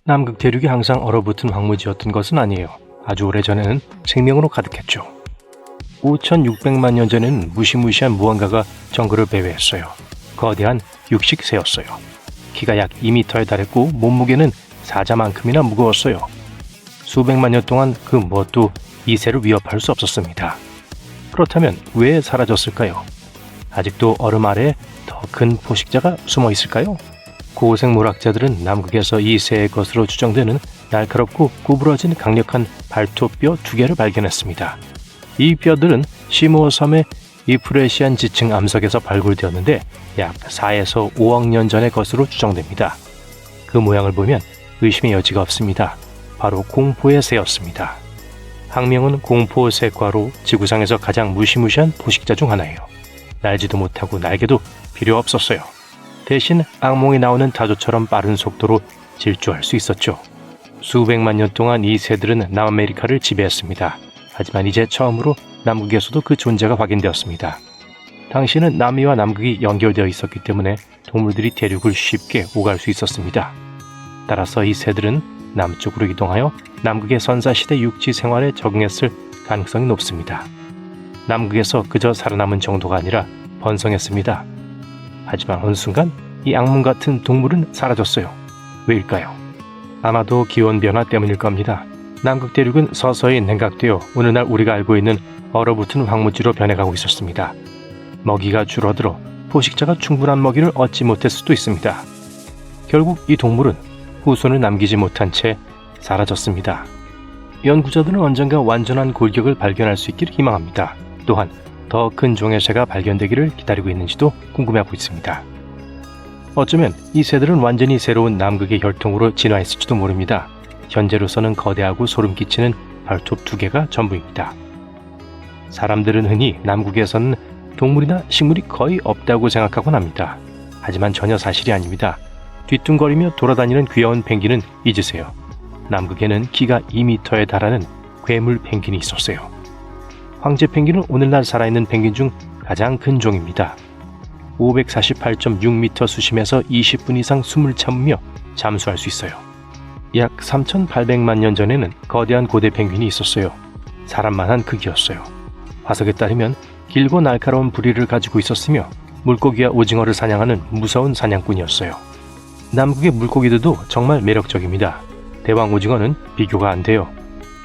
남극 대륙이 항상 얼어붙은 황무지였던 것은 아니에요. 아주 오래전에는 생명으로 가득했죠. 5,600만 년 전에는 무시무시한 무언가가 정글을 배회했어요. 거대한 육식새였어요. 키가 약 2m에 달했고 몸무게는 사자만큼이나 무거웠어요. 수백만 년 동안 그 무엇도 이 새를 위협할 수 없었습니다. 그렇다면 왜 사라졌을까요? 아직도 얼음 아래에 더 큰 포식자가 숨어 있을까요? 고생물학자들은 남극에서 이 새의 것으로 추정되는 날카롭고 구부러진 강력한 발톱뼈 2개를 발견했습니다. 이 뼈들은 시모어 섬의 이프레시안 지층 암석에서 발굴되었는데 약 4에서 5억 년 전의 것으로 추정됩니다. 그 모양을 보면 의심의 여지가 없습니다. 바로 공포의 새였습니다. 학명은 공포새과로 지구상에서 가장 무시무시한 포식자 중 하나예요. 날지도 못하고 날개도 필요 없었어요. 대신 악몽이 나오는 타조처럼 빠른 속도로 질주할 수 있었죠. 수백만 년 동안 이 새들은 남아메리카를 지배했습니다. 하지만 이제 처음으로 남극에서도 그 존재가 확인되었습니다. 당시에는 남미와 남극이 연결되어 있었기 때문에 동물들이 대륙을 쉽게 오갈 수 있었습니다. 따라서 이 새들은 남쪽으로 이동하여 남극의 선사시대 육지 생활에 적응했을 가능성이 높습니다. 남극에서 그저 살아남은 정도가 아니라 번성했습니다. 하지만 어느 순간 이 악몽 같은 동물은 사라졌어요. 왜일까요? 아마도 기온변화 때문일 겁니다. 남극 대륙은 서서히 냉각되어 오늘날 우리가 알고 있는 얼어붙은 황무지로 변해가고 있었습니다. 먹이가 줄어들어 포식자가 충분한 먹이를 얻지 못했을 수도 있습니다. 결국 이 동물은 후손을 남기지 못한 채 사라졌습니다. 연구자들은 언젠가 완전한 골격을 발견할 수 있기를 희망합니다. 또한 더 큰 종의 새가 발견되기를 기다리고 있는지도 궁금해하고 있습니다. 어쩌면 이 새들은 완전히 새로운 남극의 혈통으로 진화했을지도 모릅니다. 현재로서는 거대하고 소름 끼치는 발톱 2개가 전부입니다. 사람들은 흔히 남극에서는 동물이나 식물이 거의 없다고 생각하곤 합니다. 하지만 전혀 사실이 아닙니다. 뒤뚱거리며 돌아다니는 귀여운 펭귄은 잊으세요. 남극에는 키가 2m에 달하는 괴물 펭귄이 있었어요. 황제 펭귄은 오늘날 살아있는 펭귄 중 가장 큰 종입니다. 548.6m 수심에서 20분 이상 숨을 참으며 잠수할 수 있어요. 약 3,800만 년 전에는 거대한 고대 펭귄이 있었어요. 사람만한 크기였어요. 화석에 따르면 길고 날카로운 부리를 가지고 있었으며 물고기와 오징어를 사냥하는 무서운 사냥꾼이었어요. 남극의 물고기들도 정말 매력적입니다. 대왕 오징어는 비교가 안 돼요.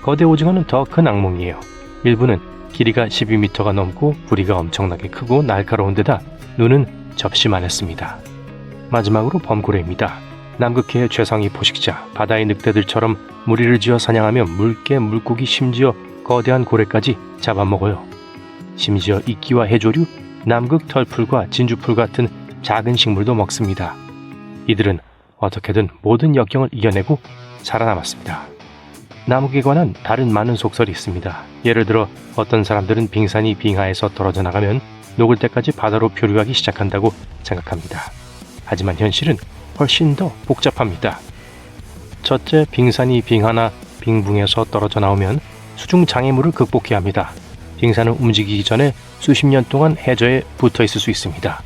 거대 오징어는 더 큰 악몽이에요. 일부는 길이가 12m가 넘고 부리가 엄청나게 크고 날카로운 데다 눈은 접시만 했습니다. 마지막으로 범고래입니다. 남극해의 최상위 포식자, 바다의 늑대들처럼 무리를 지어 사냥하며 물개, 물고기, 심지어 거대한 고래까지 잡아먹어요. 심지어 이끼와 해조류, 남극 털풀과 진주풀 같은 작은 식물도 먹습니다. 이들은 어떻게든 모든 역경을 이겨내고 살아남았습니다. 남극에 관한 다른 많은 속설이 있습니다. 예를 들어 어떤 사람들은 빙산이 빙하에서 떨어져 나가면 녹을 때까지 바다로 표류하기 시작한다고 생각합니다. 하지만 현실은 훨씬 더 복잡합니다. 첫째, 빙산이 빙하나 빙붕에서 떨어져 나오면 수중 장애물을 극복해야 합니다. 빙산은 움직이기 전에 수십 년 동안 해저에 붙어 있을 수 있습니다.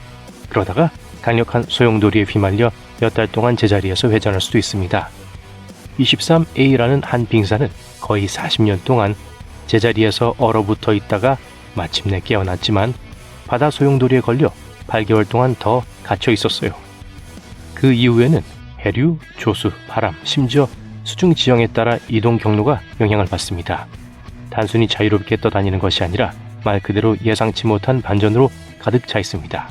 그러다가 강력한 소용돌이에 휘말려 몇 달 동안 제자리에서 회전할 수도 있습니다. 23A라는 한 빙산은 거의 40년 동안 제자리에서 얼어붙어 있다가 마침내 깨어났지만 바다 소용돌이에 걸려 8개월 동안 더 갇혀 있었어요. 그 이후에는 해류, 조수, 바람, 심지어 수중 지형에 따라 이동 경로가 영향을 받습니다. 단순히 자유롭게 떠다니는 것이 아니라 말 그대로 예상치 못한 반전으로 가득 차 있습니다.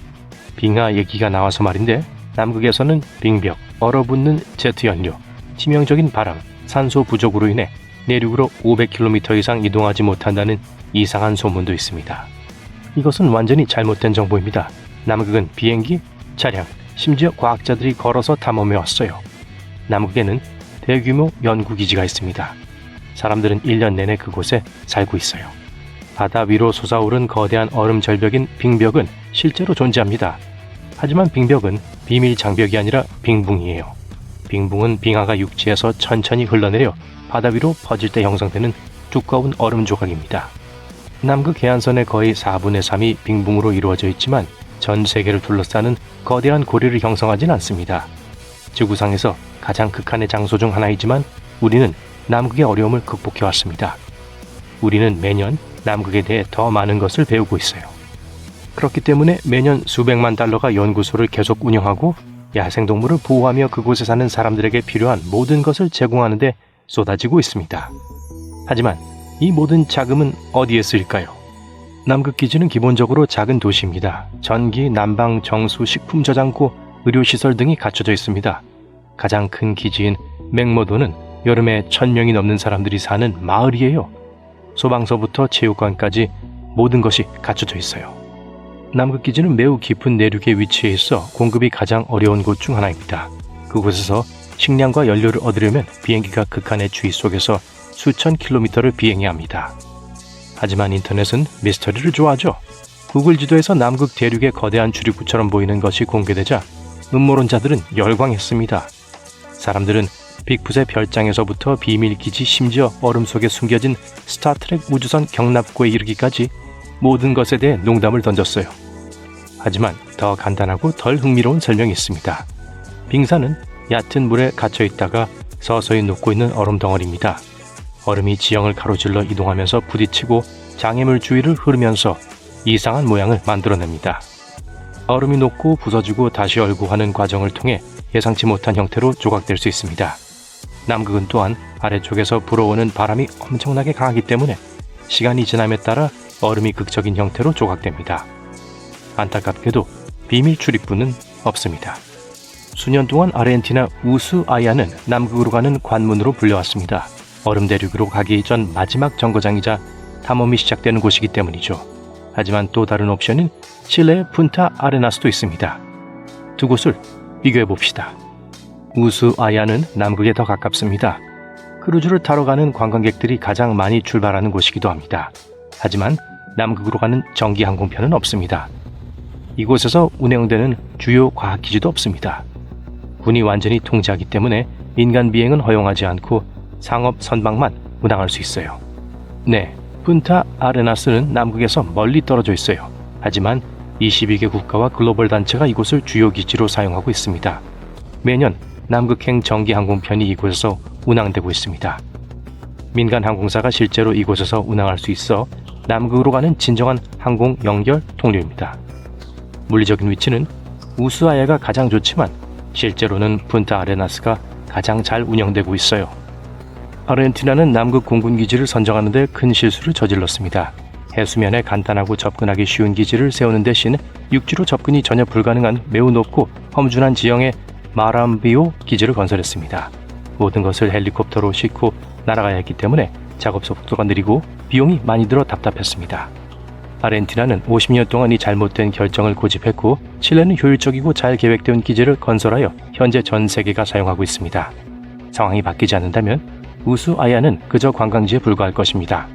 빙하 얘기가 나와서 말인데 남극에서는 빙벽, 얼어붙는 제트 연료, 치명적인 바람, 산소 부족으로 인해 내륙으로 500km 이상 이동하지 못한다는 이상한 소문도 있습니다. 이것은 완전히 잘못된 정보입니다. 남극은 비행기, 차량, 심지어 과학자들이 걸어서 탐험해 왔어요. 남극에는 대규모 연구기지가 있습니다. 사람들은 1년 내내 그곳에 살고 있어요. 바다 위로 솟아오른 거대한 얼음 절벽인 빙벽은 실제로 존재합니다. 하지만 빙벽은 비밀 장벽이 아니라 빙붕이에요. 빙붕은 빙하가 육지에서 천천히 흘러내려 바다 위로 퍼질 때 형성되는 두꺼운 얼음 조각입니다. 남극 해안선의 거의 4분의 3이 빙붕으로 이루어져 있지만 전 세계를 둘러싸는 거대한 고리를 형성하진 않습니다. 지구상에서 가장 극한의 장소 중 하나이지만 우리는 남극의 어려움을 극복해왔습니다. 우리는 매년 남극에 대해 더 많은 것을 배우고 있어요. 그렇기 때문에 매년 수백만 달러가 연구소를 계속 운영하고 야생동물을 보호하며 그곳에 사는 사람들에게 필요한 모든 것을 제공하는 데 쏟아지고 있습니다. 하지만 이 모든 자금은 어디에 쓰일까요? 남극기지는 기본적으로 작은 도시입니다. 전기, 난방, 정수, 식품 저장고, 의료시설 등이 갖춰져 있습니다. 가장 큰 기지인 맥머도는 여름에 1,000명이 넘는 사람들이 사는 마을이에요. 소방서부터 체육관까지 모든 것이 갖춰져 있어요. 남극기지는 매우 깊은 내륙에 위치해 있어 공급이 가장 어려운 곳 중 하나입니다. 그곳에서 식량과 연료를 얻으려면 비행기가 극한의 추위 속에서 수천 킬로미터를 비행해야 합니다. 하지만 인터넷은 미스터리를 좋아하죠. 구글 지도에서 남극 대륙의 거대한 출입구처럼 보이는 것이 공개되자 음모론자들은 열광했습니다. 사람들은 빅풋의 별장에서부터 비밀기지, 심지어 얼음 속에 숨겨진 스타트랙 우주선 경납고에 이르기까지 모든 것에 대해 농담을 던졌어요. 하지만 더 간단하고 덜 흥미로운 설명이 있습니다. 빙산은 얕은 물에 갇혀 있다가 서서히 녹고 있는 얼음 덩어리입니다. 얼음이 지형을 가로질러 이동하면서 부딪히고 장애물 주위를 흐르면서 이상한 모양을 만들어냅니다. 얼음이 녹고 부서지고 다시 얼고 하는 과정을 통해 예상치 못한 형태로 조각될 수 있습니다. 남극은 또한 아래쪽에서 불어오는 바람이 엄청나게 강하기 때문에 시간이 지남에 따라 얼음이 극적인 형태로 조각됩니다. 안타깝게도 비밀 출입구는 없습니다. 수년 동안 아르헨티나 우수아야는 남극으로 가는 관문으로 불려왔습니다. 얼음 대륙으로 가기 전 마지막 정거장이자 탐험이 시작되는 곳이기 때문이죠. 하지만 또 다른 옵션인 칠레의 푼타 아레나스도 있습니다. 두 곳을 비교해 봅시다. 우수아야는 남극에 더 가깝습니다. 크루즈를 타러 가는 관광객들이 가장 많이 출발하는 곳이기도 합니다. 하지만 남극으로 가는 정기 항공편은 없습니다. 이곳에서 운행되는 주요 과학기지도 없습니다. 군이 완전히 통제하기 때문에 민간 비행은 허용하지 않고 상업 선박만 운항할 수 있어요. 네, 푼타 아레나스는 남극에서 멀리 떨어져 있어요. 하지만 22개 국가와 글로벌 단체가 이곳을 주요 기지로 사용하고 있습니다. 매년 남극행 정기 항공편이 이곳에서 운항되고 있습니다. 민간 항공사가 실제로 이곳에서 운항할 수 있어 남극으로 가는 진정한 항공 연결 통로입니다. 물리적인 위치는 우수아야가 가장 좋지만 실제로는 푼타 아레나스가 가장 잘 운영되고 있어요. 아르헨티나는 남극 공군기지를 선정하는 데 큰 실수를 저질렀습니다. 해수면에 간단하고 접근하기 쉬운 기지를 세우는 대신 육지로 접근이 전혀 불가능한 매우 높고 험준한 지형의 마람비오 기지를 건설했습니다. 모든 것을 헬리콥터로 싣고 날아가야 했기 때문에 작업 속도가 느리고 비용이 많이 들어 답답했습니다. 아르헨티나는 50년 동안 이 잘못된 결정을 고집했고 칠레는 효율적이고 잘 계획된 기지를 건설하여 현재 전 세계가 사용하고 있습니다. 상황이 바뀌지 않는다면 우수아야는 그저 관광지에 불과할 것입니다.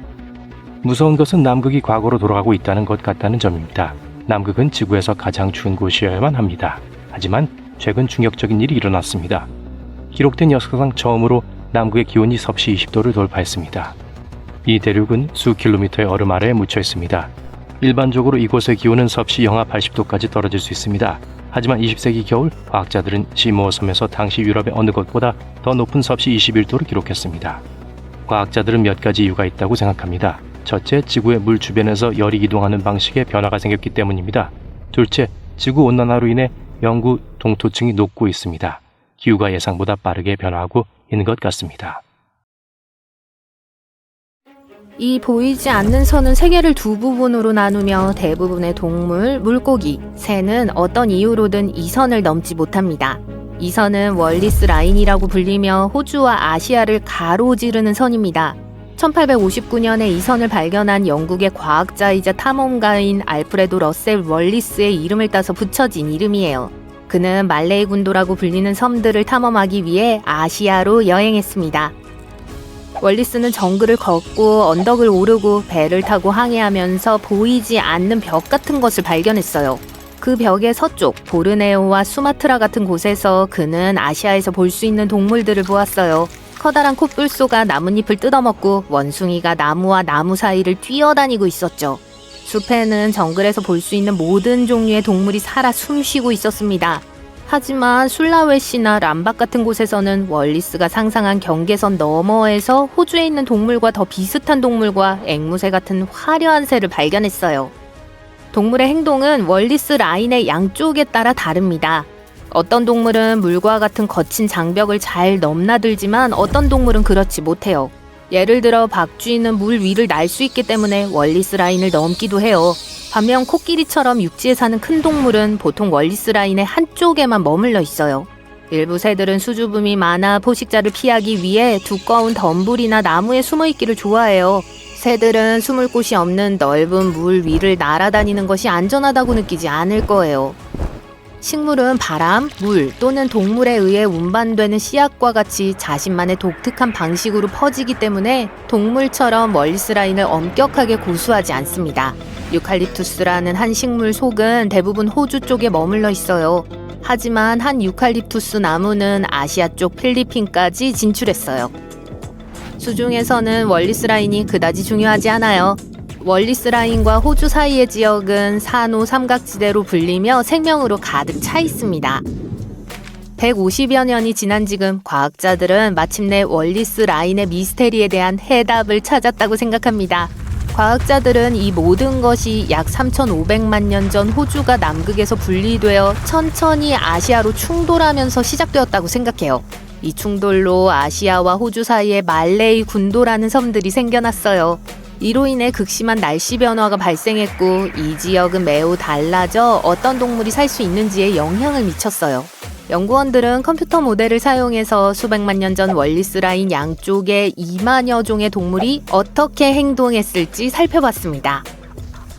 무서운 것은 남극이 과거로 돌아가고 있다는 것 같다는 점입니다. 남극은 지구에서 가장 추운 곳이어야만 합니다. 하지만 최근 충격적인 일이 일어났습니다. 기록된 역사상 처음으로 남극의 기온이 섭씨 20도를 돌파했습니다. 이 대륙은 수 킬로미터의 얼음 아래에 묻혀 있습니다. 일반적으로 이곳의 기온은 섭씨 영하 80도까지 떨어질 수 있습니다. 하지만 20세기 겨울 과학자들은 시모어 섬에서 당시 유럽의 어느 곳보다 더 높은 섭씨 21도를 기록했습니다. 과학자들은 몇 가지 이유가 있다고 생각합니다. 첫째, 지구의 물 주변에서 열이 이동하는 방식에 변화가 생겼기 때문입니다. 둘째, 지구 온난화로 인해 영구 동토층이 녹고 있습니다. 기후가 예상보다 빠르게 변화하고 있는 것 같습니다. 이 보이지 않는 선은 세계를 두 부분으로 나누며 대부분의 동물, 물고기, 새는 어떤 이유로든 이 선을 넘지 못합니다. 이 선은 월리스 라인이라고 불리며 호주와 아시아를 가로지르는 선입니다. 1859년에 이 선을 발견한 영국의 과학자이자 탐험가인 알프레도 러셀 월리스의 이름을 따서 붙여진 이름이에요. 그는 말레이 군도라고 불리는 섬들을 탐험하기 위해 아시아로 여행했습니다. 월리스는 정글을 걷고 언덕을 오르고 배를 타고 항해하면서 보이지 않는 벽 같은 것을 발견했어요. 그 벽의 서쪽 보르네오와 수마트라 같은 곳에서 그는 아시아에서 볼 수 있는 동물들을 보았어요. 커다란 코뿔소가 나뭇잎을 뜯어먹고 원숭이가 나무와 나무 사이를 뛰어다니고 있었죠. 숲에는 정글에서 볼 수 있는 모든 종류의 동물이 살아 숨쉬고 있었습니다. 하지만 술라웨시나 람박 같은 곳에서는 월리스가 상상한 경계선 너머에서 호주에 있는 동물과 더 비슷한 동물과 앵무새 같은 화려한 새를 발견했어요. 동물의 행동은 월리스 라인의 양쪽에 따라 다릅니다. 어떤 동물은 물과 같은 거친 장벽을 잘 넘나들지만 어떤 동물은 그렇지 못해요. 예를 들어 박쥐는 물 위를 날 수 있기 때문에 월리스 라인을 넘기도 해요. 반면 코끼리처럼 육지에 사는 큰 동물은 보통 월리스 라인의 한쪽에만 머물러 있어요. 일부 새들은 수줍음이 많아 포식자를 피하기 위해 두꺼운 덤불이나 나무에 숨어있기를 좋아해요. 새들은 숨을 곳이 없는 넓은 물 위를 날아다니는 것이 안전하다고 느끼지 않을 거예요. 식물은 바람, 물 또는 동물에 의해 운반되는 씨앗과 같이 자신만의 독특한 방식으로 퍼지기 때문에 동물처럼 월리스 라인을 엄격하게 고수하지 않습니다. 유칼립투스라는 한 식물 속은 대부분 호주 쪽에 머물러 있어요. 하지만 한 유칼립투스 나무는 아시아 쪽 필리핀까지 진출했어요. 수중에서는 월리스 라인이 그다지 중요하지 않아요. 월리스 라인과 호주 사이의 지역은 산호 삼각지대로 불리며 생명으로 가득 차 있습니다. 150여 년이 지난 지금 과학자들은 마침내 월리스 라인의 미스테리에 대한 해답을 찾았다고 생각합니다. 과학자들은 이 모든 것이 약 3,500만 년 전 호주가 남극에서 분리되어 천천히 아시아로 충돌하면서 시작되었다고 생각해요. 이 충돌로 아시아와 호주 사이에 말레이 군도라는 섬들이 생겨났어요. 이로 인해 극심한 날씨 변화가 발생했고 이 지역은 매우 달라져 어떤 동물이 살 수 있는지에 영향을 미쳤어요. 연구원들은 컴퓨터 모델을 사용해서 수백만 년 전 월리스 라인 양쪽에 2만여 종의 동물이 어떻게 행동했을지 살펴봤습니다.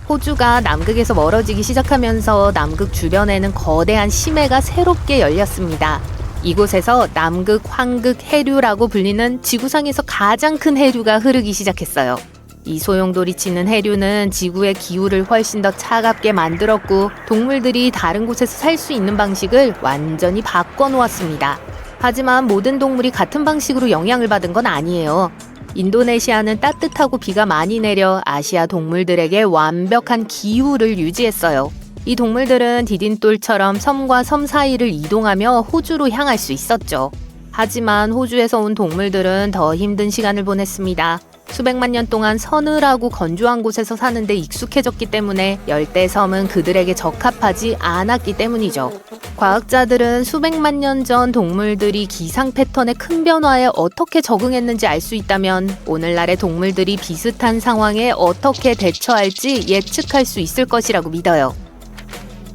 호주가 남극에서 멀어지기 시작하면서 남극 주변에는 거대한 심해가 새롭게 열렸습니다. 이곳에서 남극 황극 해류라고 불리는 지구상에서 가장 큰 해류가 흐르기 시작했어요. 이 소용돌이 치는 해류는 지구의 기후를 훨씬 더 차갑게 만들었고 동물들이 다른 곳에서 살 수 있는 방식을 완전히 바꿔놓았습니다. 하지만 모든 동물이 같은 방식으로 영향을 받은 건 아니에요. 인도네시아는 따뜻하고 비가 많이 내려 아시아 동물들에게 완벽한 기후를 유지했어요. 이 동물들은 디딘돌처럼 섬과 섬 사이를 이동하며 호주로 향할 수 있었죠. 하지만 호주에서 온 동물들은 더 힘든 시간을 보냈습니다. 수백만 년 동안 서늘하고 건조한 곳에서 사는데 익숙해졌기 때문에 열대섬은 그들에게 적합하지 않았기 때문이죠. 과학자들은 수백만 년 전 동물들이 기상 패턴의 큰 변화에 어떻게 적응했는지 알 수 있다면 오늘날의 동물들이 비슷한 상황에 어떻게 대처할지 예측할 수 있을 것이라고 믿어요.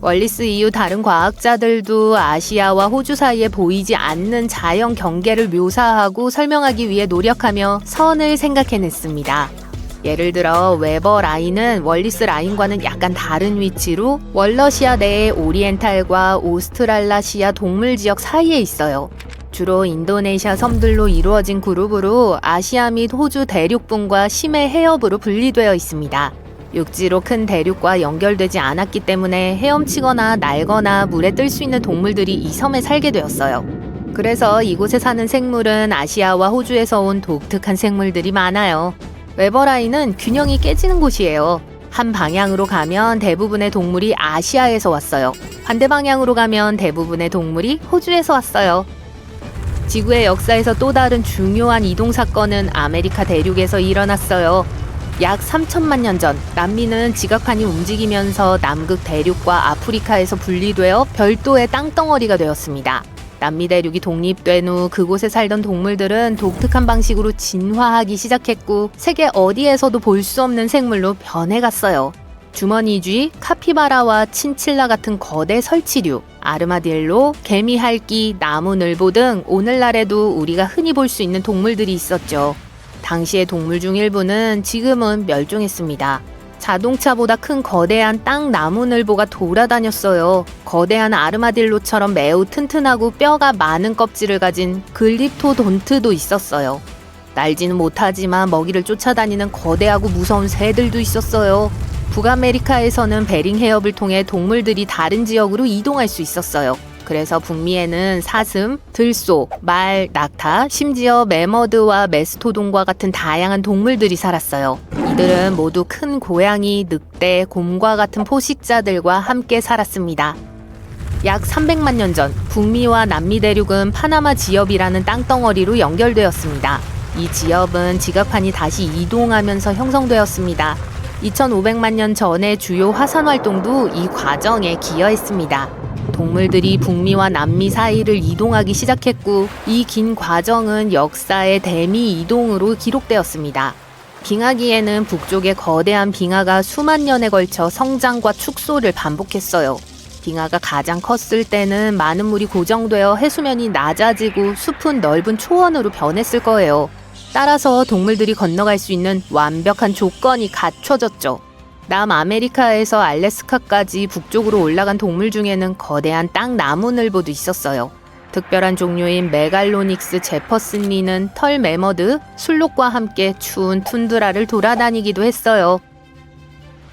월리스 이후 다른 과학자들도 아시아와 호주 사이에 보이지 않는 자연 경계를 묘사하고 설명하기 위해 노력하며 선을 생각해냈습니다. 예를 들어 웨버 라인은 월리스 라인과는 약간 다른 위치로 월러시아 내의 오리엔탈과 오스트랄라시아 동물지역 사이에 있어요. 주로 인도네시아 섬들로 이루어진 그룹으로 아시아 및 호주 대륙분과 심해 해협으로 분리되어 있습니다. 육지로 큰 대륙과 연결되지 않았기 때문에 헤엄치거나 날거나 물에 뜰 수 있는 동물들이 이 섬에 살게 되었어요. 그래서 이곳에 사는 생물은 아시아와 호주에서 온 독특한 생물들이 많아요. 웨버라인은 균형이 깨지는 곳이에요. 한 방향으로 가면 대부분의 동물이 아시아에서 왔어요. 반대 방향으로 가면 대부분의 동물이 호주에서 왔어요. 지구의 역사에서 또 다른 중요한 이동 사건은 아메리카 대륙에서 일어났어요. 약 3천만 년 전 남미는 지각판이 움직이면서 남극 대륙과 아프리카에서 분리되어 별도의 땅덩어리가 되었습니다. 남미 대륙이 독립된 후 그곳에 살던 동물들은 독특한 방식으로 진화하기 시작했고 세계 어디에서도 볼 수 없는 생물로 변해갔어요. 주머니쥐, 카피바라와 친칠라 같은 거대 설치류, 아르마딜로, 개미핥기, 나무늘보 등 오늘날에도 우리가 흔히 볼 수 있는 동물들이 있었죠. 당시의 동물 중 일부는 지금은 멸종했습니다. 자동차보다 큰 거대한 땅 나무늘보가 돌아다녔어요. 거대한 아르마딜로처럼 매우 튼튼하고 뼈가 많은 껍질을 가진 글립토돈트도 있었어요. 날지는 못하지만 먹이를 쫓아다니는 거대하고 무서운 새들도 있었어요. 북아메리카에서는 베링 해협을 통해 동물들이 다른 지역으로 이동할 수 있었어요. 그래서 북미에는 사슴, 들소, 말, 낙타, 심지어 매머드와 메스토돈과 같은 다양한 동물들이 살았어요. 이들은 모두 큰 고양이, 늑대, 곰과 같은 포식자들과 함께 살았습니다. 약 300만 년 전 북미와 남미 대륙은 파나마 지엽이라는 땅덩어리로 연결되었습니다. 이 지엽은 지각판이 다시 이동하면서 형성되었습니다. 2500만 년 전의 주요 화산 활동도 이 과정에 기여했습니다. 동물들이 북미와 남미 사이를 이동하기 시작했고 이 긴 과정은 역사의 대미 이동으로 기록되었습니다. 빙하기에는 북쪽의 거대한 빙하가 수만 년에 걸쳐 성장과 축소를 반복했어요. 빙하가 가장 컸을 때는 많은 물이 고정되어 해수면이 낮아지고 숲은 넓은 초원으로 변했을 거예요. 따라서 동물들이 건너갈 수 있는 완벽한 조건이 갖춰졌죠. 남아메리카에서 알래스카까지 북쪽으로 올라간 동물 중에는 거대한 땅 나무늘보도 있었어요. 특별한 종류인 메갈로닉스 제퍼슨리는 털 매머드, 술록과 함께 추운 툰드라를 돌아다니기도 했어요.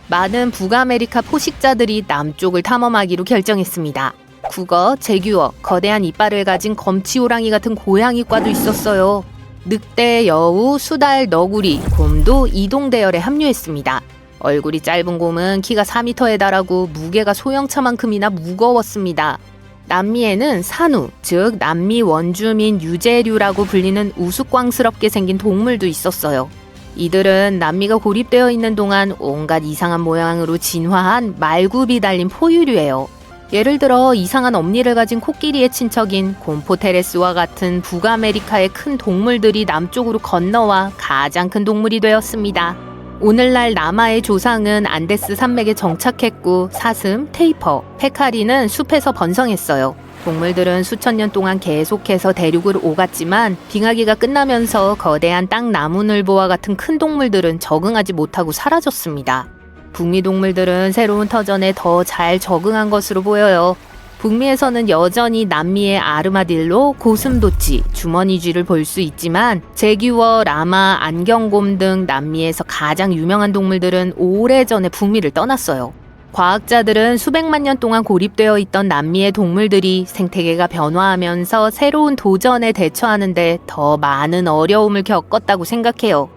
많은 북아메리카 포식자들이 남쪽을 탐험하기로 결정했습니다. 국어, 제규어, 거대한 이빨을 가진 검치호랑이 같은 고양이과도 있었어요. 늑대, 여우, 수달, 너구리, 곰도 이동 대열에 합류했습니다. 얼굴이 짧은 곰은 키가 4m에 달하고 무게가 소형차만큼이나 무거웠습니다. 남미에는 산우, 즉 남미 원주민 유제류라고 불리는 우스꽝스럽게 생긴 동물도 있었어요. 이들은 남미가 고립되어 있는 동안 온갖 이상한 모양으로 진화한 말굽이 달린 포유류예요. 예를 들어 이상한 엄니를 가진 코끼리의 친척인 곰포테레스와 같은 북아메리카의 큰 동물들이 남쪽으로 건너와 가장 큰 동물이 되었습니다. 오늘날 남아의 조상은 안데스 산맥에 정착했고 사슴, 테이퍼, 페카리는 숲에서 번성했어요. 동물들은 수천 년 동안 계속해서 대륙을 오갔지만 빙하기가 끝나면서 거대한 땅 나무늘보와 같은 큰 동물들은 적응하지 못하고 사라졌습니다. 북미 동물들은 새로운 터전에 더 잘 적응한 것으로 보여요. 북미에서는 여전히 남미의 아르마딜로, 고슴도치, 주머니쥐를 볼 수 있지만 제규어, 라마, 안경곰 등 남미에서 가장 유명한 동물들은 오래전에 북미를 떠났어요. 과학자들은 수백만 년 동안 고립되어 있던 남미의 동물들이 생태계가 변화하면서 새로운 도전에 대처하는 데 더 많은 어려움을 겪었다고 생각해요.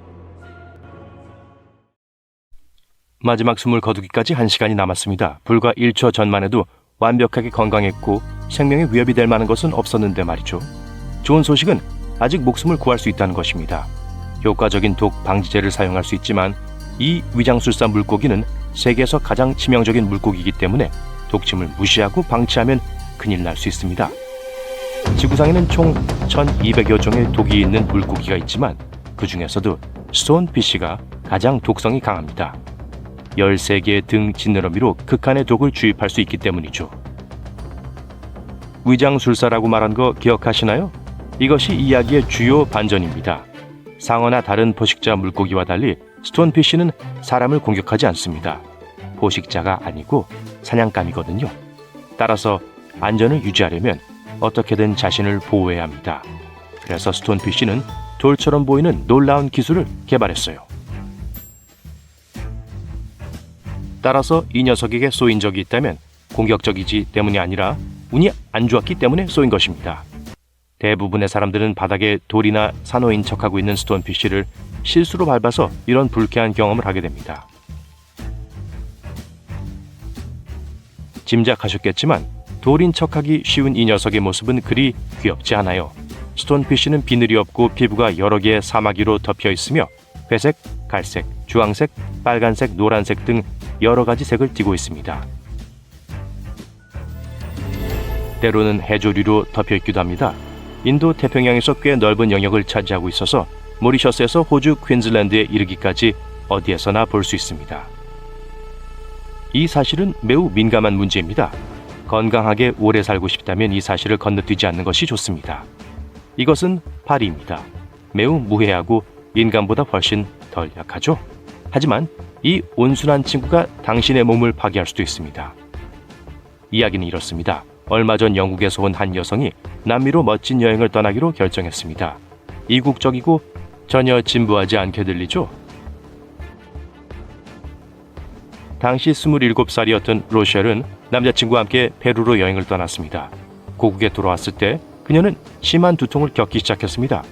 마지막 숨을 거두기까지 1시간이 남았습니다. 불과 1초 전만 해도 완벽하게 건강했고 생명에 위협이 될 만한 것은 없었는데 말이죠. 좋은 소식은 아직 목숨을 구할 수 있다는 것입니다. 효과적인 독 방지제를 사용할 수 있지만 이 위장술사 물고기는 세계에서 가장 치명적인 물고기이기 때문에 독침을 무시하고 방치하면 큰일 날 수 있습니다. 지구상에는 총 1200여 종의 독이 있는 물고기가 있지만 그 중에서도 스톤피쉬가 가장 독성이 강합니다. 13개의 등 지느러미로 극한의 독을 주입할 수 있기 때문이죠. 위장술사라고 말한 거 기억하시나요? 이것이 이야기의 주요 반전입니다. 상어나 다른 포식자 물고기와 달리 스톤피쉬는 사람을 공격하지 않습니다. 포식자가 아니고 사냥감이거든요. 따라서 안전을 유지하려면 어떻게든 자신을 보호해야 합니다. 그래서 스톤피쉬는 돌처럼 보이는 놀라운 기술을 개발했어요. 따라서 이 녀석에게 쏘인 적이 있다면 공격적이지 때문이 아니라 운이 안 좋았기 때문에 쏘인 것입니다. 대부분의 사람들은 바닥에 돌이나 산호인 척하고 있는 스톤피쉬를 실수로 밟아서 이런 불쾌한 경험을 하게 됩니다. 짐작하셨겠지만 돌인 척하기 쉬운 이 녀석의 모습은 그리 귀엽지 않아요. 스톤피쉬는 비늘이 없고 피부가 여러 개의 사마귀로 덮여 있으며 회색, 갈색, 주황색, 빨간색, 노란색 등 여러 가지 색을 띠고 있습니다. 때로는 해조류로 덮여 있기도 합니다. 인도 태평양에서 꽤 넓은 영역을 차지하고 있어서 모리셔스에서 호주 퀸즐랜드에 이르기까지 어디에서나 볼 수 있습니다. 이 사실은 매우 민감한 문제입니다. 건강하게 오래 살고 싶다면 이 사실을 건너뛰지 않는 것이 좋습니다. 이것은 파리입니다. 매우 무해하고 인간보다 훨씬 덜 약하죠. 하지만 이 온순한 친구가 당신의 몸을 파괴할 수도 있습니다. 이야기는 이렇습니다. 얼마 전 영국에서 온 한 여성이 남미로 멋진 여행을 떠나기로 결정했습니다. 이국적이고 전혀 진부하지 않게 들리죠? 당시 27살이었던 로셸은 남자친구와 함께 페루로 여행을 떠났습니다. 고국에 돌아왔을 때 그녀는 심한 두통을 겪기 시작했습니다.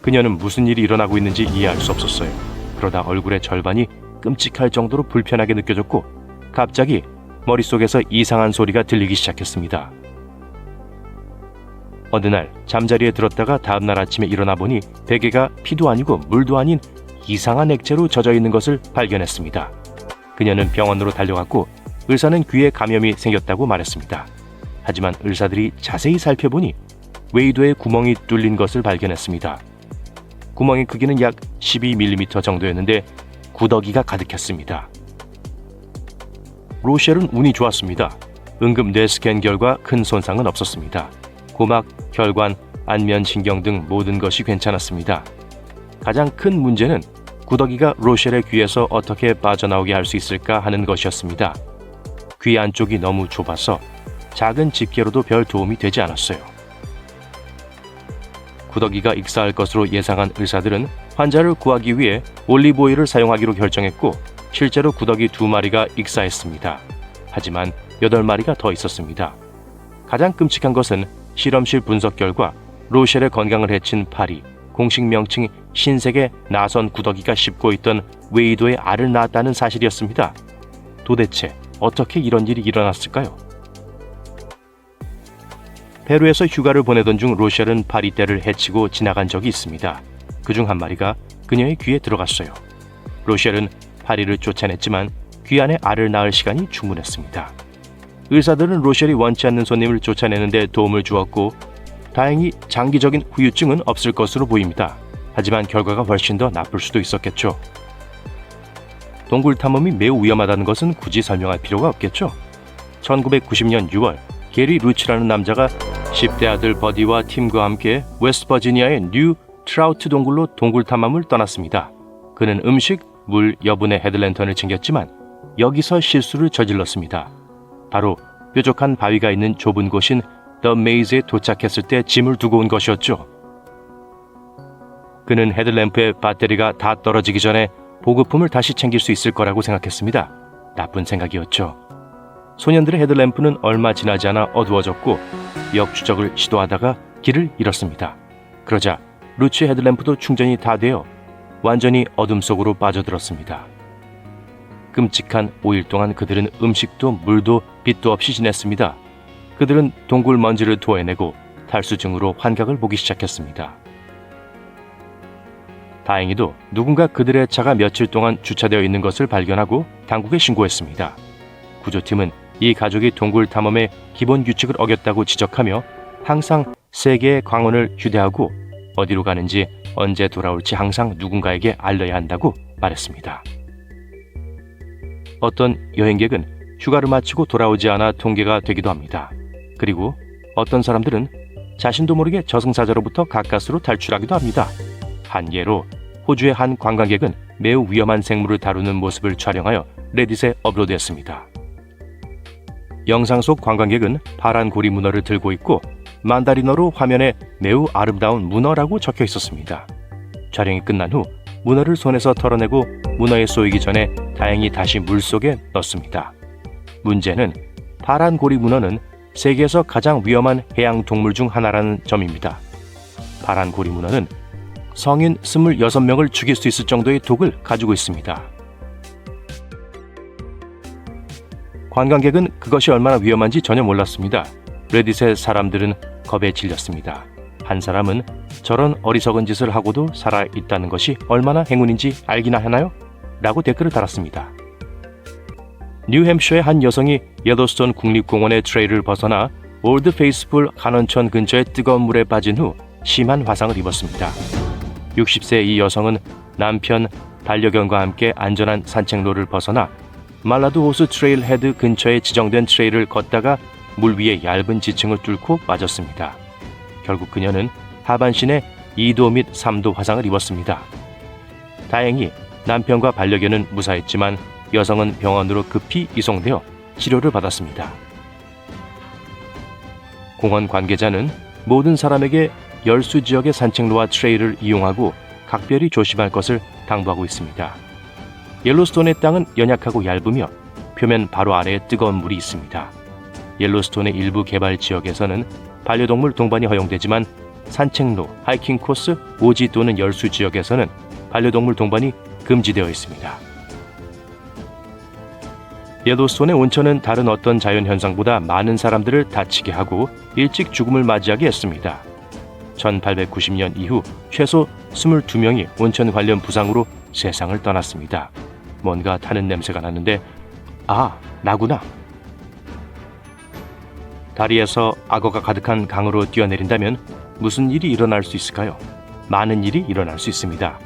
그녀는 무슨 일이 일어나고 있는지 이해할 수 없었어요. 그러다 얼굴의 절반이 끔찍할 정도로 불편하게 느껴졌고 갑자기 머릿속에서 이상한 소리가 들리기 시작했습니다. 어느 날 잠자리에 들었다가 다음날 아침에 일어나 보니 베개가 피도 아니고 물도 아닌 이상한 액체로 젖어 있는 것을 발견했습니다. 그녀는 병원으로 달려갔고 의사는 귀에 감염이 생겼다고 말했습니다. 하지만 의사들이 자세히 살펴보니 웨이도의 구멍이 뚫린 것을 발견했습니다. 구멍의 크기는 약 12mm 정도였는데 구더기가 가득했습니다. 로셸은 운이 좋았습니다. 응급 뇌 스캔 결과 큰 손상은 없었습니다. 고막, 혈관, 안면 신경 등 모든 것이 괜찮았습니다. 가장 큰 문제는 구더기가 로셸의 귀에서 어떻게 빠져나오게 할 수 있을까 하는 것이었습니다. 귀 안쪽이 너무 좁아서 작은 집게로도 별 도움이 되지 않았어요. 구더기가 익사할 것으로 예상한 의사들은 환자를 구하기 위해 올리브오일을 사용하기로 결정했고 실제로 구더기 2마리가 익사했습니다. 하지만 8마리가 더 있었습니다. 가장 끔찍한 것은 실험실 분석 결과 로셸의 건강을 해친 파리, 공식 명칭 신세계 나선 구더기가 씹고 있던 웨이도의 알을 낳았다는 사실이었습니다. 도대체 어떻게 이런 일이 일어났을까요? 페루에서 휴가를 보내던 중 로셸은 파리떼를 해치고 지나간 적이 있습니다. 그중 한 마리가 그녀의 귀에 들어갔어요. 로셸은 파리를 쫓아냈지만 귀 안에 알을 낳을 시간이 충분했습니다. 의사들은 로셸이 원치 않는 손님을 쫓아내는데 도움을 주었고 다행히 장기적인 후유증은 없을 것으로 보입니다. 하지만 결과가 훨씬 더 나쁠 수도 있었겠죠. 동굴 탐험이 매우 위험하다는 것은 굳이 설명할 필요가 없겠죠. 1990년 6월 게리 루치라는 남자가 10대 아들 버디와 팀과 함께 웨스트버지니아의 뉴 트라우트 동굴로 동굴 탐험을 떠났습니다. 그는 음식, 물, 여분의 헤드랜턴을 챙겼지만 여기서 실수를 저질렀습니다. 바로 뾰족한 바위가 있는 좁은 곳인 더 메이즈에 도착했을 때 짐을 두고 온 것이었죠. 그는 헤드램프의 배터리가 다 떨어지기 전에 보급품을 다시 챙길 수 있을 거라고 생각했습니다. 나쁜 생각이었죠. 소년들의 헤드램프는 얼마 지나지 않아 어두워졌고 역추적을 시도하다가 길을 잃었습니다. 그러자 루치의 헤드램프도 충전이 다 되어 완전히 어둠 속으로 빠져들었습니다. 끔찍한 5일 동안 그들은 음식도 물도 빛도 없이 지냈습니다. 그들은 동굴 먼지를 토해내고 탈수증으로 환각을 보기 시작했습니다. 다행히도 누군가 그들의 차가 며칠 동안 주차되어 있는 것을 발견하고 당국에 신고했습니다. 구조팀은 이 가족이 동굴 탐험의 기본 규칙을 어겼다고 지적하며 항상 3개의 광원을 휴대하고 어디로 가는지 언제 돌아올지 항상 누군가에게 알려야 한다고 말했습니다. 어떤 여행객은 휴가를 마치고 돌아오지 않아 통계가 되기도 합니다. 그리고 어떤 사람들은 자신도 모르게 저승사자로부터 가까스로 탈출하기도 합니다. 한 예로 호주의 한 관광객은 매우 위험한 생물을 다루는 모습을 촬영하여 레딧에 업로드했습니다. 영상 속 관광객은 파란 고리 문어를 들고 있고 만다리너로 화면에 매우 아름다운 문어라고 적혀 있었습니다. 촬영이 끝난 후 문어를 손에서 털어내고 문어에 쏘이기 전에 다행히 다시 물속에 넣습니다. 문제는 파란 고리 문어는 세계에서 가장 위험한 해양 동물 중 하나라는 점입니다. 파란 고리 문어는 성인 26명을 죽일 수 있을 정도의 독을 가지고 있습니다. 관광객은 그것이 얼마나 위험한지 전혀 몰랐습니다. 레딧의 사람들은 겁에 질렸습니다. 한 사람은 저런 어리석은 짓을 하고도 살아있다는 것이 얼마나 행운인지 알기나 하나요? 라고 댓글을 달았습니다. 뉴햄셔의 한 여성이 예로스톤 국립공원의 트레일을 벗어나 올드 페이스풀 간원천 근처의 뜨거운 물에 빠진 후 심한 화상을 입었습니다. 60세 이 여성은 남편 반려견과 함께 안전한 산책로를 벗어나 말라드 호수 트레일 헤드 근처에 지정된 트레일을 걷다가 물 위에 얇은 지층을 뚫고 빠졌습니다. 결국 그녀는 하반신에 2도 및 3도 화상을 입었습니다. 다행히 남편과 반려견은 무사했지만 여성은 병원으로 급히 이송되어 치료를 받았습니다. 공원 관계자는 모든 사람에게 열수 지역의 산책로와 트레일을 이용하고 각별히 조심할 것을 당부하고 있습니다. 옐로스톤의 땅은 연약하고 얇으며 표면 바로 아래에 뜨거운 물이 있습니다. 옐로스톤의 일부 개발 지역에서는 반려동물 동반이 허용되지만 산책로, 하이킹 코스, 오지 또는 열수 지역에서는 반려동물 동반이 금지되어 있습니다. 옐로스톤의 온천은 다른 어떤 자연현상보다 많은 사람들을 다치게 하고 일찍 죽음을 맞이하게 했습니다. 1890년 이후 최소 22명이 온천 관련 부상으로 세상을 떠났습니다. 뭔가 타는 냄새가 나는데, 아, 나구나. 다리에서 악어가 가득한 강으로 뛰어내린다면 무슨 일이 일어날 수 있을까요? 많은 일이 일어날 수 있습니다.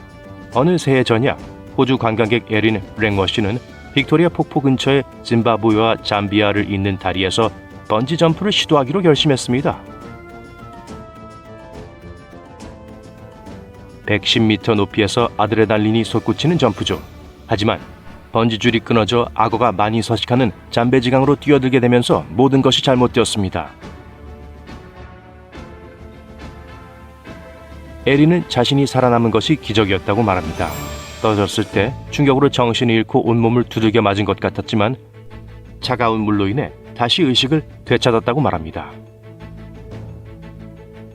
어느 새해 전야 호주 관광객 에린 랭워시는 빅토리아 폭포 근처의 짐바브웨와 잠비아를 잇는 다리에서 번지 점프를 시도하기로 결심했습니다. 110m 높이에서 아드레날린이 솟구치는 점프죠. 하지만 번지줄이 끊어져 악어가 많이 서식하는 잠베지강으로 뛰어들게 되면서 모든 것이 잘못되었습니다. 에린은 자신이 살아남은 것이 기적이었다고 말합니다. 떨어졌을 때 충격으로 정신을 잃고 온몸을 두들겨 맞은 것 같았지만 차가운 물로 인해 다시 의식을 되찾았다고 말합니다.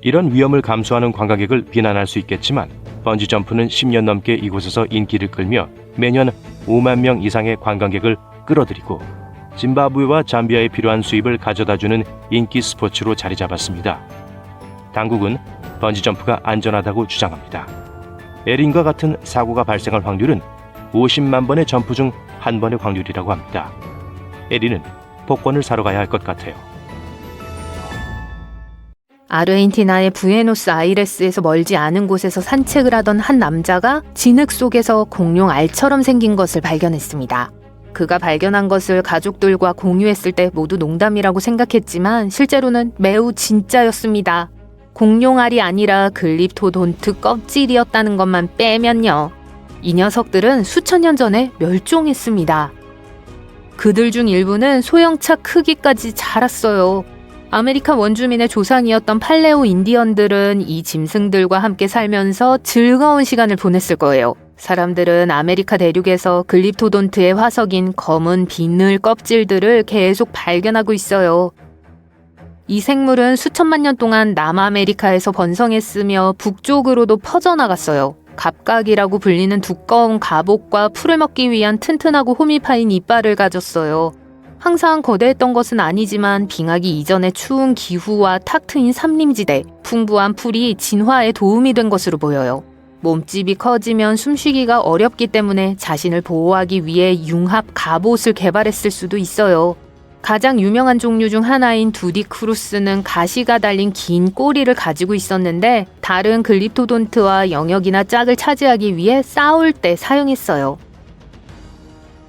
이런 위험을 감수하는 관광객을 비난할 수 있겠지만 번지점프는 10년 넘게 이곳에서 인기를 끌며 매년 5만 명 이상의 관광객을 끌어들이고 짐바브웨와 잠비아에 필요한 수입을 가져다주는 인기 스포츠로 자리 잡았습니다. 당국은 번지점프가 안전하다고 주장합니다. 에린과 같은 사고가 발생할 확률은 50만 번의 점프 중 한 번의 확률이라고 합니다. 에린은 복권을 사러 가야 할 것 같아요. 아르헨티나의 부에노스아이레스에서 멀지 않은 곳에서 산책을 하던 한 남자가 진흙 속에서 공룡 알처럼 생긴 것을 발견했습니다. 그가 발견한 것을 가족들과 공유했을 때 모두 농담이라고 생각했지만 실제로는 매우 진짜였습니다. 공룡알이 아니라 글립토돈트 껍질이었다는 것만 빼면요. 이 녀석들은 수천 년 전에 멸종했습니다. 그들 중 일부는 소형차 크기까지 자랐어요. 아메리카 원주민의 조상이었던 팔레오 인디언들은 이 짐승들과 함께 살면서 즐거운 시간을 보냈을 거예요. 사람들은 아메리카 대륙에서 글립토돈트의 화석인 검은 비늘 껍질들을 계속 발견하고 있어요. 이 생물은 수천만 년 동안 남아메리카에서 번성했으며 북쪽으로도 퍼져나갔어요. 갑각이라고 불리는 두꺼운 갑옷과 풀을 먹기 위한 튼튼하고 홈이 파인 이빨을 가졌어요. 항상 거대했던 것은 아니지만 빙하기 이전의 추운 기후와 탁 트인 산림지대, 풍부한 풀이 진화에 도움이 된 것으로 보여요. 몸집이 커지면 숨쉬기가 어렵기 때문에 자신을 보호하기 위해 융합 갑옷을 개발했을 수도 있어요. 가장 유명한 종류 중 하나인 두디크루스는 가시가 달린 긴 꼬리를 가지고 있었는데 다른 글립토돈트와 영역이나 짝을 차지하기 위해 싸울 때 사용했어요.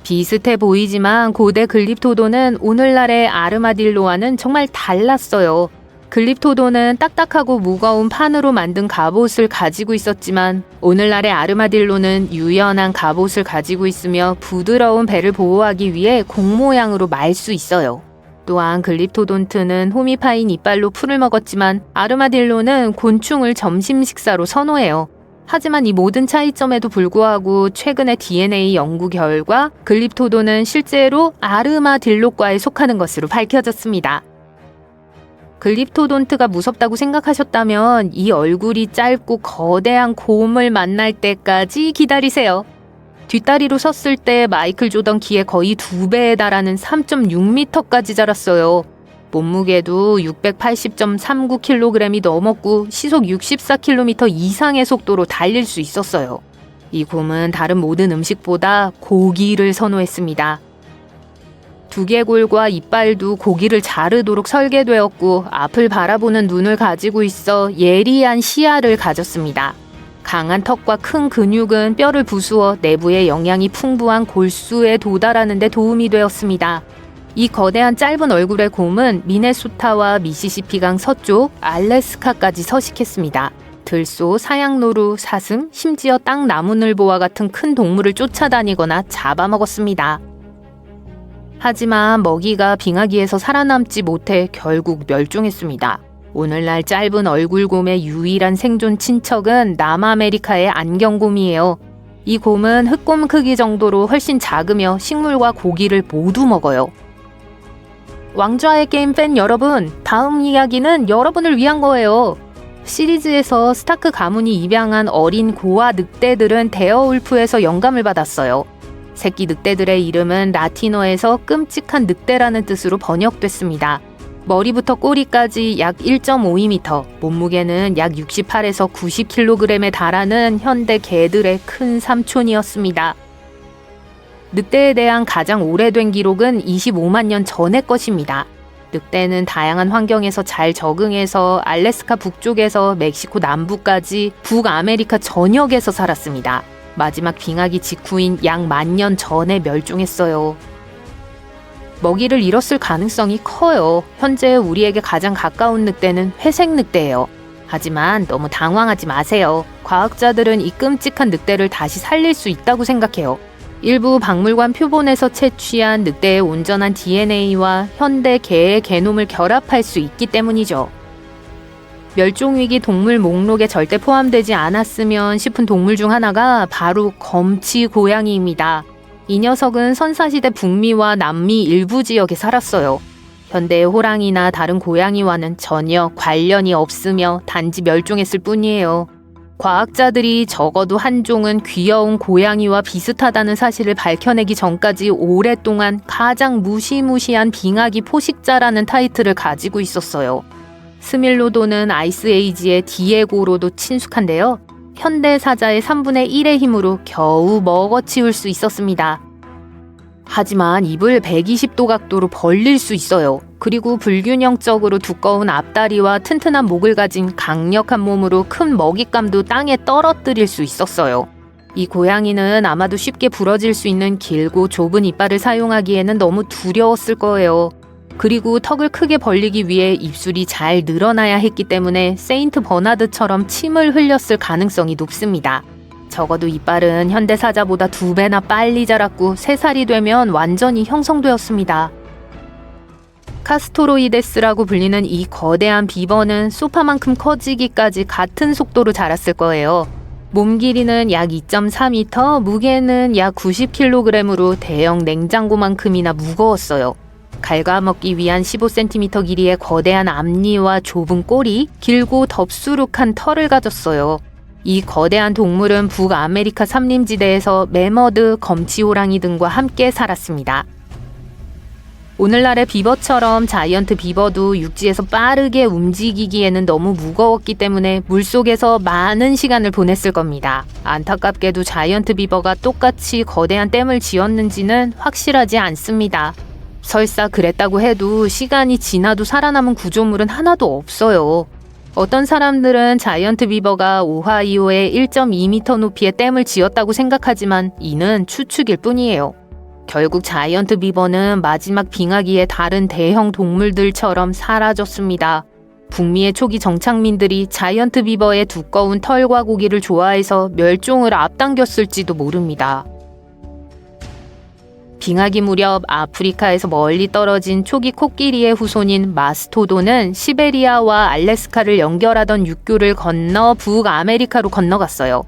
비슷해 보이지만 고대 글립토돈은 오늘날의 아르마딜로와는 정말 달랐어요. 글립토돈은 딱딱하고 무거운 판으로 만든 갑옷을 가지고 있었지만 오늘날의 아르마딜로는 유연한 갑옷을 가지고 있으며 부드러운 배를 보호하기 위해 공 모양으로 말 수 있어요. 또한 글립토돈트는 홈이 파인 이빨로 풀을 먹었지만 아르마딜로는 곤충을 점심 식사로 선호해요. 하지만 이 모든 차이점에도 불구하고 최근의 DNA 연구 결과 글립토돈은 실제로 아르마딜로과에 속하는 것으로 밝혀졌습니다. 글립토돈트가 무섭다고 생각하셨다면 이 얼굴이 짧고 거대한 곰을 만날 때까지 기다리세요. 뒷다리로 섰을 때 마이클 조던 키의 거의 2배에 달하는 3.6m까지 자랐어요. 몸무게도 680.39kg이 넘었고 시속 64km 이상의 속도로 달릴 수 있었어요. 이 곰은 다른 모든 음식보다 고기를 선호했습니다. 두개골과 이빨도 고기를 자르도록 설계되었고 앞을 바라보는 눈을 가지고 있어 예리한 시야를 가졌습니다. 강한 턱과 큰 근육은 뼈를 부수어 내부의 영양이 풍부한 골수에 도달하는 데 도움이 되었습니다. 이 거대한 짧은 얼굴의 곰은 미네소타와 미시시피강 서쪽, 알래스카까지 서식했습니다. 들소, 사양노루, 사슴, 심지어 땅나무늘보와 같은 큰 동물을 쫓아다니거나 잡아먹었습니다. 하지만 먹이가 빙하기에서 살아남지 못해 결국 멸종했습니다. 오늘날 짧은 얼굴곰의 유일한 생존 친척은 남아메리카의 안경곰이에요. 이 곰은 흑곰 크기 정도로 훨씬 작으며 식물과 고기를 모두 먹어요. 왕좌의 게임 팬 여러분, 다음 이야기는 여러분을 위한 거예요. 시리즈에서 스타크 가문이 입양한 어린 고아 늑대들은 데어울프에서 영감을 받았어요. 새끼 늑대들의 이름은 라틴어에서 끔찍한 늑대라는 뜻으로 번역됐습니다. 머리부터 꼬리까지 약 1.5m, 몸무게는 약 68에서 90kg에 달하는 현대 개들의 큰 삼촌이었습니다. 늑대에 대한 가장 오래된 기록은 25만 년 전의 것입니다. 늑대는 다양한 환경에서 잘 적응해서 알래스카 북쪽에서 멕시코 남부까지 북아메리카 전역에서 살았습니다. 마지막 빙하기 직후인 약 10,000년 전에 멸종했어요. 먹이를 잃었을 가능성이 커요. 현재 우리에게 가장 가까운 늑대는 회색 늑대예요. 하지만 너무 당황하지 마세요. 과학자들은 이 끔찍한 늑대를 다시 살릴 수 있다고 생각해요. 일부 박물관 표본에서 채취한 늑대의 온전한 DNA와 현대 개의 게놈을 결합할 수 있기 때문이죠. 멸종위기 동물 목록에 절대 포함되지 않았으면 싶은 동물 중 하나가 바로 검치 고양이입니다. 이 녀석은 선사시대 북미와 남미 일부 지역에 살았어요. 현대의 호랑이나 다른 고양이와는 전혀 관련이 없으며 단지 멸종했을 뿐이에요. 과학자들이 적어도 한 종은 귀여운 고양이와 비슷하다는 사실을 밝혀내기 전까지 오랫동안 가장 무시무시한 빙하기 포식자라는 타이틀을 가지고 있었어요. 스밀로도는 아이스에이지의 디에고로도 친숙한데요. 현대 사자의 3분의 1의 힘으로 겨우 먹어치울 수 있었습니다. 하지만 입을 120도 각도로 벌릴 수 있어요. 그리고 불균형적으로 두꺼운 앞다리와 튼튼한 목을 가진 강력한 몸으로 큰 먹잇감도 땅에 떨어뜨릴 수 있었어요. 이 고양이는 아마도 쉽게 부러질 수 있는 길고 좁은 이빨을 사용하기에는 너무 두려웠을 거예요. 그리고 턱을 크게 벌리기 위해 입술이 잘 늘어나야 했기 때문에 세인트 버나드처럼 침을 흘렸을 가능성이 높습니다. 적어도 이빨은 현대 사자보다 2배나 빨리 자랐고 3살이 되면 완전히 형성되었습니다. 카스토로이데스라고 불리는 이 거대한 비버는 소파만큼 커지기까지 같은 속도로 자랐을 거예요. 몸 길이는 약 2.4m, 무게는 약 90kg으로 대형 냉장고만큼이나 무거웠어요. 갉아먹기 위한 15cm 길이의 거대한 앞니와 좁은 꼬리, 길고 덥수룩한 털을 가졌어요. 이 거대한 동물은 북아메리카 삼림지대에서 매머드, 검치호랑이 등과 함께 살았습니다. 오늘날의 비버처럼 자이언트 비버도 육지에서 빠르게 움직이기에는 너무 무거웠기 때문에 물속에서 많은 시간을 보냈을 겁니다. 안타깝게도 자이언트 비버가 똑같이 거대한 댐을 지었는지는 확실하지 않습니다. 설사 그랬다고 해도 시간이 지나도 살아남은 구조물은 하나도 없어요. 어떤 사람들은 자이언트 비버가 오하이오에 1.2m 높이의 댐을 지었다고 생각하지만 이는 추측일 뿐이에요. 결국 자이언트 비버는 마지막 빙하기에 다른 대형 동물들처럼 사라졌습니다. 북미의 초기 정착민들이 자이언트 비버의 두꺼운 털과 고기를 좋아해서 멸종을 앞당겼을지도 모릅니다. 빙하기 무렵 아프리카에서 멀리 떨어진 초기 코끼리의 후손인 마스토돈은 시베리아와 알래스카를 연결하던 육교를 건너 북아메리카로 건너갔어요.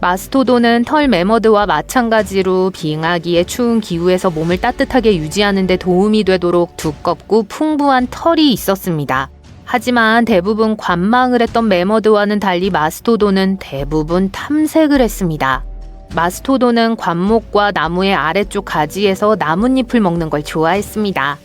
마스토돈은 털 매머드와 마찬가지로 빙하기의 추운 기후에서 몸을 따뜻하게 유지하는 데 도움이 되도록 두껍고 풍부한 털이 있었습니다. 하지만 대부분 관망을 했던 매머드와는 달리 마스토돈은 대부분 탐색을 했습니다. 마스토돈은 관목과 나무의 아래쪽 가지에서 나뭇잎을 먹는 걸 좋아했습니다.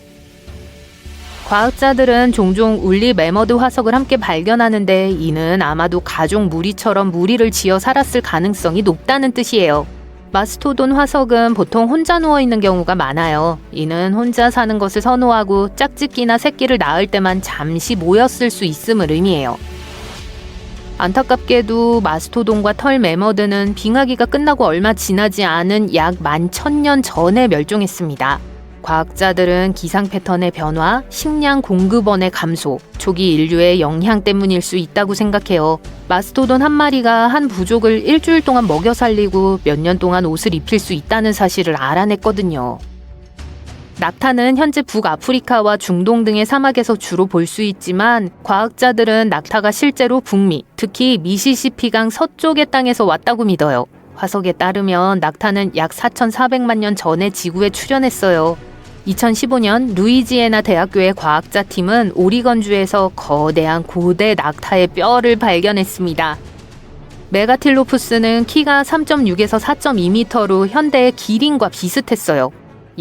과학자들은 종종 울리 매머드 화석을 함께 발견하는데 이는 아마도 가족 무리처럼 무리를 지어 살았을 가능성이 높다는 뜻이에요. 마스토돈 화석은 보통 혼자 누워있는 경우가 많아요. 이는 혼자 사는 것을 선호하고 짝짓기나 새끼를 낳을 때만 잠시 모였을 수 있음을 의미해요. 안타깝게도 마스토돈과 털 매머드는 빙하기가 끝나고 얼마 지나지 않은 약 11,000년 전에 멸종했습니다. 과학자들은 기상 패턴의 변화, 식량 공급원의 감소, 초기 인류의 영향 때문일 수 있다고 생각해요. 마스토돈 한 마리가 한 부족을 일주일 동안 먹여 살리고 몇 년 동안 옷을 입힐 수 있다는 사실을 알아냈거든요. 낙타는 현재 북아프리카와 중동 등의 사막에서 주로 볼 수 있지만 과학자들은 낙타가 실제로 북미, 특히 미시시피강 서쪽의 땅에서 왔다고 믿어요. 화석에 따르면 낙타는 약 4,400만 년 전에 지구에 출현했어요. 2015년 루이지애나 대학교의 과학자 팀은 오리건주에서 거대한 고대 낙타의 뼈를 발견했습니다. 메가틸로푸스는 키가 3.6에서 4.2m로 현대의 기린과 비슷했어요.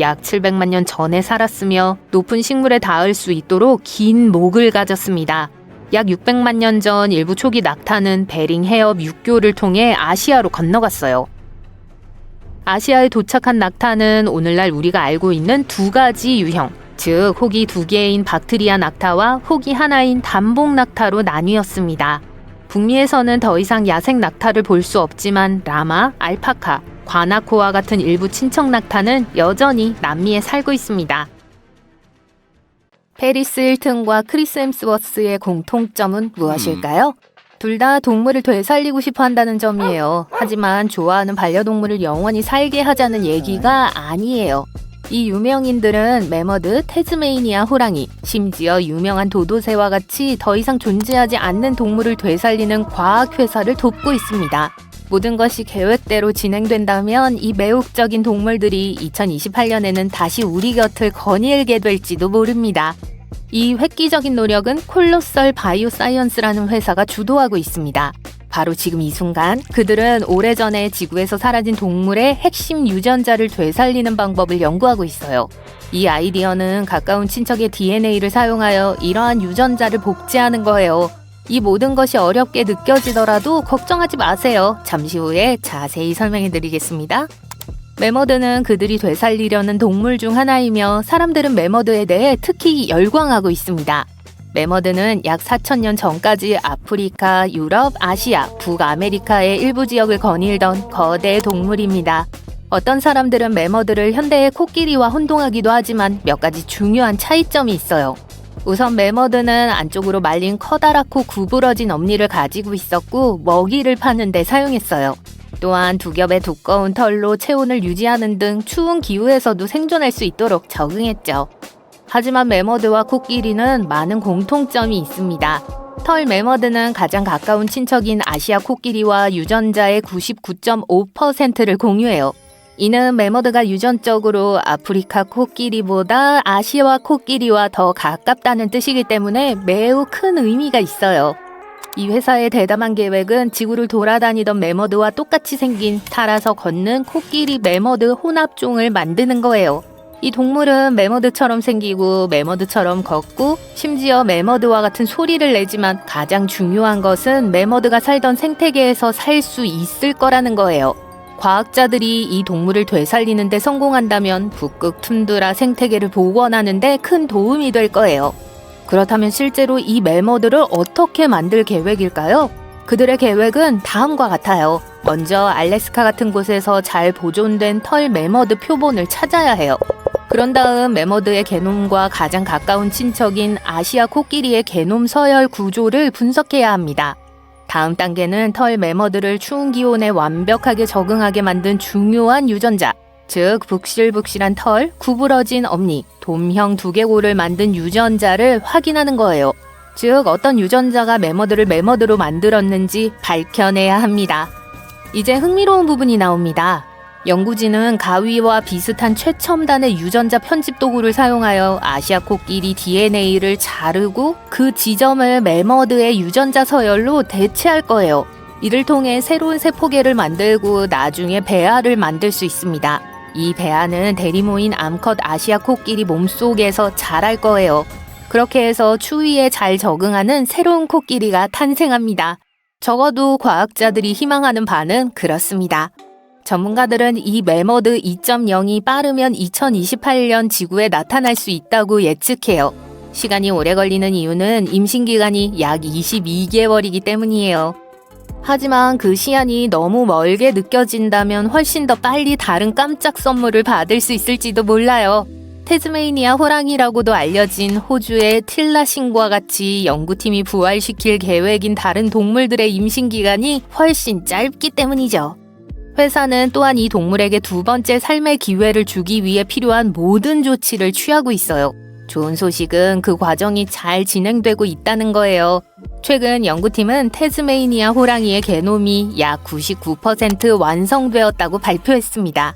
약 700만 년 전에 살았으며 높은 식물에 닿을 수 있도록 긴 목을 가졌습니다. 약 600만 년 전 일부 초기 낙타는 베링 해협 육교를 통해 아시아로 건너갔어요. 아시아에 도착한 낙타는 오늘날 우리가 알고 있는 두 가지 유형, 즉 혹이 두 개인 박트리아 낙타와 혹이 하나인 단복 낙타로 나뉘었습니다. 북미에서는 더 이상 야생 낙타를 볼 수 없지만 라마, 알파카, 과나코와 같은 일부 친척 낙타는 여전히 남미에 살고 있습니다. 페리스 힐튼과 크리스 햄스워스의 공통점은 무엇일까요? 둘 다 동물을 되살리고 싶어 한다는 점이에요. 하지만 좋아하는 반려동물을 영원히 살게 하자는 얘기가 아니에요. 이 유명인들은 매머드, 태즈메이니아 호랑이, 심지어 유명한 도도새와 같이 더 이상 존재하지 않는 동물을 되살리는 과학회사를 돕고 있습니다. 모든 것이 계획대로 진행된다면 이 매혹적인 동물들이 2028년에는 다시 우리 곁을 거닐게 될지도 모릅니다. 이 획기적인 노력은 콜로설 바이오사이언스라는 회사가 주도하고 있습니다. 바로 지금 이 순간 그들은 오래전에 지구에서 사라진 동물의 핵심 유전자를 되살리는 방법을 연구하고 있어요. 이 아이디어는 가까운 친척의 DNA를 사용하여 이러한 유전자를 복제하는 거예요. 이 모든 것이 어렵게 느껴지더라도 걱정하지 마세요. 잠시 후에 자세히 설명해 드리겠습니다. 매머드는 그들이 되살리려는 동물 중 하나이며 사람들은 매머드에 대해 특히 열광하고 있습니다. 매머드는 약 4,000년 전까지 아프리카, 유럽, 아시아, 북아메리카의 일부 지역을 거닐던 거대 동물입니다. 어떤 사람들은 매머드를 현대의 코끼리와 혼동하기도 하지만 몇 가지 중요한 차이점이 있어요. 우선 매머드는 안쪽으로 말린 커다랗고 구부러진 엄니를 가지고 있었고 먹이를 파는 데 사용했어요. 또한 두 겹의 두꺼운 털로 체온을 유지하는 등 추운 기후에서도 생존할 수 있도록 적응했죠. 하지만 매머드와 코끼리는 많은 공통점이 있습니다. 털 매머드는 가장 가까운 친척인 아시아 코끼리와 유전자의 99.5%를 공유해요. 이는 매머드가 유전적으로 아프리카 코끼리보다 아시아 코끼리와 더 가깝다는 뜻이기 때문에 매우 큰 의미가 있어요. 이 회사의 대담한 계획은 지구를 돌아다니던 매머드와 똑같이 생긴 살아서 걷는 코끼리 매머드 혼합종을 만드는 거예요. 이 동물은 매머드처럼 생기고 매머드처럼 걷고 심지어 매머드와 같은 소리를 내지만 가장 중요한 것은 매머드가 살던 생태계에서 살 수 있을 거라는 거예요. 과학자들이 이 동물을 되살리는 데 성공한다면 북극 툰드라 생태계를 복원하는 데 큰 도움이 될 거예요. 그렇다면 실제로 이 매머드를 어떻게 만들 계획일까요? 그들의 계획은 다음과 같아요. 먼저 알래스카 같은 곳에서 잘 보존된 털 매머드 표본을 찾아야 해요. 그런 다음 매머드의 게놈과 가장 가까운 친척인 아시아 코끼리의 게놈 서열 구조를 분석해야 합니다. 다음 단계는 털 매머드를 추운 기온에 완벽하게 적응하게 만든 중요한 유전자, 즉 북실북실한 털, 구부러진 엄니, 돔형 두개골을 만든 유전자를 확인하는 거예요. 즉 어떤 유전자가 매머드를 매머드로 만들었는지 밝혀내야 합니다. 이제 흥미로운 부분이 나옵니다. 연구진은 가위와 비슷한 최첨단의 유전자 편집 도구를 사용하여 아시아 코끼리 DNA를 자르고 그 지점을 매머드의 유전자 서열로 대체할 거예요. 이를 통해 새로운 세포계를 만들고 나중에 배아를 만들 수 있습니다. 이 배아는 대리모인 암컷 아시아 코끼리 몸속에서 자랄 거예요. 그렇게 해서 추위에 잘 적응하는 새로운 코끼리가 탄생합니다. 적어도 과학자들이 희망하는 바는 그렇습니다. 전문가들은 이 매머드 2.0이 빠르면 2028년 지구에 나타날 수 있다고 예측해요. 시간이 오래 걸리는 이유는 임신기간이 약 22개월이기 때문이에요. 하지만 그 시한이 너무 멀게 느껴진다면 훨씬 더 빨리 다른 깜짝 선물을 받을 수 있을지도 몰라요. 태즈메이니아 호랑이라고도 알려진 호주의 틸라신과 같이 연구팀이 부활시킬 계획인 다른 동물들의 임신기간이 훨씬 짧기 때문이죠. 회사는 또한 이 동물에게 두 번째 삶의 기회를 주기 위해 필요한 모든 조치를 취하고 있어요. 좋은 소식은 그 과정이 잘 진행되고 있다는 거예요. 최근 연구팀은 태즈메이니아 호랑이의 게놈이 약 99% 완성되었다고 발표했습니다.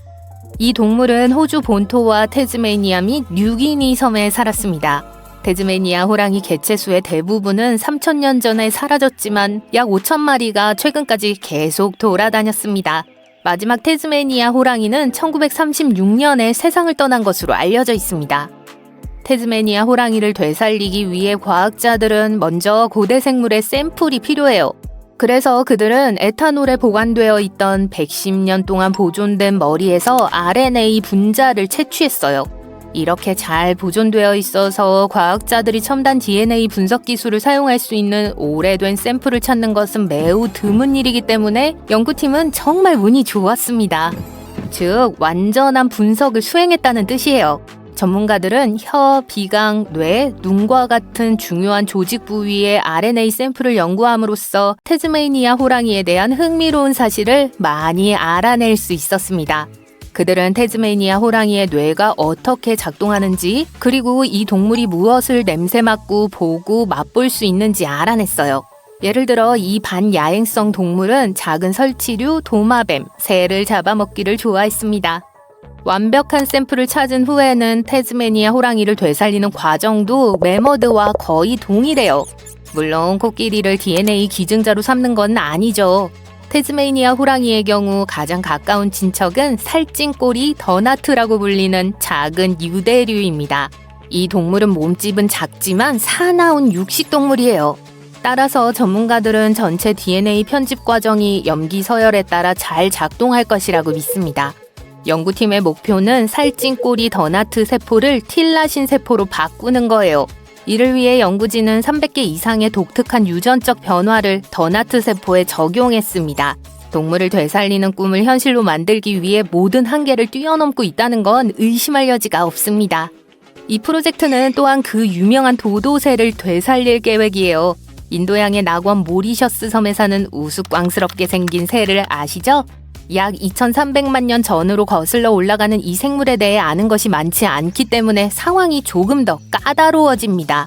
이 동물은 호주 본토와 태즈메이니아 및 뉴기니 섬에 살았습니다. 태즈메니아 호랑이 개체수의 대부분은 3,000년 전에 사라졌지만 약 5,000마리가 최근까지 계속 돌아다녔습니다. 마지막 태즈메니아 호랑이는 1936년에 세상을 떠난 것으로 알려져 있습니다. 태즈메니아 호랑이를 되살리기 위해 과학자들은 먼저 고대 생물의 샘플이 필요해요. 그래서 그들은 에탄올에 보관되어 있던 110년 동안 보존된 머리에서 RNA 분자를 채취했어요. 이렇게 잘 보존되어 있어서 과학자들이 첨단 DNA 분석 기술을 사용할 수 있는 오래된 샘플을 찾는 것은 매우 드문 일이기 때문에 연구팀은 정말 운이 좋았습니다. 즉, 완전한 분석을 수행했다는 뜻이에요. 전문가들은 혀, 비강, 뇌, 눈과 같은 중요한 조직 부위의 RNA 샘플을 연구함으로써 태즈메니아 호랑이에 대한 흥미로운 사실을 많이 알아낼 수 있었습니다. 그들은 태즈메니아 호랑이의 뇌가 어떻게 작동하는지, 그리고 이 동물이 무엇을 냄새 맡고 보고 맛볼 수 있는지 알아냈어요. 예를 들어 이 반야행성 동물은 작은 설치류, 도마뱀, 새를 잡아먹기를 좋아했습니다. 완벽한 샘플을 찾은 후에는 태즈메니아 호랑이를 되살리는 과정도 매머드와 거의 동일해요. 물론 코끼리를 DNA 기증자로 삼는 건 아니죠. 태즈메니아 호랑이의 경우 가장 가까운 친척은 살찐꼬리 더나트라고 불리는 작은 유대류입니다. 이 동물은 몸집은 작지만 사나운 육식동물이에요. 따라서 전문가들은 전체 DNA 편집 과정이 염기 서열에 따라 잘 작동할 것이라고 믿습니다. 연구팀의 목표는 살찐꼬리 더나트 세포를 틸라신 세포로 바꾸는 거예요. 이를 위해 연구진은 300개 이상의 독특한 유전적 변화를 더나트 세포에 적용했습니다. 동물을 되살리는 꿈을 현실로 만들기 위해 모든 한계를 뛰어넘고 있다는 건 의심할 여지가 없습니다. 이 프로젝트는 또한 그 유명한 도도새를 되살릴 계획이에요. 인도양의 낙원 모리셔스 섬에 사는 우스꽝스럽게 생긴 새를 아시죠? 약 2300만 년 전으로 거슬러 올라가는 이 생물에 대해 아는 것이 많지 않기 때문에 상황이 조금 더 까다로워집니다.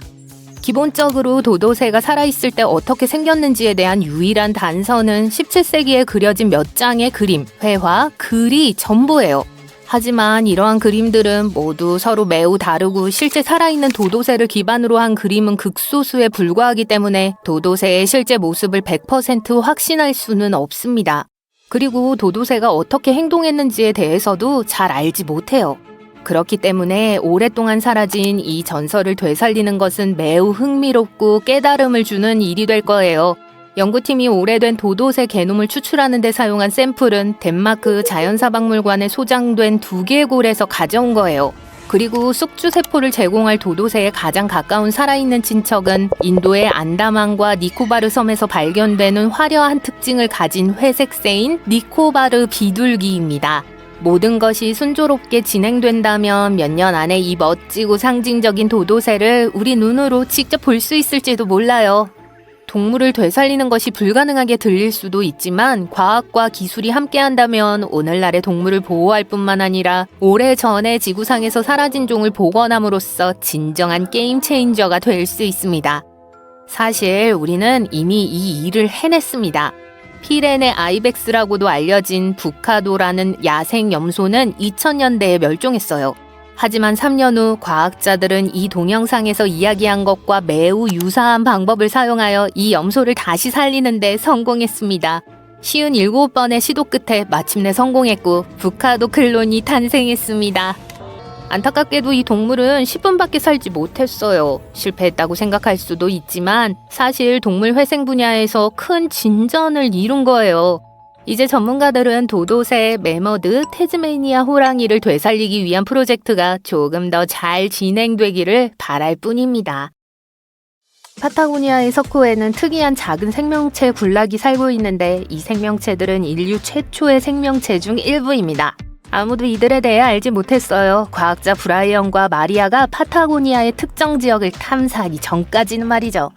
기본적으로 도도새가 살아있을 때 어떻게 생겼는지에 대한 유일한 단서는 17세기에 그려진 몇 장의 그림, 회화, 글이 전부예요. 하지만 이러한 그림들은 모두 서로 매우 다르고 실제 살아있는 도도새를 기반으로 한 그림은 극소수에 불과하기 때문에 도도새의 실제 모습을 100% 확신할 수는 없습니다. 그리고 도도새가 어떻게 행동했는지에 대해서도 잘 알지 못해요. 그렇기 때문에 오랫동안 사라진 이 전설을 되살리는 것은 매우 흥미롭고 깨달음을 주는 일이 될 거예요. 연구팀이 오래된 도도새 게놈을 추출하는 데 사용한 샘플은 덴마크 자연사박물관에 소장된 두개골에서 가져온 거예요. 그리고 쑥주세포를 제공할 도도새의 가장 가까운 살아있는 친척은 인도의 안다만과 니코바르 섬에서 발견되는 화려한 특징을 가진 회색새인 니코바르 비둘기입니다. 모든 것이 순조롭게 진행된다면 몇 년 안에 이 멋지고 상징적인 도도새를 우리 눈으로 직접 볼 수 있을지도 몰라요. 동물을 되살리는 것이 불가능하게 들릴 수도 있지만 과학과 기술이 함께한다면 오늘날의 동물을 보호할 뿐만 아니라 오래전에 지구상에서 사라진 종을 복원함으로써 진정한 게임 체인저가 될 수 있습니다. 사실 우리는 이미 이 일을 해냈습니다. 피레네 아이벡스라고도 알려진 부카도라는 야생 염소는 2000년대에 멸종했어요. 하지만 3년 후 과학자들은 이 동영상에서 이야기한 것과 매우 유사한 방법을 사용하여 이 염소를 다시 살리는 데 성공했습니다. 57번의 시도 끝에 마침내 성공했고 부카도 클론이 탄생했습니다. 안타깝게도 이 동물은 10분밖에 살지 못했어요. 실패했다고 생각할 수도 있지만 사실 동물 회생 분야에서 큰 진전을 이룬 거예요. 이제 전문가들은 도도새, 매머드, 태즈메니아 호랑이를 되살리기 위한 프로젝트가 조금 더 잘 진행되기를 바랄 뿐입니다. 파타고니아의 석호에는 특이한 작은 생명체 군락이 살고 있는데 이 생명체들은 인류 최초의 생명체 중 일부입니다. 아무도 이들에 대해 알지 못했어요. 과학자 브라이언과 마리아가 파타고니아의 특정 지역을 탐사하기 전까지는 말이죠.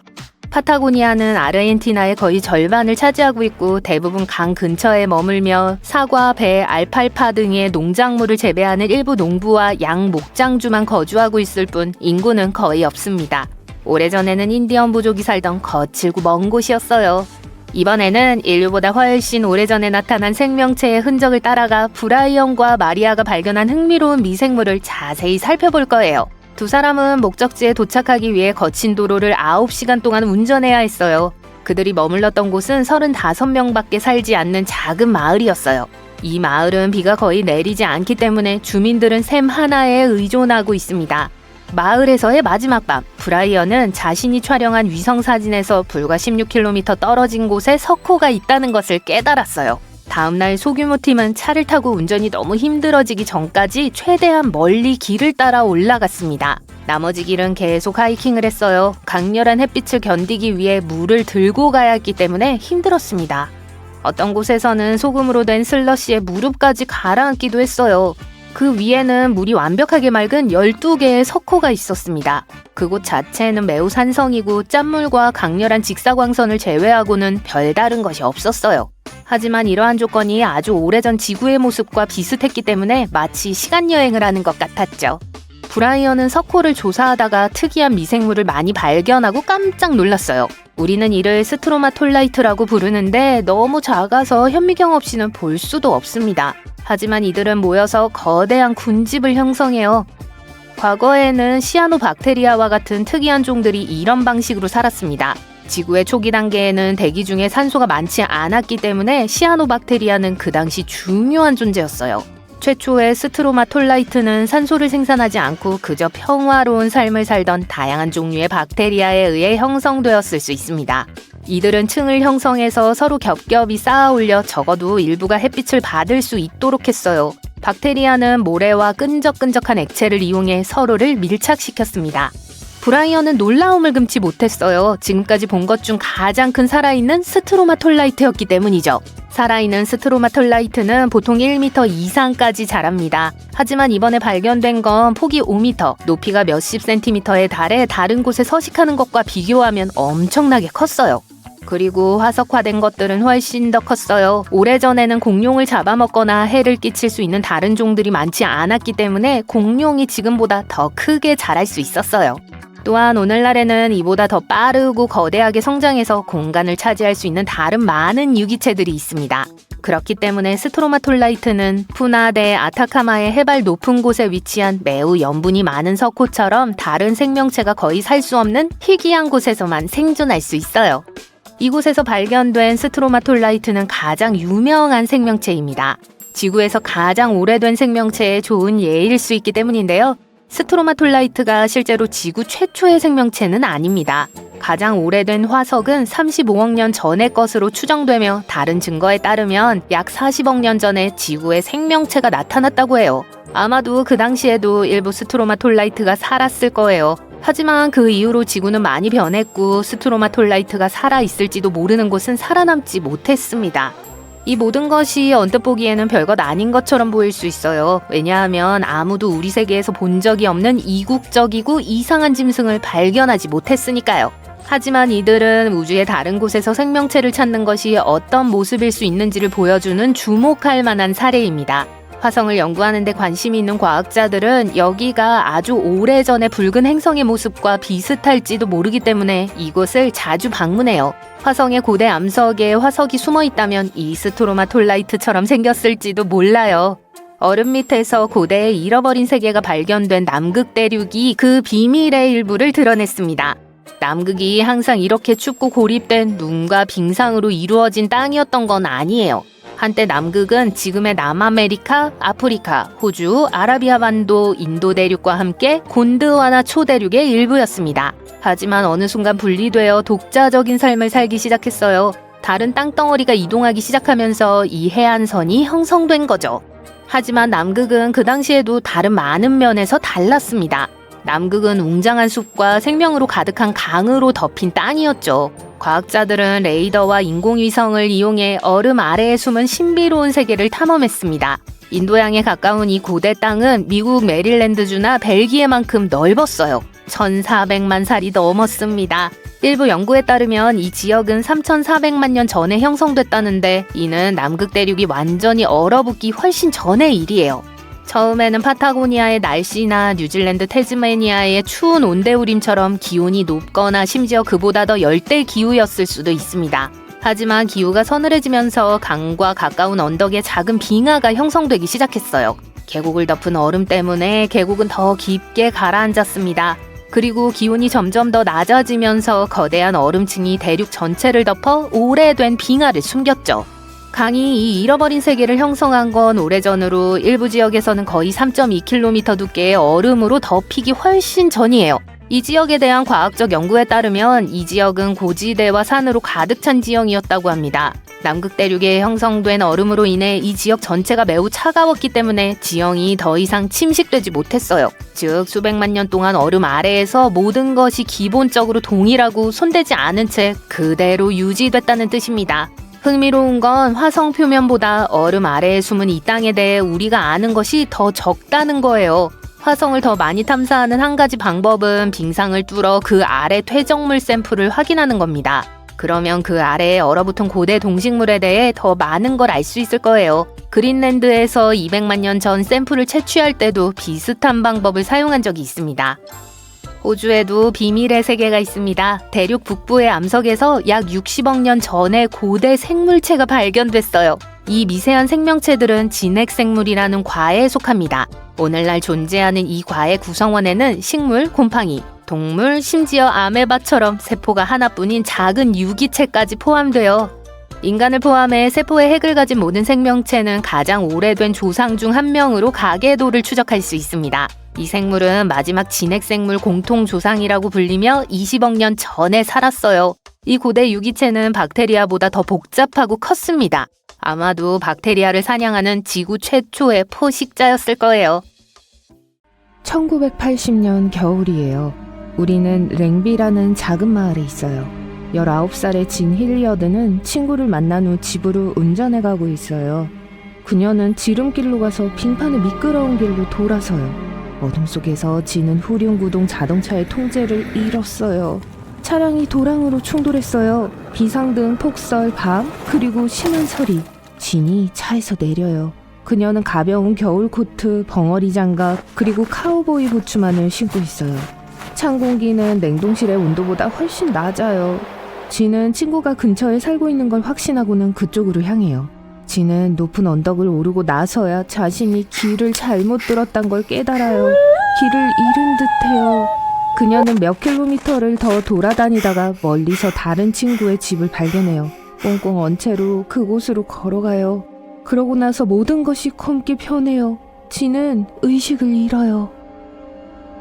파타고니아는 아르헨티나의 거의 절반을 차지하고 있고 대부분 강 근처에 머물며 사과, 배, 알팔파 등의 농작물을 재배하는 일부 농부와 양 목장주만 거주하고 있을 뿐 인구는 거의 없습니다. 오래전에는 인디언 부족이 살던 거칠고 먼 곳이었어요. 이번에는 인류보다 훨씬 오래전에 나타난 생명체의 흔적을 따라가 브라이언과 마리아가 발견한 흥미로운 미생물을 자세히 살펴볼 거예요. 두 사람은 목적지에 도착하기 위해 거친 도로를 9시간 동안 운전해야 했어요. 그들이 머물렀던 곳은 35명밖에 살지 않는 작은 마을이었어요. 이 마을은 비가 거의 내리지 않기 때문에 주민들은 샘 하나에 의존하고 있습니다. 마을에서의 마지막 밤, 브라이언은 자신이 촬영한 위성사진에서 불과 16km 떨어진 곳에 석호가 있다는 것을 깨달았어요. 다음날 소규모 팀은 차를 타고 운전이 너무 힘들어지기 전까지 최대한 멀리 길을 따라 올라갔습니다. 나머지 길은 계속 하이킹을 했어요. 강렬한 햇빛을 견디기 위해 물을 들고 가야 했기 때문에 힘들었습니다. 어떤 곳에서는 소금으로 된 슬러시에 무릎까지 가라앉기도 했어요. 그 위에는 물이 완벽하게 맑은 12개의 석호가 있었습니다. 그곳 자체는 매우 산성이고 짠물과 강렬한 직사광선을 제외하고는 별다른 것이 없었어요. 하지만 이러한 조건이 아주 오래전 지구의 모습과 비슷했기 때문에 마치 시간여행을 하는 것 같았죠. 브라이언은 석호를 조사하다가 특이한 미생물을 많이 발견하고 깜짝 놀랐어요. 우리는 이를 스트로마톨라이트라고 부르는데 너무 작아서 현미경 없이는 볼 수도 없습니다. 하지만 이들은 모여서 거대한 군집을 형성해요. 과거에는 시아노박테리아와 같은 특이한 종들이 이런 방식으로 살았습니다. 지구의 초기 단계에는 대기 중에 산소가 많지 않았기 때문에 시아노박테리아는 그 당시 중요한 존재였어요. 최초의 스트로마톨라이트는 산소를 생산하지 않고 그저 평화로운 삶을 살던 다양한 종류의 박테리아에 의해 형성되었을 수 있습니다. 이들은 층을 형성해서 서로 겹겹이 쌓아 올려 적어도 일부가 햇빛을 받을 수 있도록 했어요. 박테리아는 모래와 끈적끈적한 액체를 이용해 서로를 밀착시켰습니다. 브라이언은 놀라움을 금치 못했어요. 지금까지 본 것 중 가장 큰 살아있는 스트로마톨라이트였기 때문이죠. 살아있는 스트로마톨라이트는 보통 1m 이상까지 자랍니다. 하지만 이번에 발견된 건 폭이 5m, 높이가 몇십 센티미터에 달해 다른 곳에 서식하는 것과 비교하면 엄청나게 컸어요. 그리고 화석화된 것들은 훨씬 더 컸어요. 오래전에는 공룡을 잡아먹거나 해를 끼칠 수 있는 다른 종들이 많지 않았기 때문에 공룡이 지금보다 더 크게 자랄 수 있었어요. 또한 오늘날에는 이보다 더 빠르고 거대하게 성장해서 공간을 차지할 수 있는 다른 많은 유기체들이 있습니다. 그렇기 때문에 스트로마톨라이트는 푸나 대 아타카마의 해발 높은 곳에 위치한 매우 염분이 많은 석호처럼 다른 생명체가 거의 살 수 없는 희귀한 곳에서만 생존할 수 있어요. 이곳에서 발견된 스트로마톨라이트는 가장 유명한 생명체입니다. 지구에서 가장 오래된 생명체의 좋은 예일 수 있기 때문인데요. 스트로마톨라이트가 실제로 지구 최초의 생명체는 아닙니다. 가장 오래된 화석은 35억 년 전의 것으로 추정되며 다른 증거에 따르면 약 40억 년 전에 지구에 생명체가 나타났다고 해요. 아마도 그 당시에도 일부 스트로마톨라이트가 살았을 거예요. 하지만 그 이후로 지구는 많이 변했고 스트로마톨라이트가 살아있을지도 모르는 곳은 살아남지 못했습니다. 이 모든 것이 언뜻 보기에는 별것 아닌 것처럼 보일 수 있어요. 왜냐하면 아무도 우리 세계에서 본 적이 없는 이국적이고 이상한 짐승을 발견하지 못했으니까요. 하지만 이들은 우주의 다른 곳에서 생명체를 찾는 것이 어떤 모습일 수 있는지를 보여주는 주목할 만한 사례입니다. 화성을 연구하는 데 관심이 있는 과학자들은 여기가 아주 오래전의 붉은 행성의 모습과 비슷할지도 모르기 때문에 이곳을 자주 방문해요. 화성의 고대 암석에 화석이 숨어 있다면 이 스트로마톨라이트처럼 생겼을지도 몰라요. 얼음 밑에서 고대의 잃어버린 세계가 발견된 남극 대륙이 그 비밀의 일부를 드러냈습니다. 남극이 항상 이렇게 춥고 고립된 눈과 빙상으로 이루어진 땅이었던 건 아니에요. 한때 남극은 지금의 남아메리카, 아프리카, 호주, 아라비아 반도, 인도 대륙과 함께 곤드와나 초대륙의 일부였습니다. 하지만 어느 순간 분리되어 독자적인 삶을 살기 시작했어요. 다른 땅덩어리가 이동하기 시작하면서 이 해안선이 형성된 거죠. 하지만 남극은 그 당시에도 다른 많은 면에서 달랐습니다. 남극은 웅장한 숲과 생명으로 가득한 강으로 덮인 땅이었죠. 과학자들은 레이더와 인공위성을 이용해 얼음 아래에 숨은 신비로운 세계를 탐험했습니다. 인도양에 가까운 이 고대 땅은 미국 메릴랜드주나 벨기에만큼 넓었어요. 1400만 살이 넘었습니다. 일부 연구에 따르면 이 지역은 3400만 년 전에 형성됐다는데 이는 남극 대륙이 완전히 얼어붙기 훨씬 전의 일이에요. 처음에는 파타고니아의 날씨나 뉴질랜드 태즈메니아의 추운 온대우림처럼 기온이 높거나 심지어 그보다 더 열대 기후였을 수도 있습니다. 하지만 기후가 서늘해지면서 강과 가까운 언덕에 작은 빙하가 형성되기 시작했어요. 계곡을 덮은 얼음 때문에 계곡은 더 깊게 가라앉았습니다. 그리고 기온이 점점 더 낮아지면서 거대한 얼음층이 대륙 전체를 덮어 오래된 빙하를 숨겼죠. 강이 이 잃어버린 세계를 형성한 건 오래전으로 일부 지역에서는 거의 3.2km 두께의 얼음으로 덮이기 훨씬 전이에요. 이 지역에 대한 과학적 연구에 따르면 이 지역은 고지대와 산으로 가득 찬 지형이었다고 합니다. 남극 대륙에 형성된 얼음으로 인해 이 지역 전체가 매우 차가웠기 때문에 지형이 더 이상 침식되지 못했어요. 즉 수백만 년 동안 얼음 아래에서 모든 것이 기본적으로 동일하고 손대지 않은 채 그대로 유지됐다는 뜻입니다. 흥미로운 건 화성 표면보다 얼음 아래에 숨은 이 땅에 대해 우리가 아는 것이 더 적다는 거예요. 화성을 더 많이 탐사하는 한 가지 방법은 빙상을 뚫어 그 아래 퇴적물 샘플을 확인하는 겁니다. 그러면 그 아래에 얼어붙은 고대 동식물에 대해 더 많은 걸 알 수 있을 거예요. 그린랜드에서 200만 년 전 샘플을 채취할 때도 비슷한 방법을 사용한 적이 있습니다. 호주에도 비밀의 세계가 있습니다. 대륙 북부의 암석에서 약 60억 년 전에 고대 생물체가 발견됐어요. 이 미세한 생명체들은 진핵생물이라는 과에 속합니다. 오늘날 존재하는 이 과의 구성원에는 식물, 곰팡이, 동물, 심지어 아메바처럼 세포가 하나뿐인 작은 유기체까지 포함되어 인간을 포함해 세포의 핵을 가진 모든 생명체는 가장 오래된 조상 중 한 명으로 가계도를 추적할 수 있습니다. 이 생물은 마지막 진핵생물 공통조상이라고 불리며 20억 년 전에 살았어요. 이 고대 유기체는 박테리아보다 더 복잡하고 컸습니다. 아마도 박테리아를 사냥하는 지구 최초의 포식자였을 거예요. 1980년 겨울이에요. 우리는 랭비라는 작은 마을에 있어요. 19살의 진 힐리어드는 친구를 만난 후 집으로 운전해 가고 있어요. 그녀는 지름길로 가서 빙판의 미끄러운 길로 돌아서요. 어둠 속에서 진은 후륜구동 자동차의 통제를 잃었어요. 차량이 도랑으로 충돌했어요. 비상등, 폭설, 밤, 그리고 심한 소리. 진이 차에서 내려요. 그녀는 가벼운 겨울 코트, 벙어리 장갑, 그리고 카우보이 부츠만을 신고 있어요. 찬 공기는 냉동실의 온도보다 훨씬 낮아요. 진은 친구가 근처에 살고 있는 걸 확신하고는 그쪽으로 향해요. 진은 높은 언덕을 오르고 나서야 자신이 길을 잘못 들었단 걸 깨달아요. 길을 잃은 듯해요. 그녀는 몇 킬로미터를 더 돌아다니다가 멀리서 다른 친구의 집을 발견해요. 꽁꽁 언 채로 그곳으로 걸어가요. 그러고 나서 모든 것이 검게 변해요. 진은 의식을 잃어요.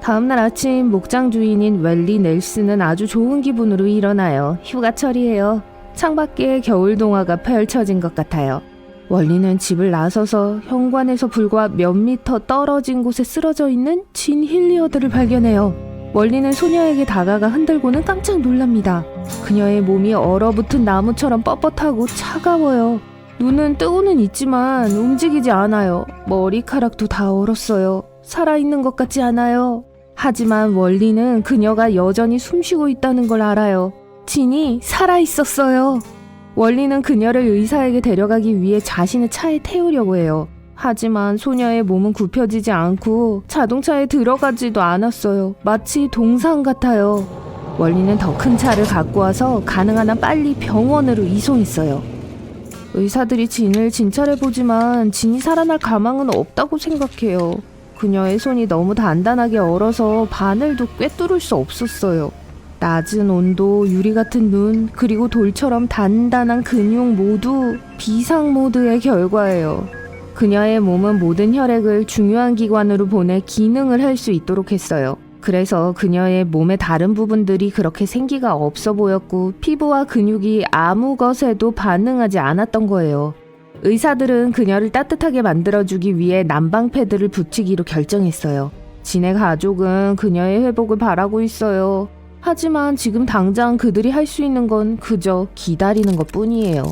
다음날 아침 목장 주인인 웰리 넬슨은 아주 좋은 기분으로 일어나요. 휴가철이에요. 창밖에 겨울 동화가 펼쳐진 것 같아요. 원리는 집을 나서서 현관에서 불과 몇 미터 떨어진 곳에 쓰러져 있는 진 힐리어드를 발견해요. 원리는 소녀에게 다가가 흔들고는 깜짝 놀랍니다. 그녀의 몸이 얼어붙은 나무처럼 뻣뻣하고 차가워요. 눈은 뜨고는 있지만 움직이지 않아요. 머리카락도 다 얼었어요. 살아있는 것 같지 않아요. 하지만 원리는 그녀가 여전히 숨쉬고 있다는 걸 알아요. 진이 살아있었어요. 원리는 그녀를 의사에게 데려가기 위해 자신의 차에 태우려고 해요. 하지만 소녀의 몸은 굽혀지지 않고 자동차에 들어가지도 않았어요. 마치 동상 같아요. 원리는 더 큰 차를 갖고 와서 가능한 한 빨리 병원으로 이송했어요. 의사들이 진을 진찰해보지만 진이 살아날 가망은 없다고 생각해요. 그녀의 손이 너무 단단하게 얼어서 바늘도 꿰뚫을 수 없었어요. 낮은 온도, 유리 같은 눈, 그리고 돌처럼 단단한 근육 모두 비상 모드의 결과예요. 그녀의 몸은 모든 혈액을 중요한 기관으로 보내 기능을 할 수 있도록 했어요. 그래서 그녀의 몸의 다른 부분들이 그렇게 생기가 없어 보였고 피부와 근육이 아무 것에도 반응하지 않았던 거예요. 의사들은 그녀를 따뜻하게 만들어주기 위해 난방 패드를 붙이기로 결정했어요. 진의 가족은 그녀의 회복을 바라고 있어요. 하지만 지금 당장 그들이 할 수 있는 건 그저 기다리는 것뿐이에요.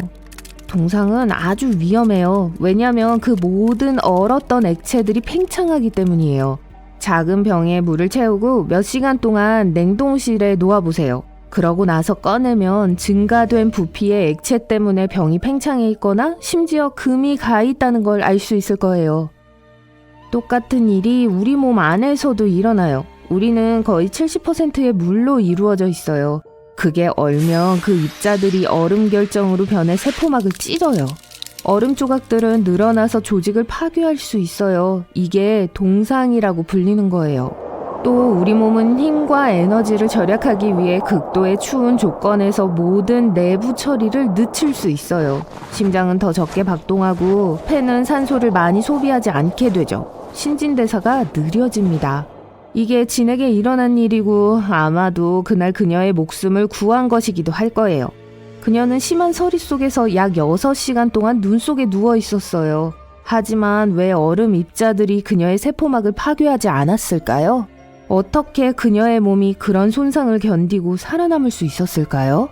동상은 아주 위험해요. 왜냐하면 그 모든 얼었던 액체들이 팽창하기 때문이에요. 작은 병에 물을 채우고 몇 시간 동안 냉동실에 놓아보세요. 그러고 나서 꺼내면 증가된 부피의 액체 때문에 병이 팽창해 있거나 심지어 금이 가 있다는 걸 알 수 있을 거예요. 똑같은 일이 우리 몸 안에서도 일어나요. 우리는 거의 70%의 물로 이루어져 있어요. 그게 얼면 그 입자들이 얼음 결정으로 변해 세포막을 찢어요. 얼음 조각들은 늘어나서 조직을 파괴할 수 있어요. 이게 동상이라고 불리는 거예요. 또 우리 몸은 힘과 에너지를 절약하기 위해 극도의 추운 조건에서 모든 내부 처리를 늦출 수 있어요. 심장은 더 적게 박동하고 폐는 산소를 많이 소비하지 않게 되죠. 신진대사가 느려집니다. 이게 진에게 일어난 일이고 아마도 그날 그녀의 목숨을 구한 것이기도 할 거예요. 그녀는 심한 서리 속에서 약 6시간 동안 눈 속에 누워 있었어요. 하지만 왜 얼음 입자들이 그녀의 세포막을 파괴하지 않았을까요? 어떻게 그녀의 몸이 그런 손상을 견디고 살아남을 수 있었을까요?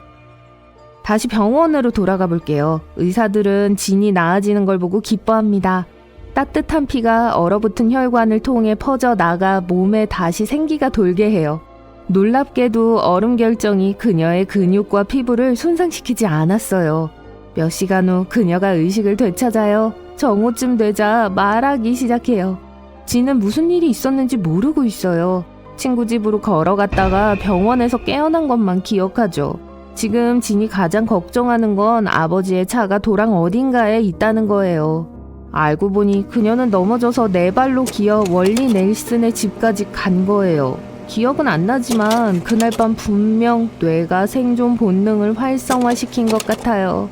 다시 병원으로 돌아가 볼게요. 의사들은 진이 나아지는 걸 보고 기뻐합니다. 따뜻한 피가 얼어붙은 혈관을 통해 퍼져 나가 몸에 다시 생기가 돌게 해요. 놀랍게도 얼음 결정이 그녀의 근육과 피부를 손상시키지 않았어요. 몇 시간 후 그녀가 의식을 되찾아요. 정오쯤 되자 말하기 시작해요. 진은 무슨 일이 있었는지 모르고 있어요. 친구 집으로 걸어갔다가 병원에서 깨어난 것만 기억하죠. 지금 진이 가장 걱정하는 건 아버지의 차가 도랑 어딘가에 있다는 거예요. 알고 보니 그녀는 넘어져서 네 발로 기어 월리 넬슨의 집까지 간 거예요. 기억은 안 나지만 그날 밤 분명 뇌가 생존 본능을 활성화시킨 것 같아요.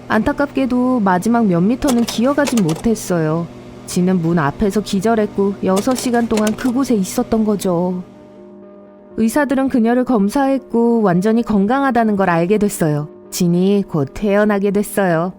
안타깝게도 마지막 몇 미터는 기어가진 못했어요. 진은 문 앞에서 기절했고 6시간 동안 그곳에 있었던 거죠. 의사들은 그녀를 검사했고 완전히 건강하다는 걸 알게 됐어요. 진이 곧 태어나게 됐어요.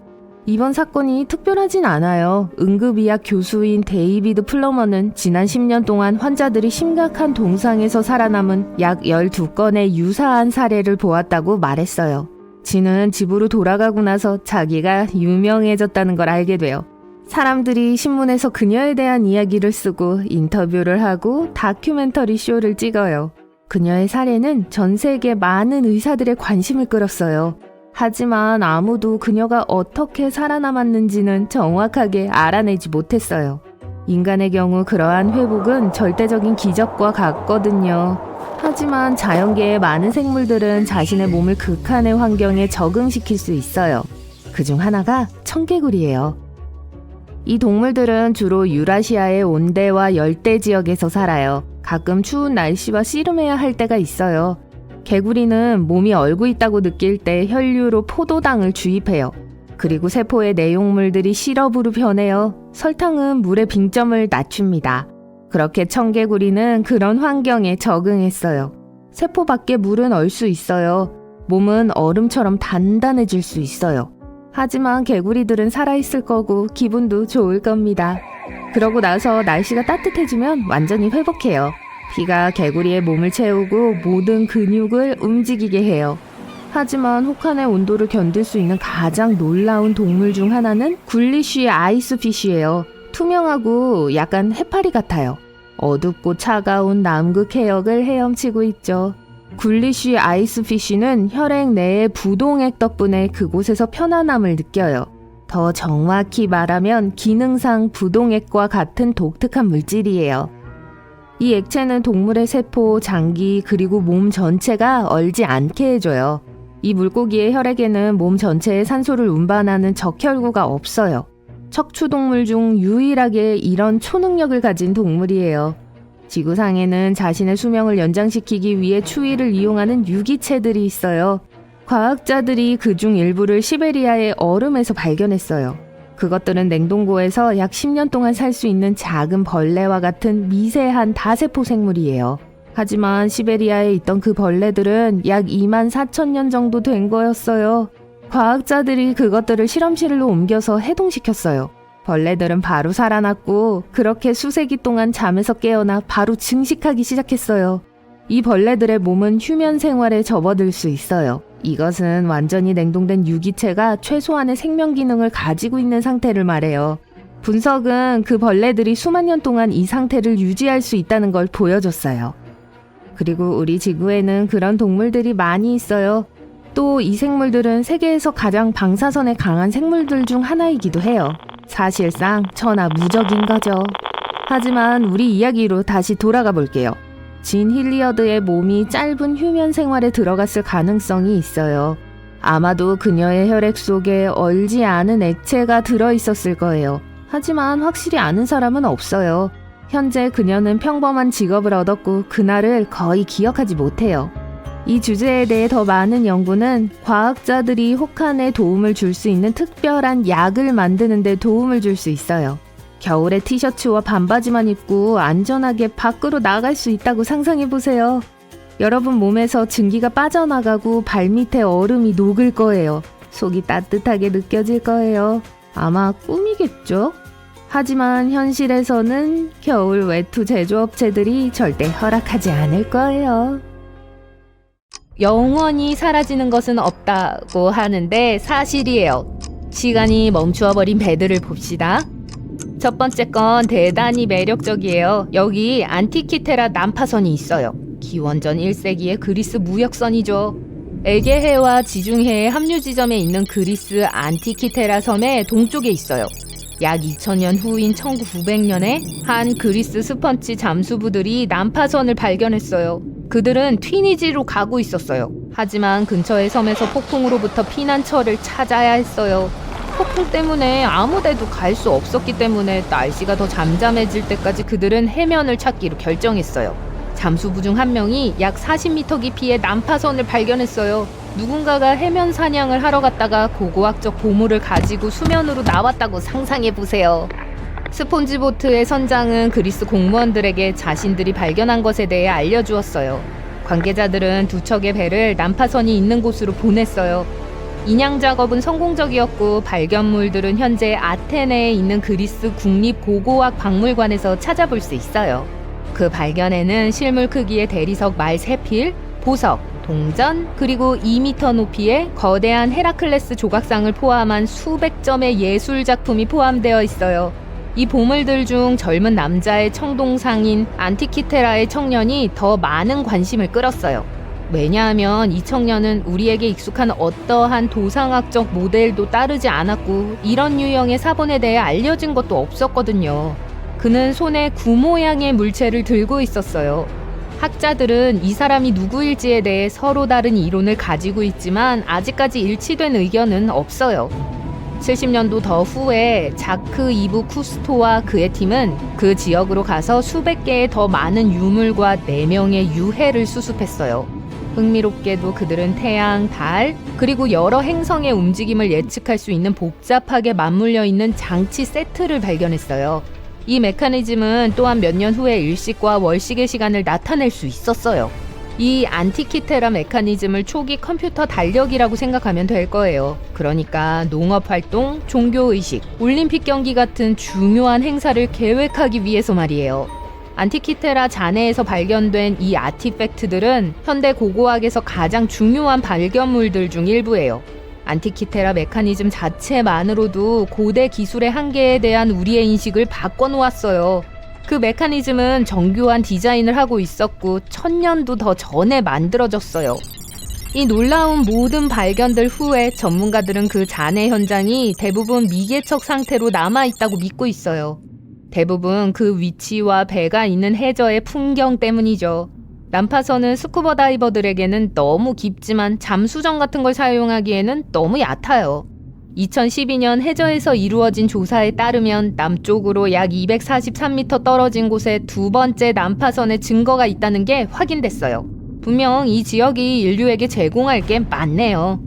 이번 사건이 특별하진 않아요. 응급의학 교수인 데이비드 플러머는 지난 10년 동안 환자들이 심각한 동상에서 살아남은 약 12건의 유사한 사례를 보았다고 말했어요. 진은 집으로 돌아가고 나서 자기가 유명해졌다는 걸 알게 돼요. 사람들이 신문에서 그녀에 대한 이야기를 쓰고 인터뷰를 하고 다큐멘터리 쇼를 찍어요. 그녀의 사례는 전 세계 많은 의사들의 관심을 끌었어요. 하지만 아무도 그녀가 어떻게 살아남았는지는 정확하게 알아내지 못했어요. 인간의 경우 그러한 회복은 절대적인 기적과 같거든요. 하지만 자연계의 많은 생물들은 자신의 몸을 극한의 환경에 적응시킬 수 있어요. 그중 하나가 청개구리예요. 이 동물들은 주로 유라시아의 온대와 열대 지역에서 살아요. 가끔 추운 날씨와 씨름해야 할 때가 있어요. 개구리는 몸이 얼고 있다고 느낄 때 혈류로 포도당을 주입해요. 그리고 세포의 내용물들이 시럽으로 변해요. 설탕은 물의 빙점을 낮춥니다. 그렇게 청개구리는 그런 환경에 적응했어요. 세포 밖에 물은 얼 수 있어요. 몸은 얼음처럼 단단해질 수 있어요. 하지만 개구리들은 살아있을 거고 기분도 좋을 겁니다. 그러고 나서 날씨가 따뜻해지면 완전히 회복해요. 피가 개구리의 몸을 채우고 모든 근육을 움직이게 해요. 하지만 혹한의 온도를 견딜 수 있는 가장 놀라운 동물 중 하나는 굴리쉬 아이스피쉬예요. 투명하고 약간 해파리 같아요. 어둡고 차가운 남극 해역을 헤엄치고 있죠. 굴리쉬 아이스피쉬는 혈액 내의 부동액 덕분에 그곳에서 편안함을 느껴요. 더 정확히 말하면 기능상 부동액과 같은 독특한 물질이에요. 이 액체는 동물의 세포, 장기, 그리고 몸 전체가 얼지 않게 해줘요. 이 물고기의 혈액에는 몸 전체에 산소를 운반하는 적혈구가 없어요. 척추동물 중 유일하게 이런 초능력을 가진 동물이에요. 지구상에는 자신의 수명을 연장시키기 위해 추위를 이용하는 유기체들이 있어요. 과학자들이 그중 일부를 시베리아의 얼음에서 발견했어요. 그것들은 냉동고에서 약 10년 동안 살 수 있는 작은 벌레와 같은 미세한 다세포 생물이에요. 하지만 시베리아에 있던 그 벌레들은 약 24,000년 정도 된 거였어요. 과학자들이 그것들을 실험실로 옮겨서 해동시켰어요. 벌레들은 바로 살아났고 그렇게 수세기 동안 잠에서 깨어나 바로 증식하기 시작했어요. 이 벌레들의 몸은 휴면 생활에 접어들 수 있어요. 이것은 완전히 냉동된 유기체가 최소한의 생명 기능을 가지고 있는 상태를 말해요. 분석은 그 벌레들이 수만 년 동안 이 상태를 유지할 수 있다는 걸 보여줬어요. 그리고 우리 지구에는 그런 동물들이 많이 있어요. 또 이 생물들은 세계에서 가장 방사선에 강한 생물들 중 하나이기도 해요. 사실상 천하무적인 거죠. 하지만 우리 이야기로 다시 돌아가 볼게요. 진 힐리어드의 몸이 짧은 휴면 생활에 들어갔을 가능성이 있어요. 아마도 그녀의 혈액 속에 얼지 않은 액체가 들어있었을 거예요. 하지만 확실히 아는 사람은 없어요. 현재 그녀는 평범한 직업을 얻었고 그날을 거의 기억하지 못해요. 이 주제에 대해 더 많은 연구는 과학자들이 혹한에 도움을 줄 수 있는 특별한 약을 만드는 데 도움을 줄 수 있어요. 겨울에 티셔츠와 반바지만 입고 안전하게 밖으로 나갈 수 있다고 상상해보세요. 여러분 몸에서 증기가 빠져나가고 발밑에 얼음이 녹을 거예요. 속이 따뜻하게 느껴질 거예요. 아마 꿈이겠죠? 하지만 현실에서는 겨울 외투 제조업체들이 절대 허락하지 않을 거예요. 영원히 사라지는 것은 없다고 하는데 사실이에요. 시간이 멈추어버린 배들을 봅시다. 첫 번째 건 대단히 매력적이에요. 여기 안티키테라 난파선이 있어요. 기원전 1세기의 그리스 무역선이죠. 에게해와 지중해의 합류 지점에 있는 그리스 안티키테라 섬의 동쪽에 있어요. 약 2000년 후인 1900년에 한 그리스 스펀지 잠수부들이 난파선을 발견했어요. 그들은 튀니지로 가고 있었어요. 하지만 근처의 섬에서 폭풍으로부터 피난처를 찾아야 했어요. 폭풍 때문에 아무 데도 갈 수 없었기 때문에 날씨가 더 잠잠해질 때까지 그들은 해면을 찾기로 결정했어요. 잠수부 중 한 명이 약 40m 깊이의 난파선을 발견했어요. 누군가가 해면 사냥을 하러 갔다가 고고학적 보물을 가지고 수면으로 나왔다고 상상해보세요. 스폰지보트의 선장은 그리스 공무원들에게 자신들이 발견한 것에 대해 알려주었어요. 관계자들은 두 척의 배를 난파선이 있는 곳으로 보냈어요. 인양 작업은 성공적이었고 발견물들은 현재 아테네에 있는 그리스 국립고고학 박물관에서 찾아볼 수 있어요. 그 발견에는 실물 크기의 대리석 말 3필, 보석, 동전, 그리고 2m 높이의 거대한 헤라클레스 조각상을 포함한 수백 점의 예술 작품이 포함되어 있어요. 이 보물들 중 젊은 남자의 청동상인 안티키테라의 청년이 더 많은 관심을 끌었어요. 왜냐하면 이 청년은 우리에게 익숙한 어떠한 도상학적 모델도 따르지 않았고 이런 유형의 사본에 대해 알려진 것도 없었거든요. 그는 손에 구 모양의 물체를 들고 있었어요. 학자들은 이 사람이 누구일지에 대해 서로 다른 이론을 가지고 있지만 아직까지 일치된 의견은 없어요. 70년도 더 후에 자크 이브 쿠스토와 그의 팀은 그 지역으로 가서 수백 개의 더 많은 유물과 4명의 유해를 수습했어요. 흥미롭게도 그들은 태양, 달, 그리고 여러 행성의 움직임을 예측할 수 있는 복잡하게 맞물려 있는 장치 세트를 발견했어요. 이 메커니즘은 또한 몇 년 후에 일식과 월식의 시간을 나타낼 수 있었어요. 이 안티키테라 메커니즘을 초기 컴퓨터 달력이라고 생각하면 될 거예요. 그러니까 농업활동, 종교의식, 올림픽 경기 같은 중요한 행사를 계획하기 위해서 말이에요. 안티키테라 잔해에서 발견된 이 아티팩트들은 현대 고고학에서 가장 중요한 발견물들 중 일부예요. 안티키테라 메커니즘 자체만으로도 고대 기술의 한계에 대한 우리의 인식을 바꿔놓았어요. 그 메커니즘은 정교한 디자인을 하고 있었고 1000년도 더 전에 만들어졌어요. 이 놀라운 모든 발견들 후에 전문가들은 그 잔해 현장이 대부분 미개척 상태로 남아있다고 믿고 있어요. 대부분 그 위치와 배가 있는 해저의 풍경 때문이죠. 난파선은 스쿠버 다이버들에게는 너무 깊지만 잠수정 같은 걸 사용하기에는 너무 얕아요. 2012년 해저에서 이루어진 조사에 따르면 남쪽으로 약 243m 떨어진 곳에 두 번째 난파선의 증거가 있다는 게 확인됐어요. 분명 이 지역이 인류에게 제공할 게 많네요.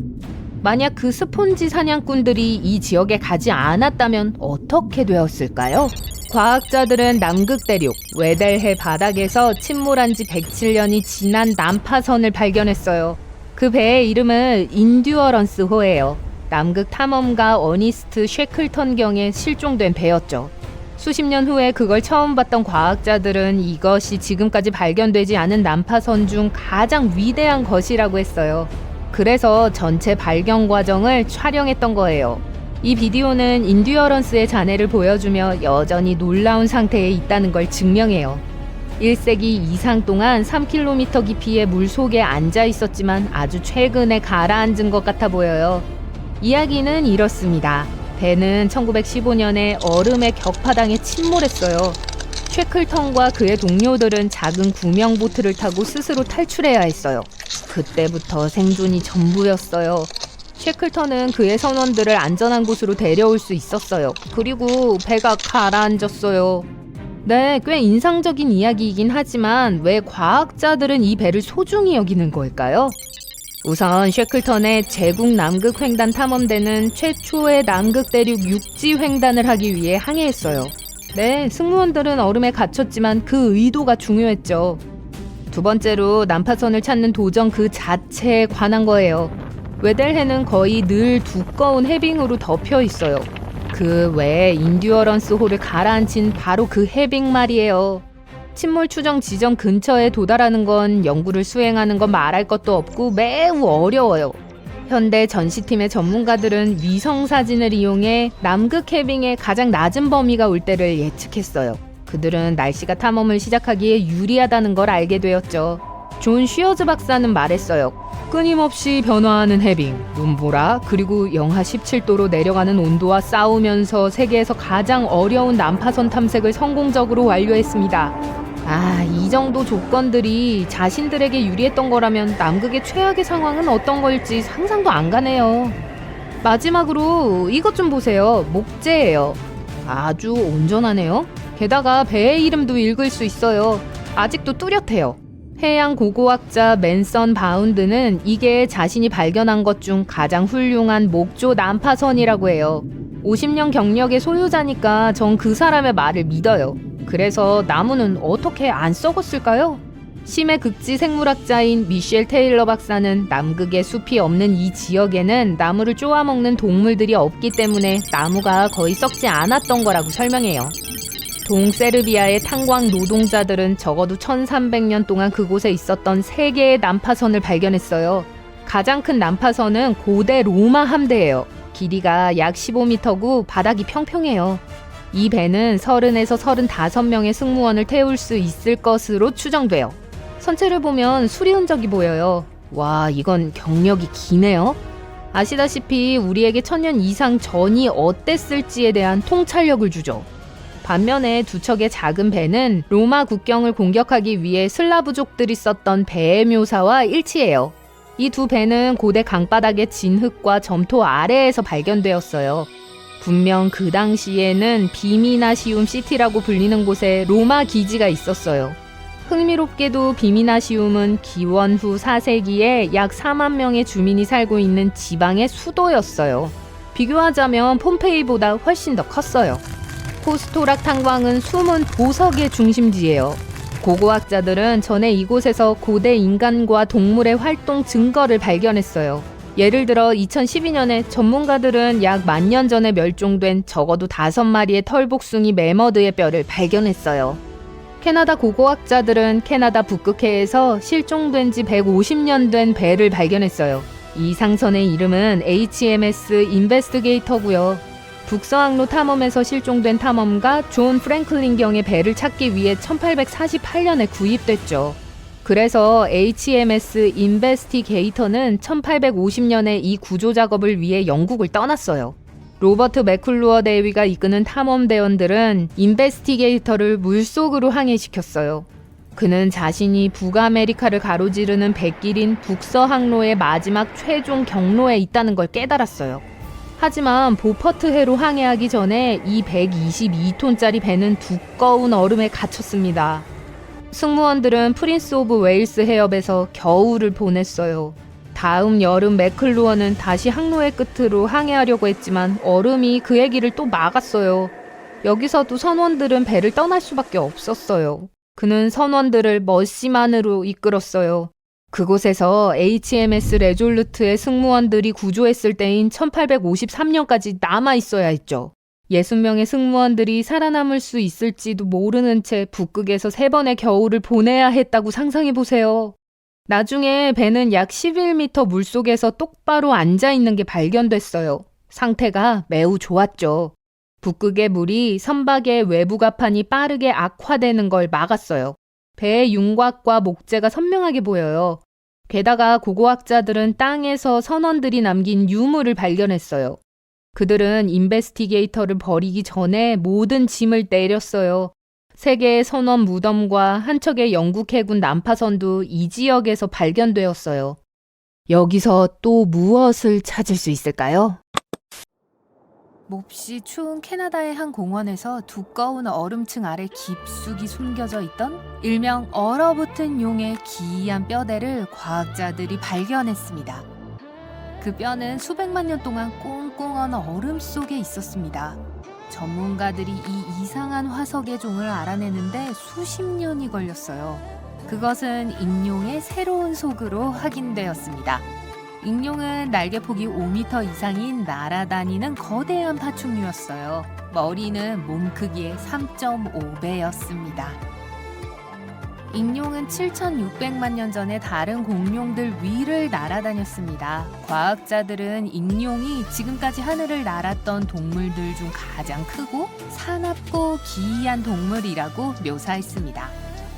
만약 그 스폰지 사냥꾼들이 이 지역에 가지 않았다면 어떻게 되었을까요? 과학자들은 남극 대륙 웨델해 바닥에서 침몰한 지 107년이 지난 난파선을 발견했어요. 그 배의 이름은 인듀어런스호예요. 남극 탐험가 어니스트 쉐클턴 경에 실종된 배였죠. 수십 년 후에 그걸 처음 봤던 과학자들은 이것이 지금까지 발견되지 않은 난파선 중 가장 위대한 것이라고 했어요. 그래서 전체 발견 과정을 촬영했던 거예요. 이 비디오는 인듀어런스의 잔해를 보여주며 여전히 놀라운 상태에 있다는 걸 증명해요. 1세기 이상 동안 3km 깊이의 물속에 앉아 있었지만 아주 최근에 가라앉은 것 같아 보여요. 이야기는 이렇습니다. 배는 1915년에 얼음의 격파당해 침몰했어요. 쉐클턴과 그의 동료들은 작은 구명 보트를 타고 스스로 탈출해야 했어요. 그때부터 생존이 전부였어요. 셰클턴은 그의 선원들을 안전한 곳으로 데려올 수 있었어요. 그리고 배가 가라앉았어요. 네, 꽤 인상적인 이야기이긴 하지만 왜 과학자들은 이 배를 소중히 여기는 걸까요? 우선 셰클턴의 제국 남극 횡단 탐험대는 최초의 남극 대륙 육지 횡단을 하기 위해 항해했어요. 네, 승무원들은 얼음에 갇혔지만 그 의도가 중요했죠. 두 번째로 난파선을 찾는 도전 그 자체에 관한 거예요. 웨델해는 거의 늘 두꺼운 해빙으로 덮여 있어요. 그 외에 인듀어런스 호를 가라앉힌 바로 그 해빙 말이에요. 침몰 추정 지점 근처에 도달하는 건 연구를 수행하는 건 말할 것도 없고 매우 어려워요. 현대 전시팀의 전문가들은 위성 사진을 이용해 남극 해빙의 가장 낮은 범위가 올 때를 예측했어요. 그들은 날씨가 탐험을 시작하기에 유리하다는 걸 알게 되었죠. 존 쉬어즈 박사는 말했어요. 끊임없이 변화하는 해빙, 눈보라, 그리고 영하 17도로 내려가는 온도와 싸우면서 세계에서 가장 어려운 난파선 탐색을 성공적으로 완료했습니다. 이 정도 조건들이 자신들에게 유리했던 거라면 남극의 최악의 상황은 어떤 걸지 상상도 안 가네요. 마지막으로 이것 좀 보세요. 목재예요. 아주 온전하네요. 게다가 배의 이름도 읽을 수 있어요. 아직도 뚜렷해요. 해양 고고학자 맨선 바운드는 이게 자신이 발견한 것 중 가장 훌륭한 목조 난파선이라고 해요. 50년 경력의 소유자니까 전 그 사람의 말을 믿어요. 그래서 나무는 어떻게 안 썩었을까요? 심해 극지 생물학자인 미셸 테일러 박사는 남극에 숲이 없는 이 지역에는 나무를 쪼아먹는 동물들이 없기 때문에 나무가 거의 썩지 않았던 거라고 설명해요. 동세르비아의 탄광 노동자들은 적어도 1300년 동안 그곳에 있었던 3개의 난파선을 발견했어요. 가장 큰 난파선은 고대 로마 함대예요. 길이가 약 15m고 바닥이 평평해요. 이 배는 30에서 35명의 승무원을 태울 수 있을 것으로 추정돼요. 선체를 보면 수리 흔적이 보여요. 와, 이건 경력이 기네요. 아시다시피 우리에게 1000년 이상 전이 어땠을지에 대한 통찰력을 주죠. 반면에 두 척의 작은 배는 로마 국경을 공격하기 위해 슬라브족들이 썼던 배의 묘사와 일치해요. 이 두 배는 고대 강바닥의 진흙과 점토 아래에서 발견되었어요. 분명 그 당시에는 비미나시움 시티라고 불리는 곳에 로마 기지가 있었어요. 흥미롭게도 비미나시움은 기원 후 4세기에 약 4만 명의 주민이 살고 있는 지방의 수도였어요. 비교하자면 폼페이보다 훨씬 더 컸어요. 코스토락 탄광은 숨은 보석의 중심지예요. 고고학자들은 전에 이곳에서 고대 인간과 동물의 활동 증거를 발견했어요. 예를 들어 2012년에 전문가들은 약 10,000년 전에 멸종된 적어도 5마리의 털복숭이 매머드의 뼈를 발견했어요. 캐나다 고고학자들은 캐나다 북극해에서 실종된 지 150년 된 배를 발견했어요. 이 상선의 이름은 HMS 인베스티게이터고요. 북서항로 탐험에서 실종된 탐험가 존 프랭클린 경의 배를 찾기 위해 1848년에 구입됐죠. 그래서 HMS 인베스티게이터는 1850년에 이 구조 작업을 위해 영국을 떠났어요. 로버트 맥클루어 대위가 이끄는 탐험대원들은 인베스티게이터를 물속으로 항해시켰어요. 그는 자신이 북아메리카를 가로지르는 백길인 북서항로의 마지막 최종 경로에 있다는 걸 깨달았어요. 하지만 보퍼트해로 항해하기 전에 이 122톤짜리 배는 두꺼운 얼음에 갇혔습니다. 승무원들은 프린스 오브 웨일스 해협에서 겨울을 보냈어요. 다음 여름 맥클루어는 다시 항로의 끝으로 항해하려고 했지만 얼음이 그의 길을 또 막았어요. 여기서도 선원들은 배를 떠날 수밖에 없었어요. 그는 선원들을 머시만으로 이끌었어요. 그곳에서 HMS 레졸루트의 승무원들이 구조했을 때인 1853년까지 남아 있어야 했죠. 60명의 승무원들이 살아남을 수 있을지도 모르는 채 북극에서 3번의 겨울을 보내야 했다고 상상해보세요. 나중에 배는 약 11m 물속에서 똑바로 앉아있는 게 발견됐어요. 상태가 매우 좋았죠. 북극의 물이 선박의 외부 가판이 빠르게 악화되는 걸 막았어요. 배의 윤곽과 목재가 선명하게 보여요. 게다가 고고학자들은 땅에서 선원들이 남긴 유물을 발견했어요. 그들은 인베스티게이터를 버리기 전에 모든 짐을 내렸어요. 3개의 선원 무덤과 한 척의 영국 해군 난파선도 이 지역에서 발견되었어요. 여기서 또 무엇을 찾을 수 있을까요? 몹시 추운 캐나다의 한 공원에서 두꺼운 얼음층 아래 깊숙이 숨겨져 있던 일명 얼어붙은 용의 기이한 뼈대를 과학자들이 발견했습니다. 그 뼈는 수백만 년 동안 꽁꽁 얼은 얼음 속에 있었습니다. 전문가들이 이 이상한 화석의 종을 알아내는데 수십 년이 걸렸어요. 그것은 익룡의 새로운 속으로 확인되었습니다. 익룡은 날개폭이 5m 이상인 날아다니는 거대한 파충류였어요. 머리는 몸 크기의 3.5배였습니다. 익룡은 7,600만 년 전에 다른 공룡들 위를 날아다녔습니다. 과학자들은 익룡이 지금까지 하늘을 날았던 동물들 중 가장 크고 사납고 기이한 동물이라고 묘사했습니다.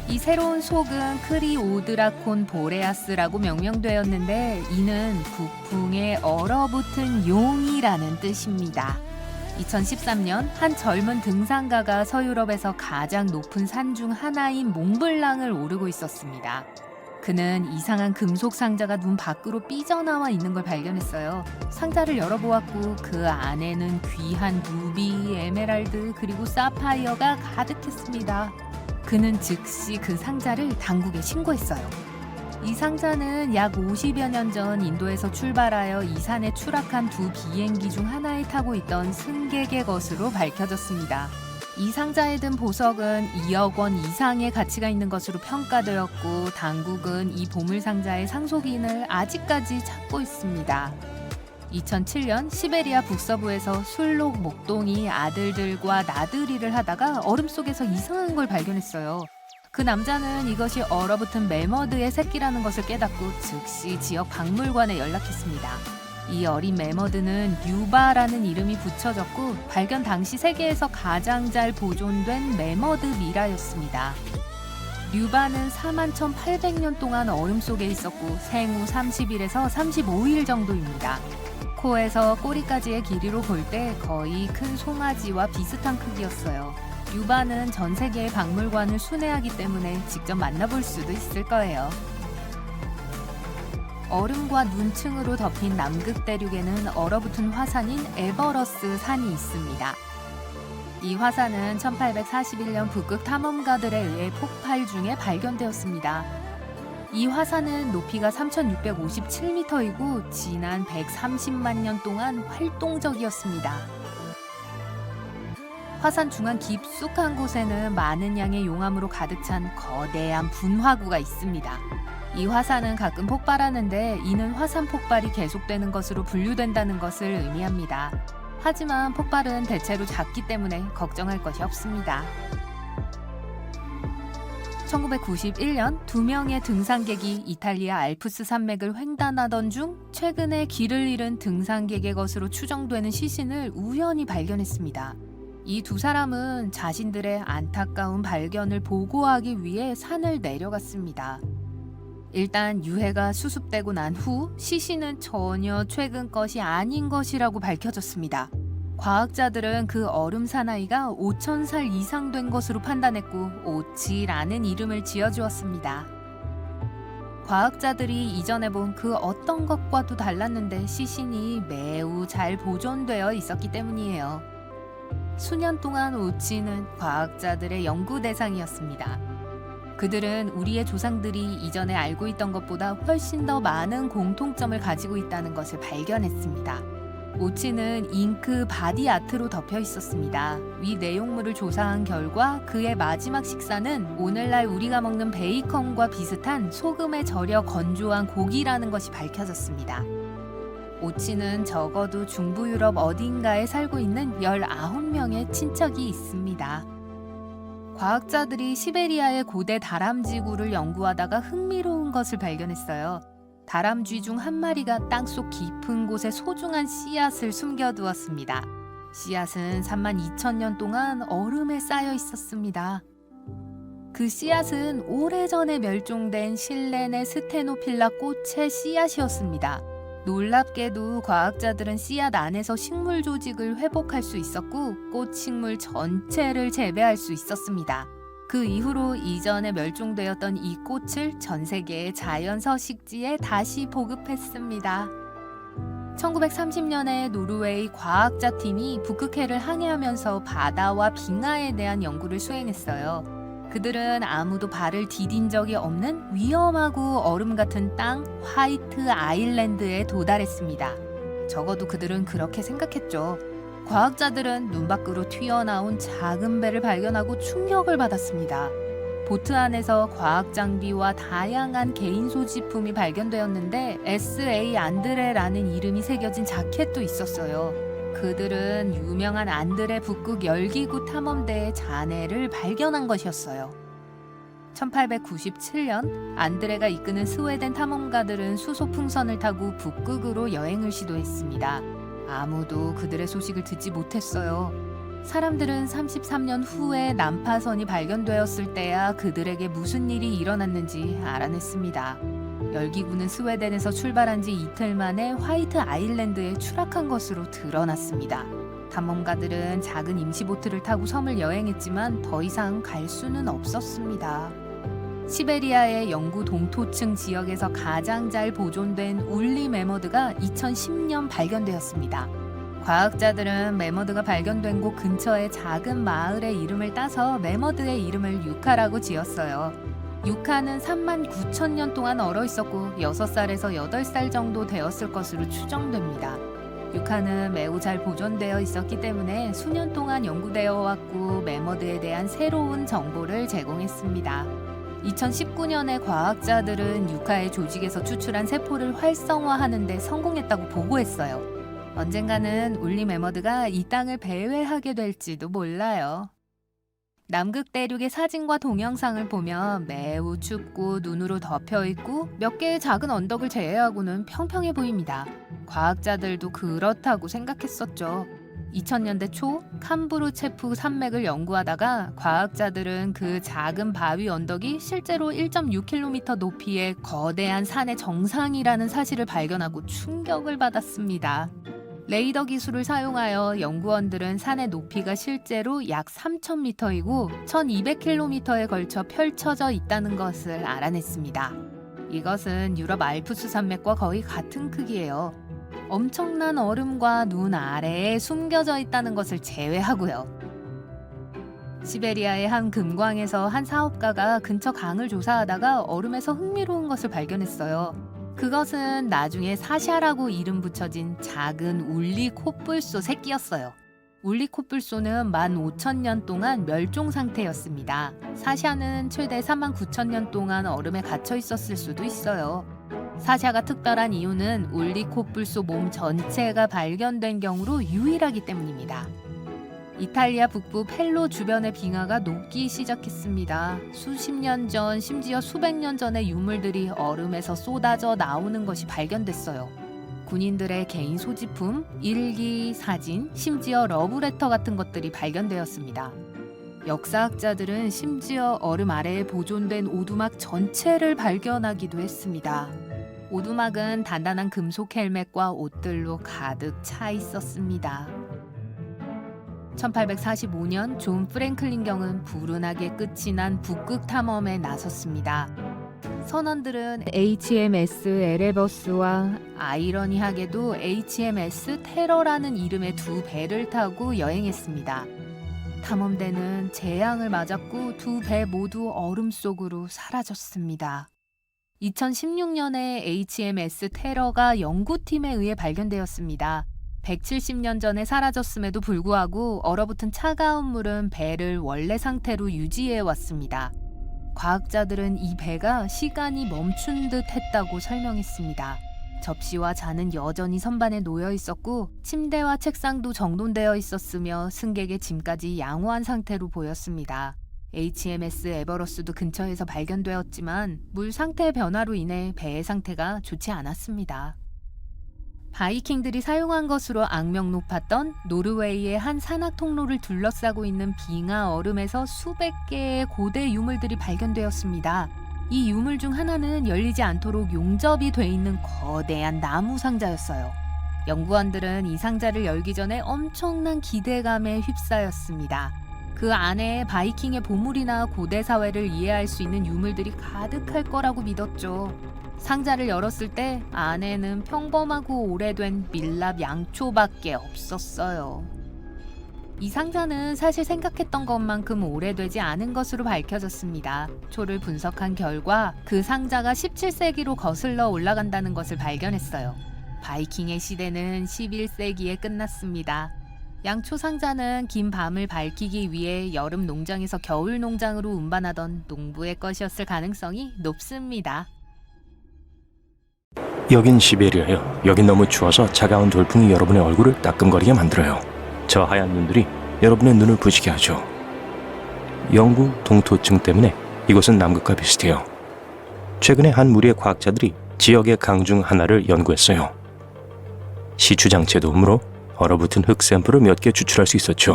이 새로운 속은 크리오드라콘 보레아스라고 명명되었는데 이는 북풍에 얼어붙은 용이라는 뜻입니다. 2013년 한 젊은 등산가가 서유럽에서 가장 높은 산 중 하나인 몽블랑을 오르고 있었습니다. 그는 이상한 금속 상자가 눈 밖으로 삐져나와 있는 걸 발견했어요. 상자를 열어보았고 그 안에는 귀한 루비, 에메랄드 그리고 사파이어가 가득했습니다. 그는 즉시 그 상자를 당국에 신고했어요. 이 상자는 약 50여 년 전 인도에서 출발하여 이 산에 추락한 두 비행기 중 하나에 타고 있던 승객의 것으로 밝혀졌습니다. 이 상자에 든 보석은 2억 원 이상의 가치가 있는 것으로 평가되었고 당국은 이 보물상자의 상속인을 아직까지 찾고 있습니다. 2007년 시베리아 북서부에서 술록 목동이 아들들과 나들이를 하다가 얼음 속에서 이상한 걸 발견했어요. 그 남자는 이것이 얼어붙은 매머드의 새끼라는 것을 깨닫고 즉시 지역 박물관에 연락했습니다. 이 어린 매머드는 뉴바라는 이름이 붙여졌고 발견 당시 세계에서 가장 잘 보존된 매머드 미라였습니다. 뉴바는 41,800년 동안 얼음 속에 있었고 생후 30일에서 35일 정도입니다. 코에서 꼬리까지의 길이로 볼 때 거의 큰 송아지와 비슷한 크기였어요. 뉴바는 전 세계의 박물관을 순회하기 때문에 직접 만나볼 수도 있을 거예요. 얼음과 눈층으로 덮인 남극 대륙에는 얼어붙은 화산인 에버러스 산이 있습니다. 이 화산은 1841년 북극 탐험가들에 의해 폭발 중에 발견되었습니다. 이 화산은 높이가 3,657m이고 지난 130만 년 동안 활동적이었습니다. 화산 중앙 깊숙한 곳에는 많은 양의 용암으로 가득 찬 거대한 분화구가 있습니다. 이 화산은 가끔 폭발하는데 이는 화산 폭발이 계속되는 것으로 분류된다는 것을 의미합니다. 하지만 폭발은 대체로 작기 때문에 걱정할 것이 없습니다. 1991년 2명의 등산객이 이탈리아 알프스 산맥을 횡단하던 중 최근에 길을 잃은 등산객의 것으로 추정되는 시신을 우연히 발견했습니다. 이 두 사람은 자신들의 안타까운 발견을 보고하기 위해 산을 내려갔습니다. 일단 유해가 수습되고 난 후 시신은 전혀 최근 것이 아닌 것이라고 밝혀졌습니다. 과학자들은 그 얼음 사나이가 5,000살 이상 된 것으로 판단했고 오치라는 이름을 지어주었습니다. 과학자들이 이전에 본 그 어떤 것과도 달랐는데 시신이 매우 잘 보존되어 있었기 때문이에요. 수년 동안 오치는 과학자들의 연구 대상이었습니다. 그들은 우리의 조상들이 이전에 알고 있던 것보다 훨씬 더 많은 공통점을 가지고 있다는 것을 발견했습니다. 오치는 잉크 바디 아트로 덮여 있었습니다. 위 내용물을 조사한 결과 그의 마지막 식사는 오늘날 우리가 먹는 베이컨과 비슷한 소금에 절여 건조한 고기라는 것이 밝혀졌습니다. 오치는 적어도 중부 유럽 어딘가에 살고 있는 19명의 친척이 있습니다. 과학자들이 시베리아의 고대 다람쥐구를 연구하다가 흥미로운 것을 발견했어요. 다람쥐 중 한 마리가 땅속 깊은 곳에 소중한 씨앗을 숨겨두었습니다. 씨앗은 32,000년 동안 얼음에 쌓여 있었습니다. 그 씨앗은 오래전에 멸종된 실레네 스테노필라 꽃의 씨앗이었습니다. 놀랍게도 과학자들은 씨앗 안에서 식물 조직을 회복할 수 있었고 꽃 식물 전체를 재배할 수 있었습니다. 그 이후로 이전에 멸종되었던 이 꽃을 전 세계의 자연 서식지에 다시 보급했습니다. 1930년에 노르웨이 과학자 팀이 북극해를 항해하면서 바다와 빙하에 대한 연구를 수행했어요. 그들은 아무도 발을 디딘 적이 없는 위험하고 얼음 같은 땅 화이트 아일랜드에 도달했습니다. 적어도 그들은 그렇게 생각했죠. 과학자들은 눈 밖으로 튀어나온 작은 배를 발견하고 충격을 받았습니다. 보트 안에서 과학 장비와 다양한 개인 소지품이 발견되었는데 S.A. 안드레라는 이름이 새겨진 자켓도 있었어요. 그들은 유명한 안드레 북극 열기구 탐험대의 잔해를 발견한 것이었어요. 1897년 안드레가 이끄는 스웨덴 탐험가들은 수소 풍선을 타고 북극으로 여행을 시도했습니다. 아무도 그들의 소식을 듣지 못했어요. 사람들은 33년 후에 난파선이 발견되었을 때야 그들에게 무슨 일이 일어났는지 알아냈습니다. 열기구는 스웨덴에서 출발한 지 이틀 만에 화이트 아일랜드에 추락한 것으로 드러났습니다. 탐험가들은 작은 임시보트를 타고 섬을 여행했지만 더 이상 갈 수는 없었습니다. 시베리아의 영구 동토층 지역에서 가장 잘 보존된 울리 매머드가 2010년 발견되었습니다. 과학자들은 매머드가 발견된 곳 근처의 작은 마을의 이름을 따서 매머드의 이름을 유카라고 지었어요. 유카는 39,000년 동안 얼어 있었고 6살에서 8살 정도 되었을 것으로 추정됩니다. 유카는 매우 잘 보존되어 있었기 때문에 수년 동안 연구되어 왔고 매머드에 대한 새로운 정보를 제공했습니다. 2019년에 과학자들은 유카의 조직에서 추출한 세포를 활성화하는 데 성공했다고 보고했어요. 언젠가는 울리 매머드가 이 땅을 배회하게 될지도 몰라요. 남극 대륙의 사진과 동영상을 보면 매우 춥고 눈으로 덮여있고 몇 개의 작은 언덕을 제외하고는 평평해 보입니다. 과학자들도 그렇다고 생각했었죠. 2000년대 초 캄브루체프 산맥을 연구하다가 과학자들은 그 작은 바위 언덕이 실제로 1.6km 높이의 거대한 산의 정상이라는 사실을 발견하고 충격을 받았습니다. 레이더 기술을 사용하여 연구원들은 산의 높이가 실제로 약 3,000m이고 1,200km에 걸쳐 펼쳐져 있다는 것을 알아냈습니다. 이것은 유럽 알프스 산맥과 거의 같은 크기예요. 엄청난 얼음과 눈 아래에 숨겨져 있다는 것을 제외하고요. 시베리아의 한 금광에서 한 사업가가 근처 강을 조사하다가 얼음에서 흥미로운 것을 발견했어요. 그것은 나중에 사샤라고 이름 붙여진 작은 울리 콧불소 새끼였어요. 울리 콧불소는 15,000년 동안 멸종 상태였습니다. 사샤는 최대 39,000년 동안 얼음에 갇혀 있었을 수도 있어요. 사샤가 특별한 이유는 울리 콧불소 몸 전체가 발견된 경우로 유일하기 때문입니다. 이탈리아 북부 펠로 주변의 빙하가 녹기 시작했습니다. 수십 년 전, 심지어 수백 년 전의 유물들이 얼음에서 쏟아져 나오는 것이 발견됐어요. 군인들의 개인 소지품, 일기, 사진, 심지어 러브레터 같은 것들이 발견되었습니다. 역사학자들은 심지어 얼음 아래에 보존된 오두막 전체를 발견하기도 했습니다. 오두막은 단단한 금속 헬멧과 옷들로 가득 차 있었습니다. 1845년 존 프랭클린 경은 불운하게 끝이 난 북극 탐험에 나섰습니다. 선원들은 HMS 에레버스와 아이러니하게도 HMS 테러라는 이름의 두 배를 타고 여행했습니다. 탐험대는 재앙을 맞았고 두 배 모두 얼음 속으로 사라졌습니다. 2016년에 HMS 테러가 연구팀에 의해 발견되었습니다. 170년 전에 사라졌음에도 불구하고 얼어붙은 차가운 물은 배를 원래 상태로 유지해 왔습니다. 과학자들은 이 배가 시간이 멈춘 듯 했다고 설명했습니다. 접시와 잔은 여전히 선반에 놓여 있었고 침대와 책상도 정돈되어 있었으며 승객의 짐까지 양호한 상태로 보였습니다. HMS 에버러스도 근처에서 발견되었지만 물 상태 변화로 인해 배의 상태가 좋지 않았습니다. 바이킹들이 사용한 것으로 악명 높았던 노르웨이의 한 산악 통로를 둘러싸고 있는 빙하 얼음에서 수백 개의 고대 유물들이 발견되었습니다. 이 유물 중 하나는 열리지 않도록 용접이 돼 있는 거대한 나무 상자였어요. 연구원들은 이 상자를 열기 전에 엄청난 기대감에 휩싸였습니다. 그 안에 바이킹의 보물이나 고대 사회를 이해할 수 있는 유물들이 가득할 거라고 믿었죠. 상자를 열었을 때 안에는 평범하고 오래된 밀랍 양초밖에 없었어요. 이 상자는 사실 생각했던 것만큼 오래되지 않은 것으로 밝혀졌습니다. 초를 분석한 결과 그 상자가 17세기로 거슬러 올라간다는 것을 발견했어요. 바이킹의 시대는 11세기에 끝났습니다. 양초 상자는 긴 밤을 밝히기 위해 여름 농장에서 겨울 농장으로 운반하던 농부의 것이었을 가능성이 높습니다. 여긴 시베리아요. 여긴 너무 추워서 차가운 돌풍이 여러분의 얼굴을 따끔거리게 만들어요. 저 하얀 눈들이 여러분의 눈을 부시게 하죠. 영구 동토증 때문에 이곳은 남극과 비슷해요. 최근에 한 무리의 과학자들이 지역의 강 중 하나를 연구했어요. 시추장치의 도움으로 얼어붙은 흙 샘플을 몇 개 추출할 수 있었죠.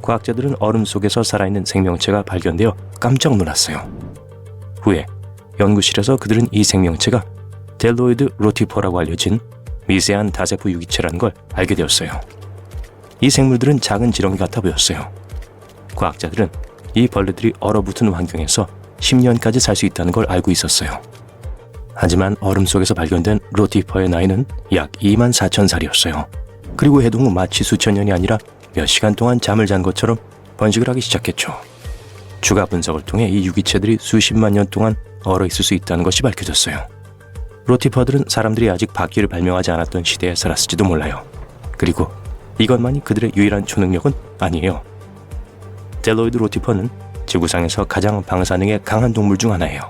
과학자들은 얼음 속에서 살아있는 생명체가 발견되어 깜짝 놀랐어요. 후에 연구실에서 그들은 이 생명체가 델로이드 로티퍼라고 알려진 미세한 다세포 유기체라는 걸 알게 되었어요. 이 생물들은 작은 지렁이 같아 보였어요. 과학자들은 이 벌레들이 얼어붙은 환경에서 10년까지 살 수 있다는 걸 알고 있었어요. 하지만 얼음 속에서 발견된 로티퍼의 나이는 약 24,000살이었어요. 그리고 해동 후 마치 수천 년이 아니라 몇 시간 동안 잠을 잔 것처럼 번식을 하기 시작했죠. 추가 분석을 통해 이 유기체들이 수십만 년 동안 얼어 있을 수 있다는 것이 밝혀졌어요. 로티퍼들은 사람들이 아직 바퀴를 발명하지 않았던 시대에 살았을지도 몰라요. 그리고 이것만이 그들의 유일한 초능력은 아니에요. 델로이드 로티퍼는 지구상에서 가장 방사능에 강한 동물 중 하나예요.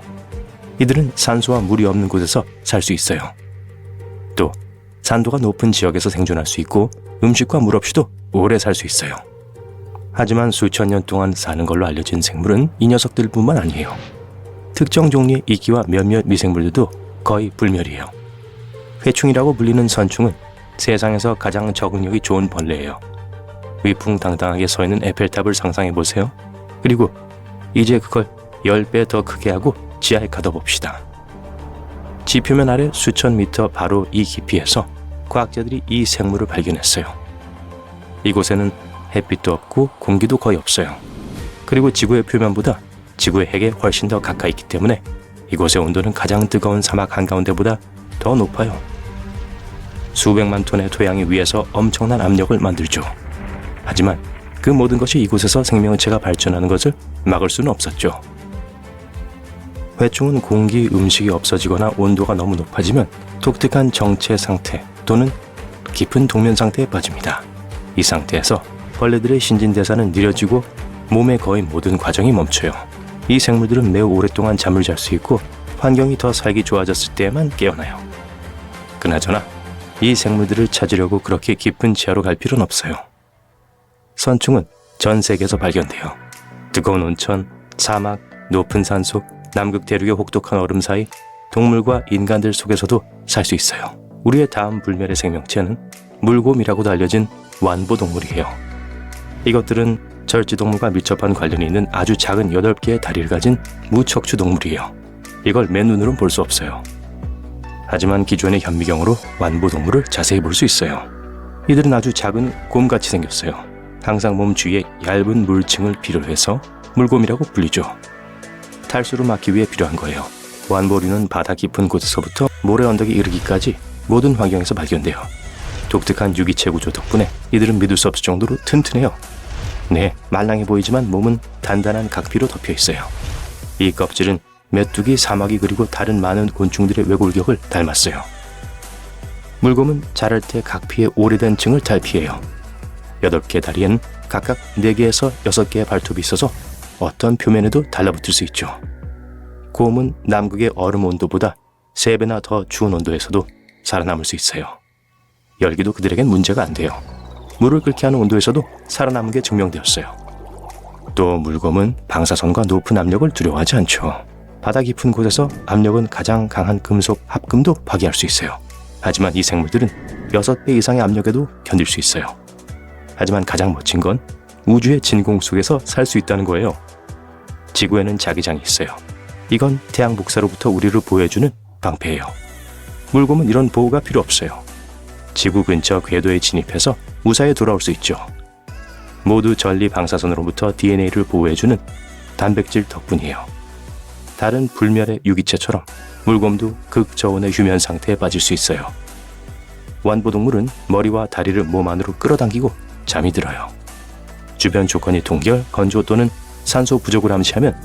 이들은 산소와 물이 없는 곳에서 살 수 있어요. 또 산도가 높은 지역에서 생존할 수 있고 음식과 물 없이도 오래 살 수 있어요. 하지만 수천 년 동안 사는 걸로 알려진 생물은 이 녀석들뿐만 아니에요. 특정 종류의 이끼와 몇몇 미생물들도 거의 불멸이에요. 회충이라고 불리는 선충은 세상에서 가장 적응력이 좋은 벌레예요. 위풍당당하게 서 있는 에펠탑을 상상해보세요. 그리고 이제 그걸 10배 더 크게 하고 지하에 가둬봅시다. 지표면 아래 수천 미터 바로 이 깊이에서 과학자들이 이 생물을 발견했어요. 이곳에는 햇빛도 없고 공기도 거의 없어요. 그리고 지구의 표면보다 지구의 핵에 훨씬 더 가까이 있기 때문에 이곳의 온도는 가장 뜨거운 사막 한가운데보다 더 높아요. 수백만 톤의 토양이 위에서 엄청난 압력을 만들죠. 하지만 그 모든 것이 이곳에서 생명체가 발전하는 것을 막을 수는 없었죠. 회충은 공기, 음식이 없어지거나 온도가 너무 높아지면 독특한 정체 상태 또는 깊은 동면 상태에 빠집니다. 이 상태에서 벌레들의 신진대사는 느려지고 몸의 거의 모든 과정이 멈춰요. 이 생물들은 매우 오랫동안 잠을 잘 수 있고 환경이 더 살기 좋아졌을 때에만 깨어나요. 그나저나 이 생물들을 찾으려고 그렇게 깊은 지하로 갈 필요는 없어요. 선충은 전 세계에서 발견돼요. 뜨거운 온천, 사막, 높은 산속, 남극 대륙의 혹독한 얼음 사이 동물과 인간들 속에서도 살 수 있어요. 우리의 다음 불멸의 생명체는 물곰이라고도 알려진 완보동물이에요. 이것들은 절지동물과 밀접한 관련이 있는 아주 작은 8개의 다리를 가진 무척추 동물이에요. 이걸 맨눈으로는 볼 수 없어요. 하지만 기존의 현미경으로 완보동물을 자세히 볼 수 있어요. 이들은 아주 작은 곰같이 생겼어요. 항상 몸 주위에 얇은 물층을 필요로 해서 물곰이라고 불리죠. 탈수를 막기 위해 필요한 거예요. 완보류는 바다 깊은 곳에서부터 모래 언덕에 이르기까지 모든 환경에서 발견돼요. 독특한 유기체 구조 덕분에 이들은 믿을 수 없을 정도로 튼튼해요. 네, 말랑해 보이지만 몸은 단단한 각피로 덮여 있어요. 이 껍질은 메뚜기, 사마귀 그리고 다른 많은 곤충들의 외골격을 닮았어요. 물곰은 자랄 때 각피의 오래된 층을 탈피해요. 8개 다리엔 각각 4개에서 6개의 발톱이 있어서 어떤 표면에도 달라붙을 수 있죠. 곰은 남극의 얼음 온도보다 3배나 더 추운 온도에서도 살아남을 수 있어요. 열기도 그들에겐 문제가 안 돼요. 물을 끓게 하는 온도에서도 살아남은 게 증명되었어요. 또 물곰은 방사선과 높은 압력을 두려워하지 않죠. 바다 깊은 곳에서 압력은 가장 강한 금속 합금도 파괴할 수 있어요. 하지만 이 생물들은 6배 이상의 압력에도 견딜 수 있어요. 하지만 가장 멋진 건 우주의 진공 속에서 살 수 있다는 거예요. 지구에는 자기장이 있어요. 이건 태양 복사로부터 우리를 보호해주는 방패예요. 물곰은 이런 보호가 필요 없어요. 지구 근처 궤도에 진입해서 무사히 돌아올 수 있죠. 모두 전리 방사선으로부터 DNA를 보호해주는 단백질 덕분이에요. 다른 불멸의 유기체처럼 물곰도 극저온의 휴면 상태에 빠질 수 있어요. 완보동물은 머리와 다리를 몸 안으로 끌어당기고 잠이 들어요. 주변 조건이 동결, 건조 또는 산소 부족을 암시하면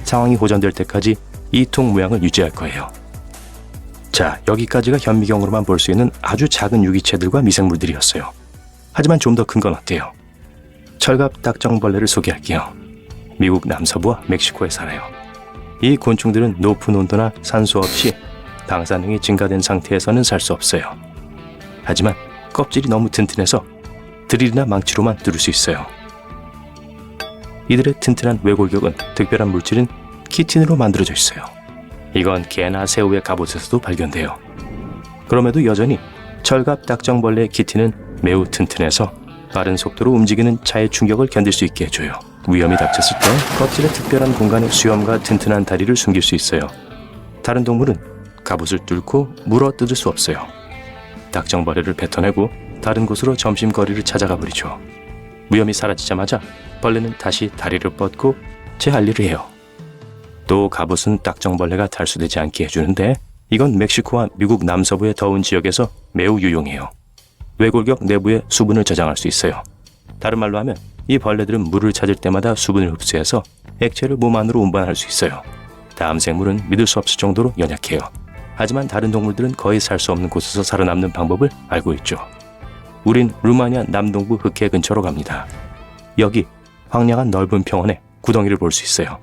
상황이 호전될 때까지 이 통 모양을 유지할 거예요. 자, 여기까지가 현미경으로만 볼 수 있는 아주 작은 유기체들과 미생물들이었어요. 하지만 좀 더 큰 건 어때요? 철갑 딱정벌레를 소개할게요. 미국 남서부와 멕시코에 살아요. 이 곤충들은 높은 온도나 산소 없이 방사능이 증가된 상태에서는 살 수 없어요. 하지만 껍질이 너무 튼튼해서 드릴이나 망치로만 뚫을 수 있어요. 이들의 튼튼한 외골격은 특별한 물질인 키틴으로 만들어져 있어요. 이건 개나 새우의 갑옷에서도 발견돼요. 그럼에도 여전히 철갑 딱정벌레의 키틴은 매우 튼튼해서 빠른 속도로 움직이는 차의 충격을 견딜 수 있게 해줘요. 위험이 닥쳤을 때 껍질의 특별한 공간에 수염과 튼튼한 다리를 숨길 수 있어요. 다른 동물은 갑옷을 뚫고 물어 뜯을 수 없어요. 딱정벌레를 뱉어내고 다른 곳으로 점심거리를 찾아가 버리죠. 위험이 사라지자마자 벌레는 다시 다리를 뻗고 제 할 일을 해요. 또 갑옷은 딱정벌레가 탈수되지 않게 해주는데 이건 멕시코와 미국 남서부의 더운 지역에서 매우 유용해요. 외골격 내부에 수분을 저장할 수 있어요. 다른 말로 하면 이 벌레들은 물을 찾을 때마다 수분을 흡수해서 액체를 몸 안으로 운반할 수 있어요. 다음 생물은 믿을 수 없을 정도로 연약해요. 하지만 다른 동물들은 거의 살 수 없는 곳에서 살아남는 방법을 알고 있죠. 우린 루마니아 남동부 흑해 근처로 갑니다. 여기 황량한 넓은 평원에 구덩이를 볼 수 있어요.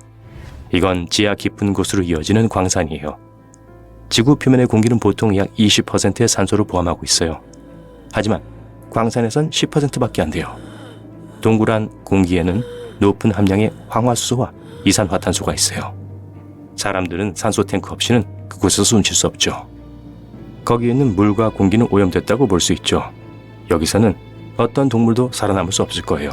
이건 지하 깊은 곳으로 이어지는 광산이에요. 지구 표면의 공기는 보통 약 20%의 산소를 포함하고 있어요. 하지만 광산에선 10%밖에 안 돼요. 동그란 공기에는 높은 함량의 황화수소와 이산화탄소가 있어요. 사람들은 산소 탱크 없이는 그곳에서 숨쉴 수 없죠. 거기에 있는 물과 공기는 오염됐다고 볼 수 있죠. 여기서는 어떤 동물도 살아남을 수 없을 거예요.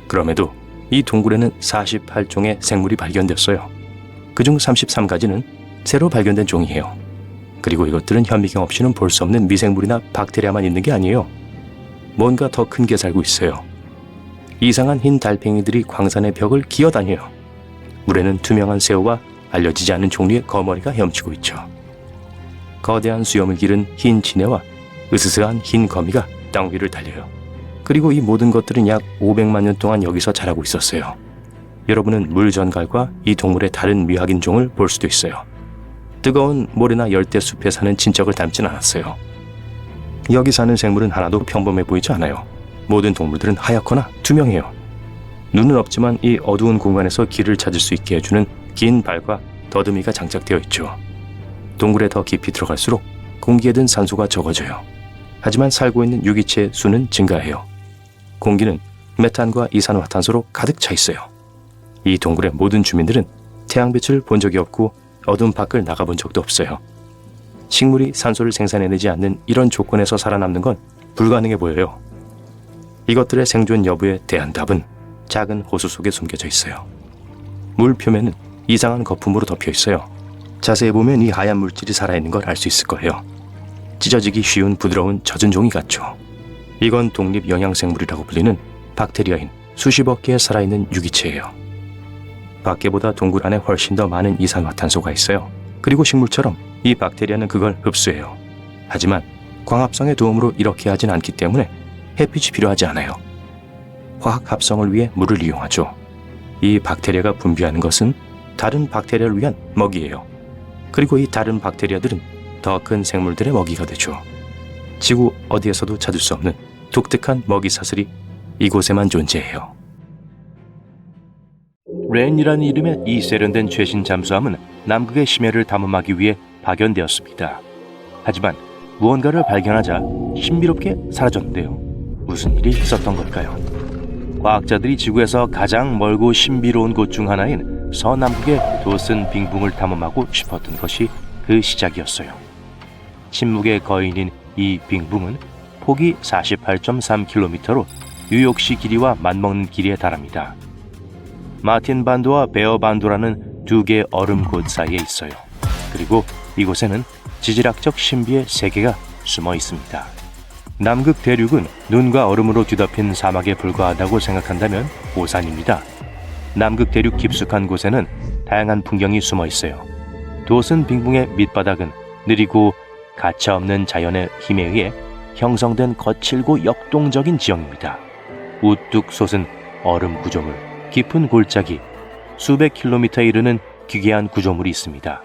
그럼에도 이 동굴에는 48종의 생물이 발견됐어요. 그중 33가지는 새로 발견된 종이에요. 그리고 이것들은 현미경 없이는 볼 수 없는 미생물이나 박테리아만 있는 게 아니에요. 뭔가 더 큰 게 살고 있어요. 이상한 흰 달팽이들이 광산의 벽을 기어다녀요. 물에는 투명한 새우와 알려지지 않은 종류의 거머리가 헤엄치고 있죠. 거대한 수염을 기른 흰 진해와 으스스한 흰 거미가 땅 위를 달려요. 그리고 이 모든 것들은 약 500만 년 동안 여기서 자라고 있었어요. 여러분은 물전갈과 이 동물의 다른 미확인 종을 볼 수도 있어요. 뜨거운 모래나 열대 숲에 사는 친척을 닮진 않았어요. 여기 사는 생물은 하나도 평범해 보이지 않아요. 모든 동물들은 하얗거나 투명해요. 눈은 없지만 이 어두운 공간에서 길을 찾을 수 있게 해주는 긴 발과 더듬이가 장착되어 있죠. 동굴에 더 깊이 들어갈수록 공기에 든 산소가 적어져요. 하지만 살고 있는 유기체의 수는 증가해요. 공기는 메탄과 이산화탄소로 가득 차 있어요. 이 동굴의 모든 주민들은 태양빛을 본 적이 없고 어둠 밖을 나가본 적도 없어요. 식물이 산소를 생산해내지 않는 이런 조건에서 살아남는 건 불가능해 보여요. 이것들의 생존 여부에 대한 답은 작은 호수 속에 숨겨져 있어요. 물 표면은 이상한 거품으로 덮여 있어요. 자세히 보면 이 하얀 물질이 살아있는 걸 알 수 있을 거예요. 찢어지기 쉬운 부드러운 젖은 종이 같죠. 이건 독립 영양생물이라고 불리는 박테리아인 수십억 개의 살아있는 유기체예요. 밖에보다 동굴 안에 훨씬 더 많은 이산화탄소가 있어요. 그리고 식물처럼 이 박테리아는 그걸 흡수해요. 하지만 광합성의 도움으로 이렇게 하진 않기 때문에 햇빛이 필요하지 않아요. 화학 합성을 위해 물을 이용하죠. 이 박테리아가 분비하는 것은 다른 박테리아를 위한 먹이예요. 그리고 이 다른 박테리아들은 더 큰 생물들의 먹이가 되죠. 지구 어디에서도 찾을 수 없는 독특한 먹이 사슬이 이곳에만 존재해요. 렌이라는 이름의 이 세련된 최신 잠수함은 남극의 심해를 탐험하기 위해 파견되었습니다. 하지만 무언가를 발견하자 신비롭게 사라졌는데요. 무슨 일이 있었던 걸까요? 과학자들이 지구에서 가장 멀고 신비로운 곳 중 하나인 서남극의 도슨 빙붕을 탐험하고 싶었던 것이 그 시작이었어요. 침묵의 거인인 이 빙붕은 폭이 48.3km로 뉴욕시 길이와 맞먹는 길이에 달합니다. 마틴 반도와 베어 반도라는 두 개의 얼음 곳 사이에 있어요. 그리고 이곳에는 지질학적 신비의 세계가 숨어 있습니다. 남극 대륙은 눈과 얼음으로 뒤덮인 사막에 불과하다고 생각한다면 오산입니다. 남극 대륙 깊숙한 곳에는 다양한 풍경이 숨어 있어요. 도슨 빙붕의 밑바닥은 느리고 가차없는 자연의 힘에 의해 형성된 거칠고 역동적인 지형입니다. 우뚝 솟은 얼음 구조물, 깊은 골짜기, 수백 킬로미터에 이르는 기괴한 구조물이 있습니다.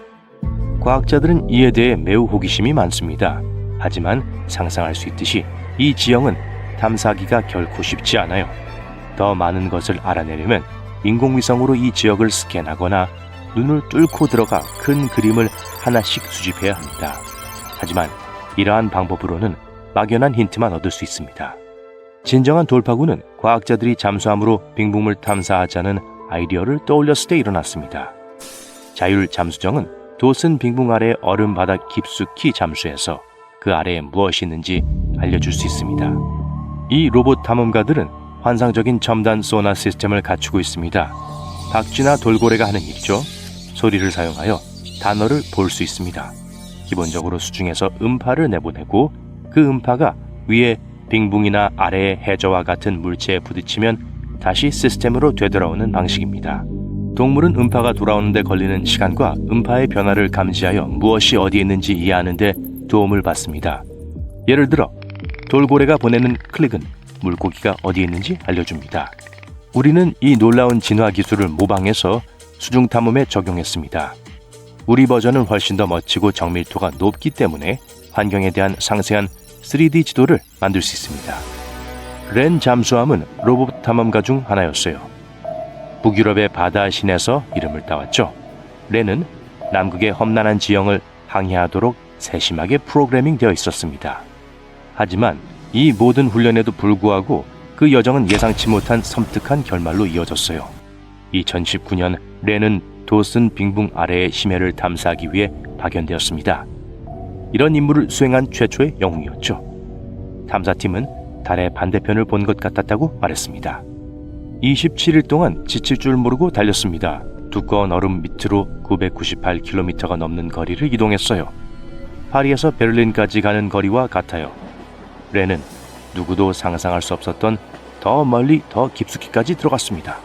과학자들은 이에 대해 매우 호기심이 많습니다. 하지만 상상할 수 있듯이 이 지형은 탐사하기가 결코 쉽지 않아요. 더 많은 것을 알아내려면 인공위성으로 이 지역을 스캔하거나 눈을 뚫고 들어가 큰 그림을 하나씩 수집해야 합니다. 하지만 이러한 방법으로는 막연한 힌트만 얻을 수 있습니다. 진정한 돌파구는 과학자들이 잠수함으로 빙붕을 탐사하자는 아이디어를 떠올렸을 때 일어났습니다. 자율 잠수정은 도슨 빙붕 아래 얼음 바닥 깊숙이 잠수해서 그 아래에 무엇이 있는지 알려줄 수 있습니다. 이 로봇 탐험가들은 환상적인 첨단 소나 시스템을 갖추고 있습니다. 박쥐나 돌고래가 하는 일이죠. 소리를 사용하여 단어를 볼 수 있습니다. 기본적으로 수중에서 음파를 내보내고 그 음파가 위에 빙붕이나 아래의 해저와 같은 물체에 부딪히면 다시 시스템으로 되돌아오는 방식입니다. 동물은 음파가 돌아오는 데 걸리는 시간과 음파의 변화를 감지하여 무엇이 어디에 있는지 이해하는 데 도움을 받습니다. 예를 들어 돌고래가 보내는 클릭은 물고기가 어디에 있는지 알려줍니다. 우리는 이 놀라운 진화 기술을 모방해서 수중 탐험에 적용했습니다. 우리 버전은 훨씬 더 멋지고 정밀도가 높기 때문에 환경에 대한 상세한 3D 지도를 만들 수 있습니다. 렌 잠수함은 로봇 탐험가 중 하나였어요. 북유럽의 바다 신에서 이름을 따왔죠. 렌은 남극의 험난한 지형을 항해하도록 세심하게 프로그래밍 되어 있었습니다. 하지만 이 모든 훈련에도 불구하고 그 여정은 예상치 못한 섬뜩한 결말로 이어졌어요. 2019년 렌은 도슨 빙붕 아래의 심해를 탐사하기 위해 파견되었습니다. 이런 임무를 수행한 최초의 영웅이었죠. 탐사팀은 달의 반대편을 본 것 같았다고 말했습니다. 27일 동안 지칠 줄 모르고 달렸습니다. 두꺼운 얼음 밑으로 998km가 넘는 거리를 이동했어요. 파리에서 베를린까지 가는 거리와 같아요. 렌은 누구도 상상할 수 없었던 더 멀리 더 깊숙이까지 들어갔습니다.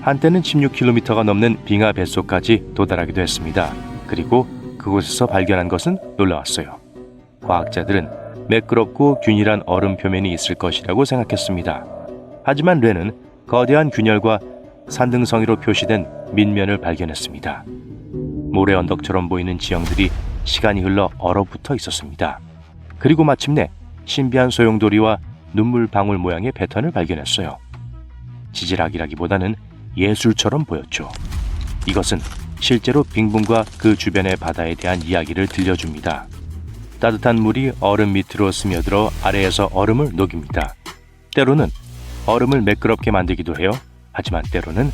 한때는 16km가 넘는 빙하 뱃속까지 도달하기도 했습니다. 그리고 그곳에서 발견한 것은 놀라웠어요. 과학자들은 매끄럽고 균일한 얼음 표면이 있을 것이라고 생각했습니다. 하지만 렌은 거대한 균열과 산등성이로 표시된 밑면을 발견했습니다. 모래 언덕처럼 보이는 지형들이 시간이 흘러 얼어붙어 있었습니다. 그리고 마침내 신비한 소용돌이와 눈물 방울 모양의 패턴을 발견했어요. 지질학이라기보다는 예술처럼 보였죠. 이것은 실제로 빙붕과 그 주변의 바다에 대한 이야기를 들려줍니다. 따뜻한 물이 얼음 밑으로 스며들어 아래에서 얼음을 녹입니다. 때로는 얼음을 매끄럽게 만들기도 해요. 하지만 때로는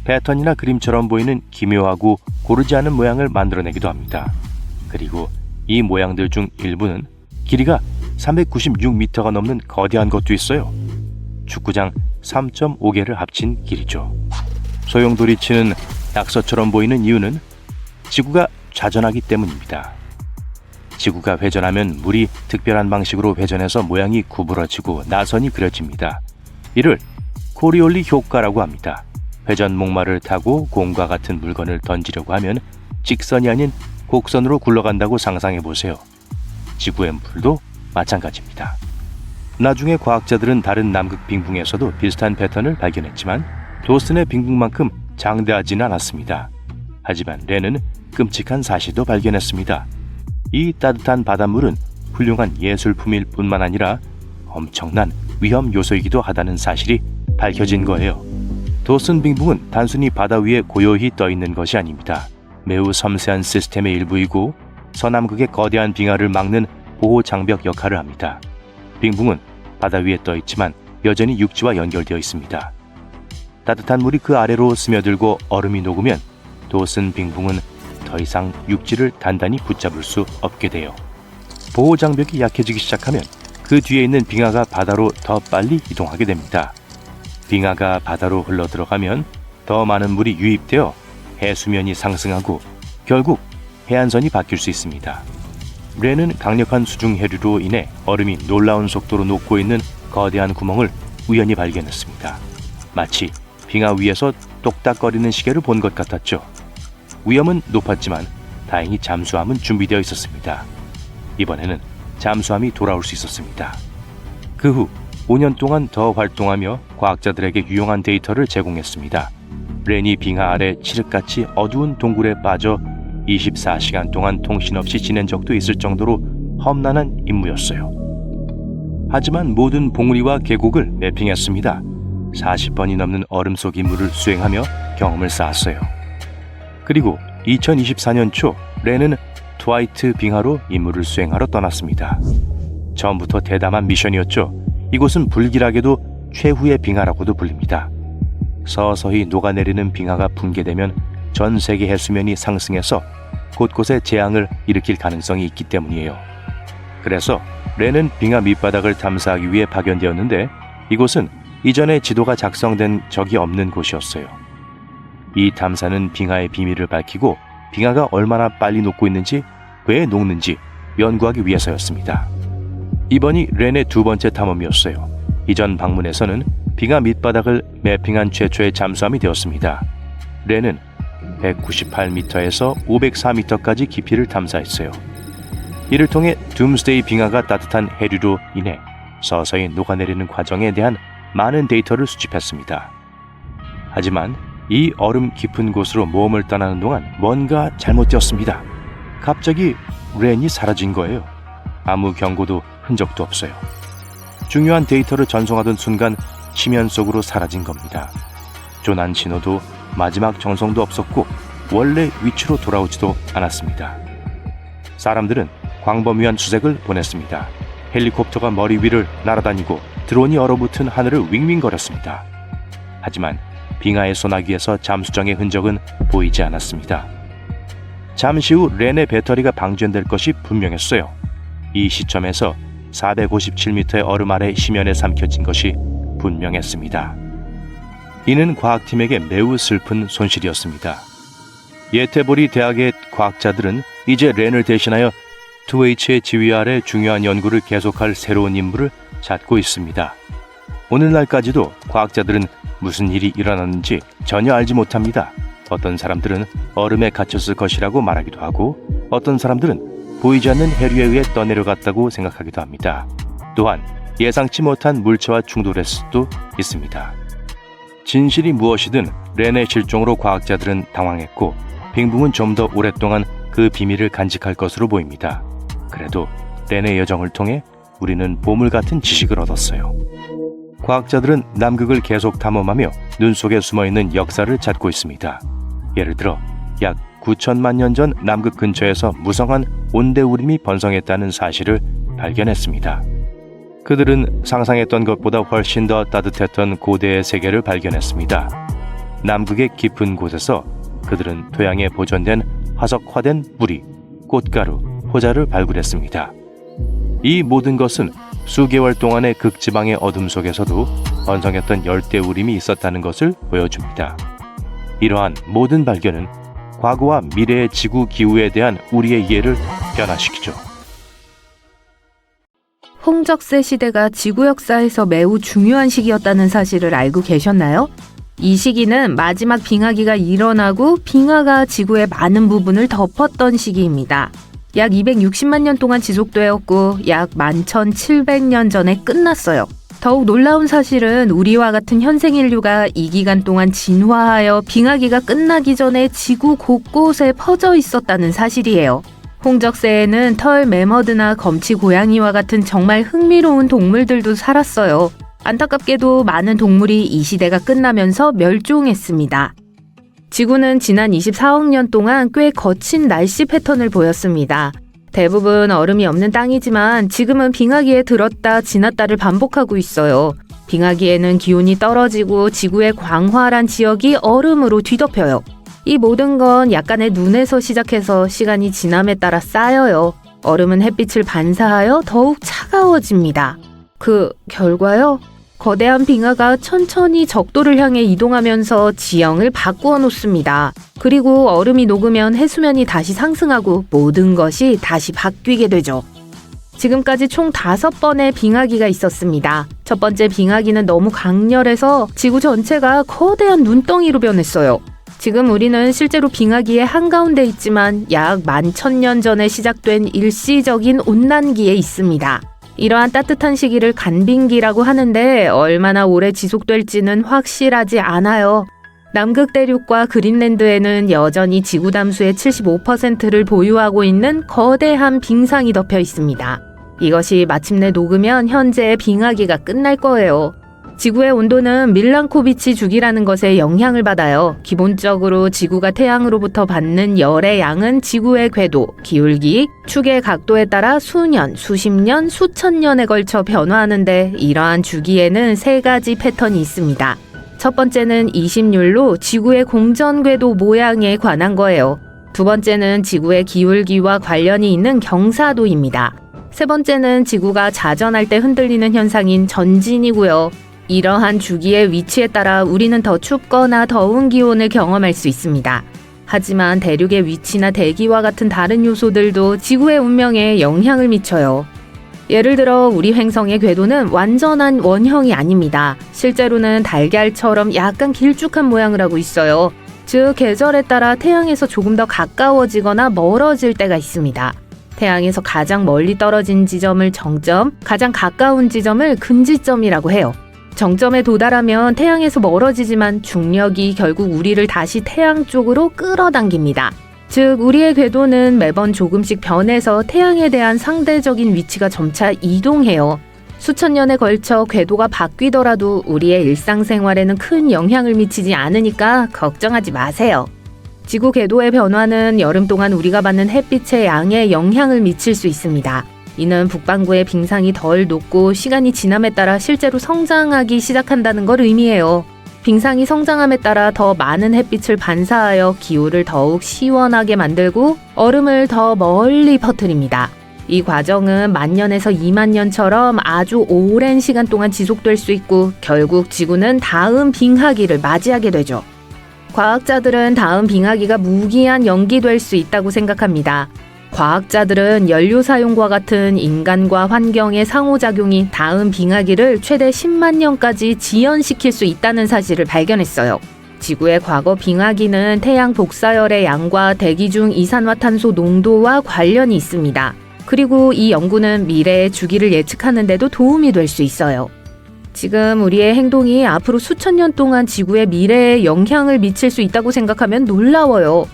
패턴이나 그림처럼 보이는 기묘하고 고르지 않은 모양을 만들어내기도 합니다. 그리고 이 모양들 중 일부는 길이가 396m가 넘는 거대한 것도 있어요. 축구장 3.5개를 합친 길이죠. 소용돌이 치는 낙서처럼 보이는 이유는 지구가 좌전하기 때문입니다. 지구가 회전하면 물이 특별한 방식으로 회전해서 모양이 구부러지고 나선이 그려집니다. 이를 코리올리 효과라고 합니다. 회전 목마를 타고 공과 같은 물건을 던지려고 하면 직선이 아닌 곡선으로 굴러간다고 상상해 보세요. 지구의 물도 마찬가지입니다. 나중에 과학자들은 다른 남극 빙붕에서도 비슷한 패턴을 발견했지만 도슨의 빙붕만큼 장대하지는 않았습니다. 하지만 렌은 끔찍한 사실도 발견했습니다. 이 따뜻한 바닷물은 훌륭한 예술품일 뿐만 아니라 엄청난 위험 요소이기도 하다는 사실이 밝혀진 거예요. 도슨 빙붕은 단순히 바다 위에 고요히 떠 있는 것이 아닙니다. 매우 섬세한 시스템의 일부이고 서남극의 거대한 빙하를 막는 보호 장벽 역할을 합니다. 빙붕은 바다 위에 떠 있지만 여전히 육지와 연결되어 있습니다. 따뜻한 물이 그 아래로 스며들고 얼음이 녹으면 도슨 빙붕은 더 이상 육지를 단단히 붙잡을 수 없게 돼요. 보호 장벽이 약해지기 시작하면 그 뒤에 있는 빙하가 바다로 더 빨리 이동하게 됩니다. 빙하가 바다로 흘러 들어가면 더 많은 물이 유입되어 해수면이 상승하고 결국 해안선이 바뀔 수 있습니다. 렌은 강력한 수중 해류로 인해 얼음이 놀라운 속도로 녹고 있는 거대한 구멍을 우연히 발견했습니다. 마치 빙하 위에서 똑딱거리는 시계를 본 것 같았죠. 위험은 높았지만 다행히 잠수함은 준비되어 있었습니다. 이번에는 잠수함이 돌아올 수 있었습니다. 그 후 5년 동안 더 활동하며 과학자들에게 유용한 데이터를 제공했습니다. 렌이 빙하 아래 칠흑같이 어두운 동굴에 빠져 24시간 동안 통신 없이 지낸 적도 있을 정도로 험난한 임무였어요. 하지만 모든 봉우리와 계곡을 매핑했습니다. 40번이 넘는 얼음 속 임무를 수행하며 경험을 쌓았어요. 그리고 2024년 초 렌은 트와이트 빙하로 임무를 수행하러 떠났습니다. 처음부터 대담한 미션이었죠. 이곳은 불길하게도 최후의 빙하라고도 불립니다. 서서히 녹아내리는 빙하가 붕괴되면 전 세계 해수면이 상승해서 곳곳에 재앙을 일으킬 가능성이 있기 때문이에요. 그래서 렌은 빙하 밑바닥을 탐사하기 위해 파견되었는데 이곳은 이전에 지도가 작성된 적이 없는 곳이었어요. 이 탐사는 빙하의 비밀을 밝히고 빙하가 얼마나 빨리 녹고 있는지, 왜 녹는지 연구하기 위해서였습니다. 이번이 렌의 두 번째 탐험이었어요. 이전 방문에서는 빙하 밑바닥을 매핑한 최초의 잠수함이 되었습니다. 렌은 198m에서 504m까지 깊이를 탐사했어요. 이를 통해 둠스데이 빙하가 따뜻한 해류로 인해 서서히 녹아내리는 과정에 대한 많은 데이터를 수집했습니다. 하지만 이 얼음 깊은 곳으로 모험을 떠나는 동안 뭔가 잘못되었습니다. 갑자기 렌이 사라진 거예요. 아무 경고도 흔적도 없어요. 중요한 데이터를 전송하던 순간 심연 속으로 사라진 겁니다. 조난 신호도 마지막 정성도 없었고 원래 위치로 돌아오지도 않았습니다. 사람들은 광범위한 수색을 보냈습니다. 헬리콥터가 머리 위를 날아다니고 드론이 얼어붙은 하늘을 윙윙거렸습니다. 하지만 빙하의 소나기에서 잠수정의 흔적은 보이지 않았습니다. 잠시 후 렌의 배터리가 방전될 것이 분명했어요. 이 시점에서 457m의 얼음 아래 심연에 삼켜진 것이 분명했습니다. 이는 과학팀에게 매우 슬픈 손실이었습니다. 예테보리 대학의 과학자들은 이제 렌을 대신하여 2H의 지휘 아래 중요한 연구를 계속할 새로운 인물을 찾고 있습니다. 오늘날까지도 과학자들은 무슨 일이 일어났는지 전혀 알지 못합니다. 어떤 사람들은 얼음에 갇혔을 것이라고 말하기도 하고 어떤 사람들은 보이지 않는 해류에 의해 떠내려갔다고 생각하기도 합니다. 또한 예상치 못한 물체와 충돌했을 수도 있습니다. 진실이 무엇이든 렌의 실종으로 과학자들은 당황했고 빙붕은 좀 더 오랫동안 그 비밀을 간직할 것으로 보입니다. 그래도 렌의 여정을 통해 우리는 보물 같은 지식을 얻었어요. 과학자들은 남극을 계속 탐험하며 눈 속에 숨어있는 역사를 찾고 있습니다. 예를 들어 약 9천만 년 전 남극 근처에서 무성한 온대우림이 번성했다는 사실을 발견했습니다. 그들은 상상했던 것보다 훨씬 더 따뜻했던 고대의 세계를 발견했습니다. 남극의 깊은 곳에서 그들은 토양에 보존된 화석화된 뿌리, 꽃가루, 호자를 발굴했습니다. 이 모든 것은 수개월 동안의 극지방의 어둠 속에서도 번성했던 열대우림이 있었다는 것을 보여줍니다. 이러한 모든 발견은 과거와 미래의 지구 기후에 대한 우리의 이해를 변화시키죠. 홍적세 시대가 지구 역사에서 매우 중요한 시기였다는 사실을 알고 계셨나요? 이 시기는 마지막 빙하기가 일어나고 빙하가 지구의 많은 부분을 덮었던 시기입니다. 약 260만 년 동안 지속되었고 약 11,700년 전에 끝났어요. 더욱 놀라운 사실은 우리와 같은 현생 인류가 이 기간 동안 진화하여 빙하기가 끝나기 전에 지구 곳곳에 퍼져 있었다는 사실이에요. 홍적세에는 털 매머드나 검치 고양이와 같은 정말 흥미로운 동물들도 살았어요. 안타깝게도 많은 동물이 이 시대가 끝나면서 멸종했습니다. 지구는 지난 24억 년 동안 꽤 거친 날씨 패턴을 보였습니다. 대부분 얼음이 없는 땅이지만 지금은 빙하기에 들었다 지났다를 반복하고 있어요. 빙하기에는 기온이 떨어지고 지구의 광활한 지역이 얼음으로 뒤덮여요. 이 모든 건 약간의 눈에서 시작해서 시간이 지남에 따라 쌓여요. 얼음은 햇빛을 반사하여 더욱 차가워집니다. 그 결과요? 거대한 빙하가 천천히 적도를 향해 이동하면서 지형을 바꾸어 놓습니다. 그리고 얼음이 녹으면 해수면이 다시 상승하고 모든 것이 다시 바뀌게 되죠. 지금까지 총 5번의 빙하기가 있었습니다. 첫 번째 빙하기는 너무 강렬해서 지구 전체가 거대한 눈덩이로 변했어요. 지금 우리는 실제로 빙하기의 한가운데 있지만 약 11,000년 전에 시작된 일시적인 온난기에 있습니다. 이러한 따뜻한 시기를 간빙기라고 하는데 얼마나 오래 지속될지는 확실하지 않아요. 남극 대륙과 그린랜드에는 여전히 지구 담수의 75%를 보유하고 있는 거대한 빙상이 덮여 있습니다. 이것이 마침내 녹으면 현재의 빙하기가 끝날 거예요. 지구의 온도는 밀란코비치 주기라는 것에 영향을 받아요. 기본적으로 지구가 태양으로부터 받는 열의 양은 지구의 궤도, 기울기, 축의 각도에 따라 수년, 수십 년, 수천 년에 걸쳐 변화하는데 이러한 주기에는 3가지 패턴이 있습니다. 첫 번째는 20율로 지구의 공전 궤도 모양에 관한 거예요. 두 번째는 지구의 기울기와 관련이 있는 경사도입니다. 세 번째는 지구가 자전할 때 흔들리는 현상인 전진이고요. 이러한 주기의 위치에 따라 우리는 더 춥거나 더운 기온을 경험할 수 있습니다. 하지만 대륙의 위치나 대기와 같은 다른 요소들도 지구의 운명에 영향을 미쳐요. 예를 들어 우리 행성의 궤도는 완전한 원형이 아닙니다. 실제로는 달걀처럼 약간 길쭉한 모양을 하고 있어요. 즉 계절에 따라 태양에서 조금 더 가까워지거나 멀어질 때가 있습니다. 태양에서 가장 멀리 떨어진 지점을 정점, 가장 가까운 지점을 근지점이라고 해요. 정점에 도달하면 태양에서 멀어지지만 중력이 결국 우리를 다시 태양 쪽으로 끌어당깁니다. 즉 우리의 궤도는 매번 조금씩 변해서 태양에 대한 상대적인 위치가 점차 이동해요. 수천 년에 걸쳐 궤도가 바뀌더라도 우리의 일상생활에는 큰 영향을 미치지 않으니까 걱정하지 마세요. 지구 궤도의 변화는 여름 동안 우리가 받는 햇빛의 양에 영향을 미칠 수 있습니다. 이는 북반구의 빙상이 덜 녹고 시간이 지남에 따라 실제로 성장하기 시작한다는 걸 의미해요. 빙상이 성장함에 따라 더 많은 햇빛을 반사하여 기후를 더욱 시원하게 만들고 얼음을 더 멀리 퍼뜨립니다. 이 과정은 10,000년에서 20,000년처럼 아주 오랜 시간 동안 지속될 수 있고 결국 지구는 다음 빙하기를 맞이하게 되죠. 과학자들은 다음 빙하기가 무기한 연기될 수 있다고 생각합니다. 과학자들은 연료 사용과 같은 인간과 환경의 상호작용이 다음 빙하기를 최대 10만 년까지 지연시킬 수 있다는 사실을 발견했어요. 지구의 과거 빙하기는 태양 복사열의 양과 대기 중 이산화탄소 농도와 관련이 있습니다. 그리고 이 연구는 미래의 주기를 예측하는 데도 도움이 될 수 있어요. 지금 우리의 행동이 앞으로 수천 년 동안 지구의 미래에 영향을 미칠 수 있다고 생각하면 놀라워요.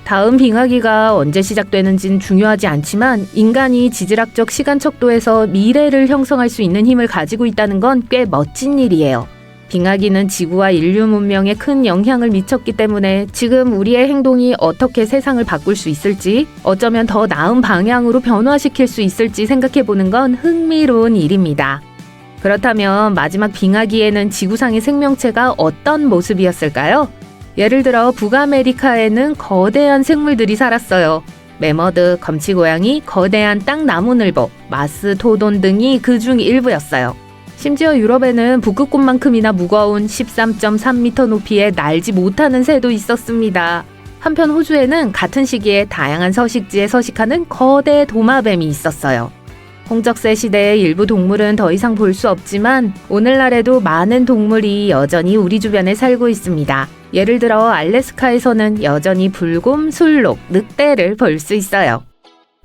다음 빙하기가 언제 시작되는진 중요하지 않지만 인간이 지질학적 시간척도에서 미래를 형성할 수 있는 힘을 가지고 있다는 건 꽤 멋진 일이에요. 빙하기는 지구와 인류 문명에 큰 영향을 미쳤기 때문에 지금 우리의 행동이 어떻게 세상을 바꿀 수 있을지, 어쩌면 더 나은 방향으로 변화시킬 수 있을지 생각해보는 건 흥미로운 일입니다. 그렇다면 마지막 빙하기에는 지구상의 생명체가 어떤 모습이었을까요? 예를 들어 북아메리카에는 거대한 생물들이 살았어요. 매머드, 검치고양이, 거대한 땅나무늘보, 마스토돈 등이 그중 일부였어요. 심지어 유럽에는 북극곰만큼이나 무거운 13.3m 높이의 날지 못하는 새도 있었습니다. 한편 호주에는 같은 시기에 다양한 서식지에 서식하는 거대 도마뱀이 있었어요. 홍적세 시대의 일부 동물은 더 이상 볼 수 없지만 오늘날에도 많은 동물이 여전히 우리 주변에 살고 있습니다. 예를 들어 알래스카에서는 여전히 불곰, 술록, 늑대를 볼 수 있어요.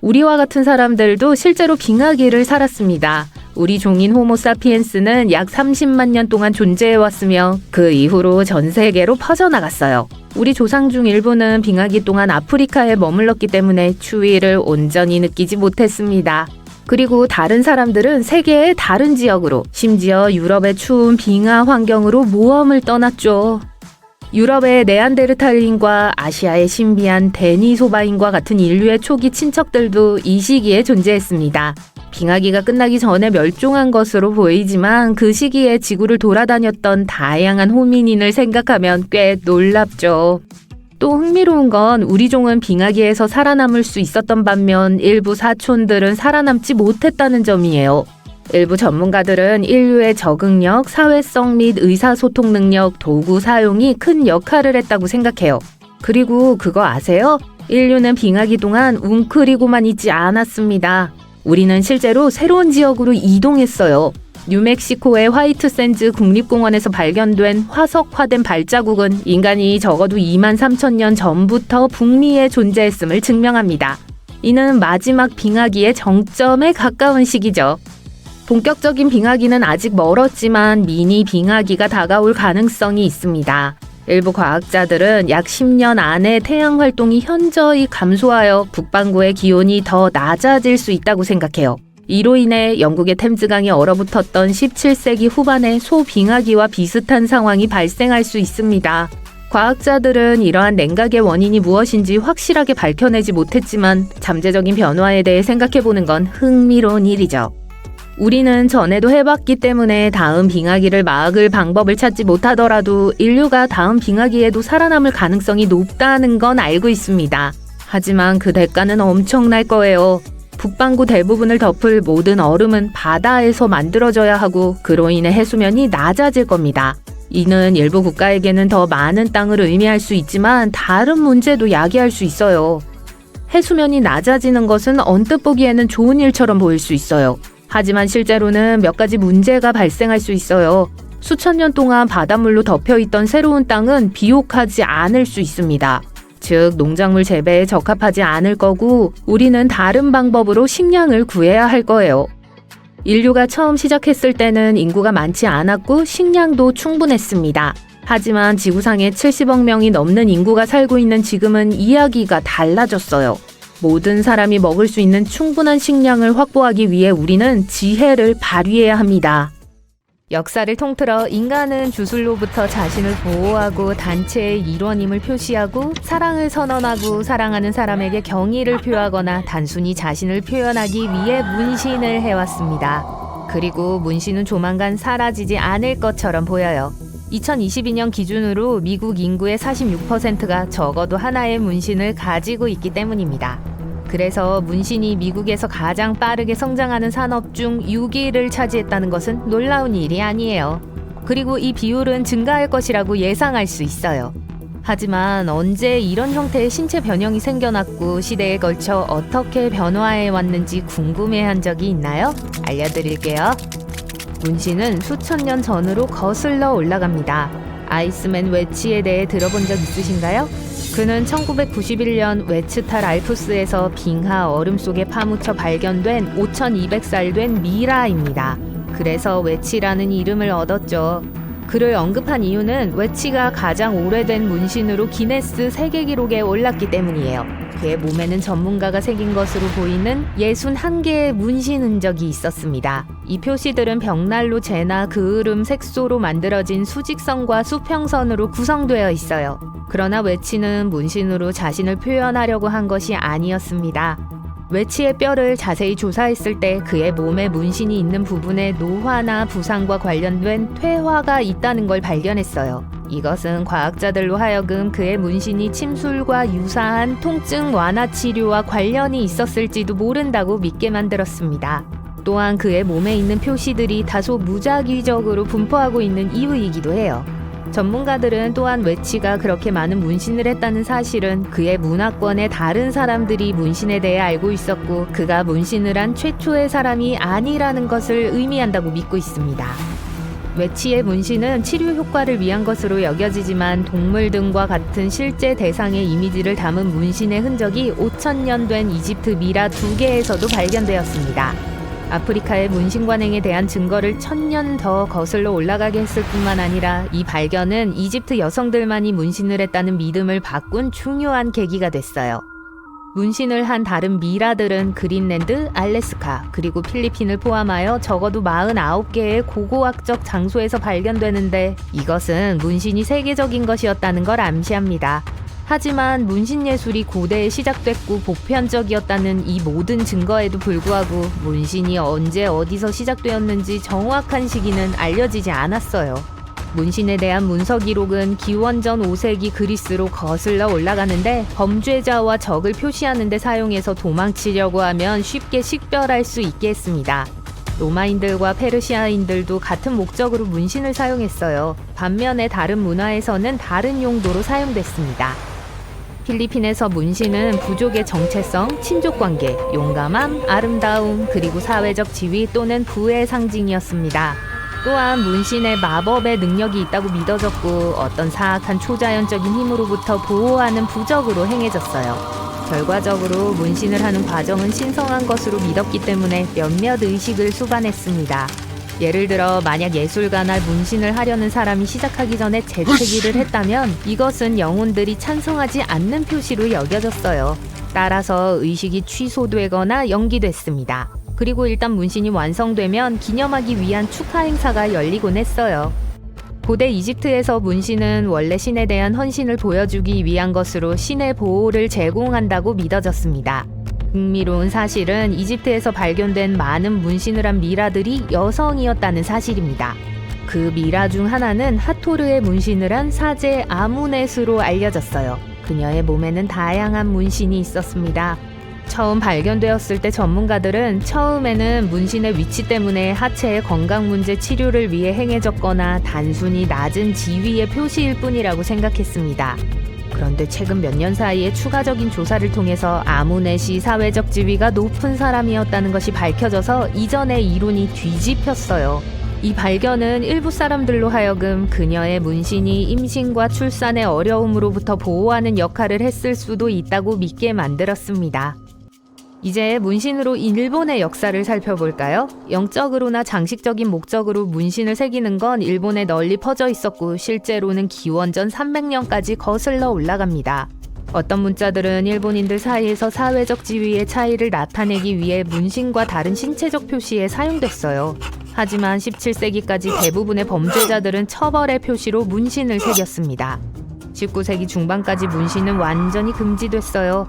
우리와 같은 사람들도 실제로 빙하기를 살았습니다. 우리 종인 호모사피엔스는 약 30만 년 동안 존재해왔으며 그 이후로 전 세계로 퍼져나갔어요. 우리 조상 중 일부는 빙하기 동안 아프리카에 머물렀기 때문에 추위를 온전히 느끼지 못했습니다. 그리고 다른 사람들은 세계의 다른 지역으로, 심지어 유럽의 추운 빙하 환경으로 모험을 떠났죠. 유럽의 네안데르탈인과 아시아의 신비한 데니소바인과 같은 인류의 초기 친척들도 이 시기에 존재했습니다. 빙하기가 끝나기 전에 멸종한 것으로 보이지만 그 시기에 지구를 돌아다녔던 다양한 호미닌을 생각하면 꽤 놀랍죠. 또 흥미로운 건 우리 종은 빙하기에서 살아남을 수 있었던 반면 일부 사촌들은 살아남지 못했다는 점이에요. 일부 전문가들은 인류의 적응력, 사회성 및 의사소통 능력, 도구 사용이 큰 역할을 했다고 생각해요. 그리고 그거 아세요? 인류는 빙하기 동안 웅크리고만 있지 않았습니다. 우리는 실제로 새로운 지역으로 이동했어요. 뉴멕시코의 화이트샌즈 국립공원에서 발견된 화석화된 발자국은 인간이 적어도 23,000년 전부터 북미에 존재했음을 증명합니다. 이는 마지막 빙하기의 정점에 가까운 시기죠. 본격적인 빙하기는 아직 멀었지만 미니 빙하기가 다가올 가능성이 있습니다. 일부 과학자들은 약 10년 안에 태양 활동이 현저히 감소하여 북반구의 기온이 더 낮아질 수 있다고 생각해요. 이로 인해 영국의 템즈강이 얼어붙었던 17세기 후반의 소빙하기와 비슷한 상황이 발생할 수 있습니다. 과학자들은 이러한 냉각의 원인이 무엇인지 확실하게 밝혀내지 못했지만 잠재적인 변화에 대해 생각해보는 건 흥미로운 일이죠. 우리는 전에도 해봤기 때문에 다음 빙하기를 막을 방법을 찾지 못하더라도 인류가 다음 빙하기에도 살아남을 가능성이 높다는 건 알고 있습니다. 하지만 그 대가는 엄청날 거예요. 북반구 대부분을 덮을 모든 얼음은 바다에서 만들어져야 하고 그로 인해 해수면이 낮아질 겁니다. 이는 일부 국가에게는 더 많은 땅을 의미할 수 있지만 다른 문제도 야기할 수 있어요. 해수면이 낮아지는 것은 언뜻 보기에는 좋은 일처럼 보일 수 있어요. 하지만 실제로는 몇 가지 문제가 발생할 수 있어요. 수천 년 동안 바닷물로 덮여있던 새로운 땅은 비옥하지 않을 수 있습니다. 즉 농작물 재배에 적합하지 않을 거고 우리는 다른 방법으로 식량을 구해야 할 거예요. 인류가 처음 시작했을 때는 인구가 많지 않았고 식량도 충분했습니다. 하지만 지구상에 70억 명이 넘는 인구가 살고 있는 지금은 이야기가 달라졌어요. 모든 사람이 먹을 수 있는 충분한 식량을 확보하기 위해 우리는 지혜를 발휘해야 합니다. 역사를 통틀어 인간은 주술로부터 자신을 보호하고 단체의 일원임을 표시하고 사랑을 선언하고 사랑하는 사람에게 경의를 표하거나 단순히 자신을 표현하기 위해 문신을 해왔습니다. 그리고 문신은 조만간 사라지지 않을 것처럼 보여요. 2022년 기준으로 미국 인구의 46%가 적어도 하나의 문신을 가지고 있기 때문입니다. 그래서 문신이 미국에서 가장 빠르게 성장하는 산업 중 6위를 차지했다는 것은 놀라운 일이 아니에요. 그리고 이 비율은 증가할 것이라고 예상할 수 있어요. 하지만 언제 이런 형태의 신체 변형이 생겨났고 시대에 걸쳐 어떻게 변화해 왔는지 궁금해한 적이 있나요? 알려드릴게요. 문신은 수천 년 전으로 거슬러 올라갑니다. 아이스맨 웨치에 대해 들어본 적 있으신가요? 그는 1991년 웨츠탈 알프스에서 빙하 얼음 속에 파묻혀 발견된 5200살 된 미라입니다. 그래서 웨치라는 이름을 얻었죠. 그를 언급한 이유는 웨치가 가장 오래된 문신으로 기네스 세계기록에 올랐기 때문이에요. 그의 몸에는 전문가가 새긴 것으로 보이는 61개의 문신 흔적이 있었습니다. 이 표시들은 벽난로 재나 그을음 색소로 만들어진 수직선과 수평선으로 구성되어 있어요. 그러나 웨치는 문신으로 자신을 표현하려고 한 것이 아니었습니다. 웨치의 뼈를 자세히 조사했을 때 그의 몸에 문신이 있는 부분에 노화나 부상과 관련된 퇴화가 있다는 걸 발견했어요. 이것은 과학자들로 하여금 그의 문신이 침술과 유사한 통증 완화 치료와 관련이 있었을지도 모른다고 믿게 만들었습니다. 또한 그의 몸에 있는 표시들이 다소 무작위적으로 분포하고 있는 이유이기도 해요. 전문가들은 또한 웨치가 그렇게 많은 문신을 했다는 사실은 그의 문화권의 다른 사람들이 문신에 대해 알고 있었고 그가 문신을 한 최초의 사람이 아니라는 것을 의미한다고 믿고 있습니다. 웨치의 문신은 치료 효과를 위한 것으로 여겨지지만 동물 등과 같은 실제 대상의 이미지를 담은 문신의 흔적이 5,000년 된 이집트 미라 2개에서도 발견되었습니다. 아프리카의 문신 관행에 대한 증거를 1000년 더 거슬러 올라가게 했을 뿐만 아니라 이 발견은 이집트 여성들만이 문신을 했다는 믿음을 바꾼 중요한 계기가 됐어요. 문신을 한 다른 미라들은 그린랜드, 알래스카, 그리고 필리핀을 포함하여 적어도 49개의 고고학적 장소에서 발견되는데 이것은 문신이 세계적인 것이었다는 걸 암시합니다. 하지만 문신 예술이 고대에 시작됐고 보편적이었다는 이 모든 증거에도 불구하고 문신이 언제 어디서 시작되었는지 정확한 시기는 알려지지 않았어요. 문신에 대한 문서 기록은 기원전 5세기 그리스로 거슬러 올라가는데 범죄자와 적을 표시하는 데 사용해서 도망치려고 하면 쉽게 식별할 수 있게 했습니다. 로마인들과 페르시아인들도 같은 목적으로 문신을 사용했어요. 반면에 다른 문화에서는 다른 용도로 사용됐습니다. 필리핀에서 문신은 부족의 정체성, 친족관계, 용감함, 아름다움, 그리고 사회적 지위 또는 부의 상징이었습니다. 또한 문신에 마법의 능력이 있다고 믿어졌고 어떤 사악한 초자연적인 힘으로부터 보호하는 부적으로 행해졌어요. 결과적으로 문신을 하는 과정은 신성한 것으로 믿었기 때문에 몇몇 의식을 수반했습니다. 예를 들어 만약 예술가나 문신을 하려는 사람이 시작하기 전에 재채기를 했다면 이것은 영혼들이 찬성하지 않는 표시로 여겨졌어요. 따라서 의식이 취소되거나 연기됐습니다. 그리고 일단 문신이 완성되면 기념하기 위한 축하 행사가 열리곤 했어요. 고대 이집트에서 문신은 원래 신에 대한 헌신을 보여주기 위한 것으로 신의 보호를 제공한다고 믿어졌습니다. 흥미로운 사실은 이집트에서 발견된 많은 문신을 한 미라들이 여성이었다는 사실입니다. 그 미라 중 하나는 하토르의 문신을 한 사제 아무넷으로 알려졌어요. 그녀의 몸에는 다양한 문신이 있었습니다. 처음 발견되었을 때 전문가들은 처음에는 문신의 위치 때문에 하체의 건강 문제 치료를 위해 행해졌거나 단순히 낮은 지위의 표시일 뿐이라고 생각했습니다. 그런데 최근 몇 년 사이에 추가적인 조사를 통해서 아무넷이 사회적 지위가 높은 사람이었다는 것이 밝혀져서 이전의 이론이 뒤집혔어요. 이 발견은 일부 사람들로 하여금 그녀의 문신이 임신과 출산의 어려움으로부터 보호하는 역할을 했을 수도 있다고 믿게 만들었습니다. 이제 문신으로 일본의 역사를 살펴볼까요? 영적으로나 장식적인 목적으로 문신을 새기는 건 일본에 널리 퍼져 있었고 실제로는 기원전 300년까지 거슬러 올라갑니다. 어떤 문자들은 일본인들 사이에서 사회적 지위의 차이를 나타내기 위해 문신과 다른 신체적 표시에 사용됐어요. 하지만 17세기까지 대부분의 범죄자들은 처벌의 표시로 문신을 새겼습니다. 19세기 중반까지 문신은 완전히 금지됐어요.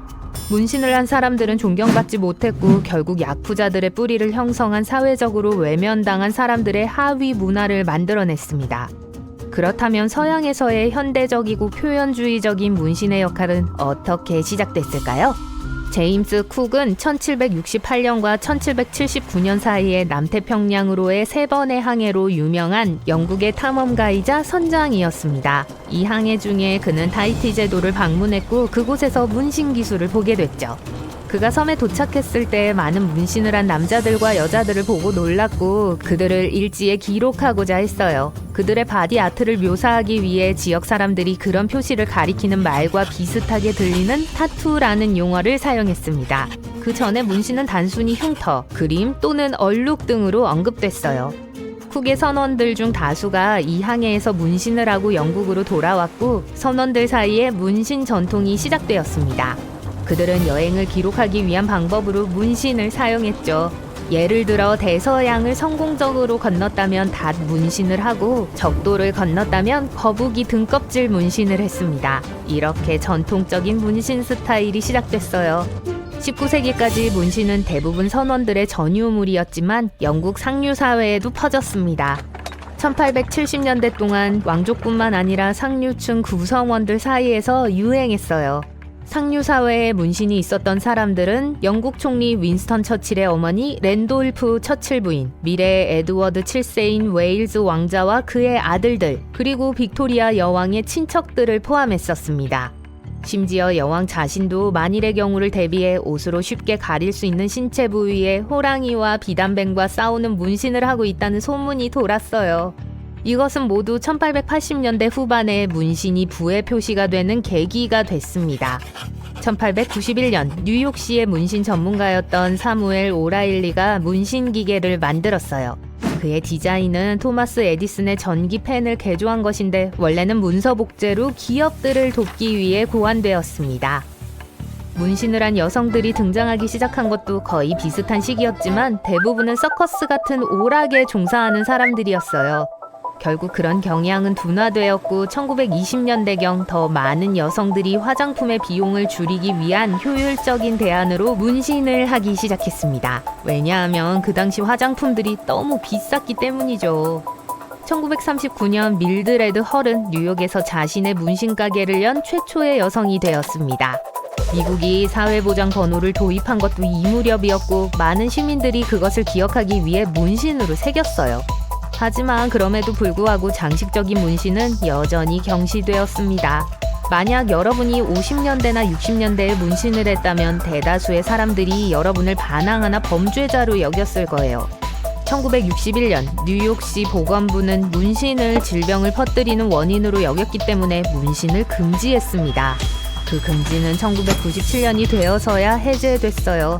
문신을 한 사람들은 존경받지 못했고 결국 야쿠자들의 뿌리를 형성한 사회적으로 외면당한 사람들의 하위 문화를 만들어냈습니다. 그렇다면 서양에서의 현대적이고 표현주의적인 문신의 역할은 어떻게 시작됐을까요? 제임스 쿡은 1768년과 1779년 사이에 남태평양으로의 3번의 항해로 유명한 영국의 탐험가이자 선장이었습니다. 이 항해 중에 그는 타히티 제도를 방문했고 그곳에서 문신 기술을 보게 됐죠. 그가 섬에 도착했을 때 많은 문신을 한 남자들과 여자들을 보고 놀랐고 그들을 일지에 기록하고자 했어요. 그들의 바디 아트를 묘사하기 위해 지역 사람들이 그런 표시를 가리키는 말과 비슷하게 들리는 타투라는 용어를 사용했습니다. 그 전에 문신은 단순히 흉터, 그림 또는 얼룩 등으로 언급됐어요. 쿡의 선원들 중 다수가 이 항해에서 문신을 하고 영국으로 돌아왔고 선원들 사이에 문신 전통이 시작되었습니다. 그들은 여행을 기록하기 위한 방법으로 문신을 사용했죠. 예를 들어 대서양을 성공적으로 건넜다면 닷 문신을 하고 적도를 건넜다면 거북이 등껍질 문신을 했습니다. 이렇게 전통적인 문신 스타일이 시작됐어요. 19세기까지 문신은 대부분 선원들의 전유물이었지만 영국 상류 사회에도 퍼졌습니다. 1870년대 동안 왕족뿐만 아니라 상류층 구성원들 사이에서 유행했어요. 상류 사회에 문신이 있었던 사람들은 영국 총리 윈스턴 처칠의 어머니 랜돌프 처칠 부인, 미래의 에드워드 7세인 웨일즈 왕자와 그의 아들들, 그리고 빅토리아 여왕의 친척들을 포함했었습니다. 심지어 여왕 자신도 만일의 경우를 대비해 옷으로 쉽게 가릴 수 있는 신체 부위에 호랑이와 비단뱀과 싸우는 문신을 하고 있다는 소문이 돌았어요. 이것은 모두 1880년대 후반에 문신이 부의 표시가 되는 계기가 됐습니다. 1891년 뉴욕시의 문신 전문가였던 사무엘 오라일리가 문신 기계를 만들었어요. 그의 디자인은 토마스 에디슨의 전기 펜을 개조한 것인데 원래는 문서 복제로 기업들을 돕기 위해 고안되었습니다. 문신을 한 여성들이 등장하기 시작한 것도 거의 비슷한 시기였지만 대부분은 서커스 같은 오락에 종사하는 사람들이었어요. 결국 그런 경향은 둔화되었고 1920년대경 더 많은 여성들이 화장품의 비용을 줄이기 위한 효율적인 대안으로 문신을 하기 시작했습니다. 왜냐하면 그 당시 화장품들이 너무 비쌌기 때문이죠. 1939년 밀드레드 헐은 뉴욕에서 자신의 문신 가게를 연 최초의 여성이 되었습니다. 미국이 사회보장 번호를 도입한 것도 이 무렵이었고 많은 시민들이 그것을 기억하기 위해 문신으로 새겼어요. 하지만 그럼에도 불구하고 장식적인 문신은 여전히 경시되었습니다. 만약 여러분이 50년대나 60년대에 문신을 했다면 대다수의 사람들이 여러분을 반항하나 범죄자로 여겼을 거예요. 1961년 뉴욕시 보건부는 문신을 질병을 퍼뜨리는 원인으로 여겼기 때문에 문신을 금지했습니다. 그 금지는 1997년이 되어서야 해제됐어요.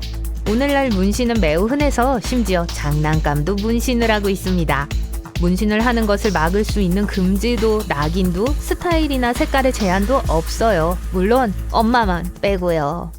오늘날 문신은 매우 흔해서 심지어 장난감도 문신을 하고 있습니다. 문신을 하는 것을 막을 수 있는 금지도, 낙인도, 스타일이나 색깔의 제한도 없어요. 물론 엄마만 빼고요.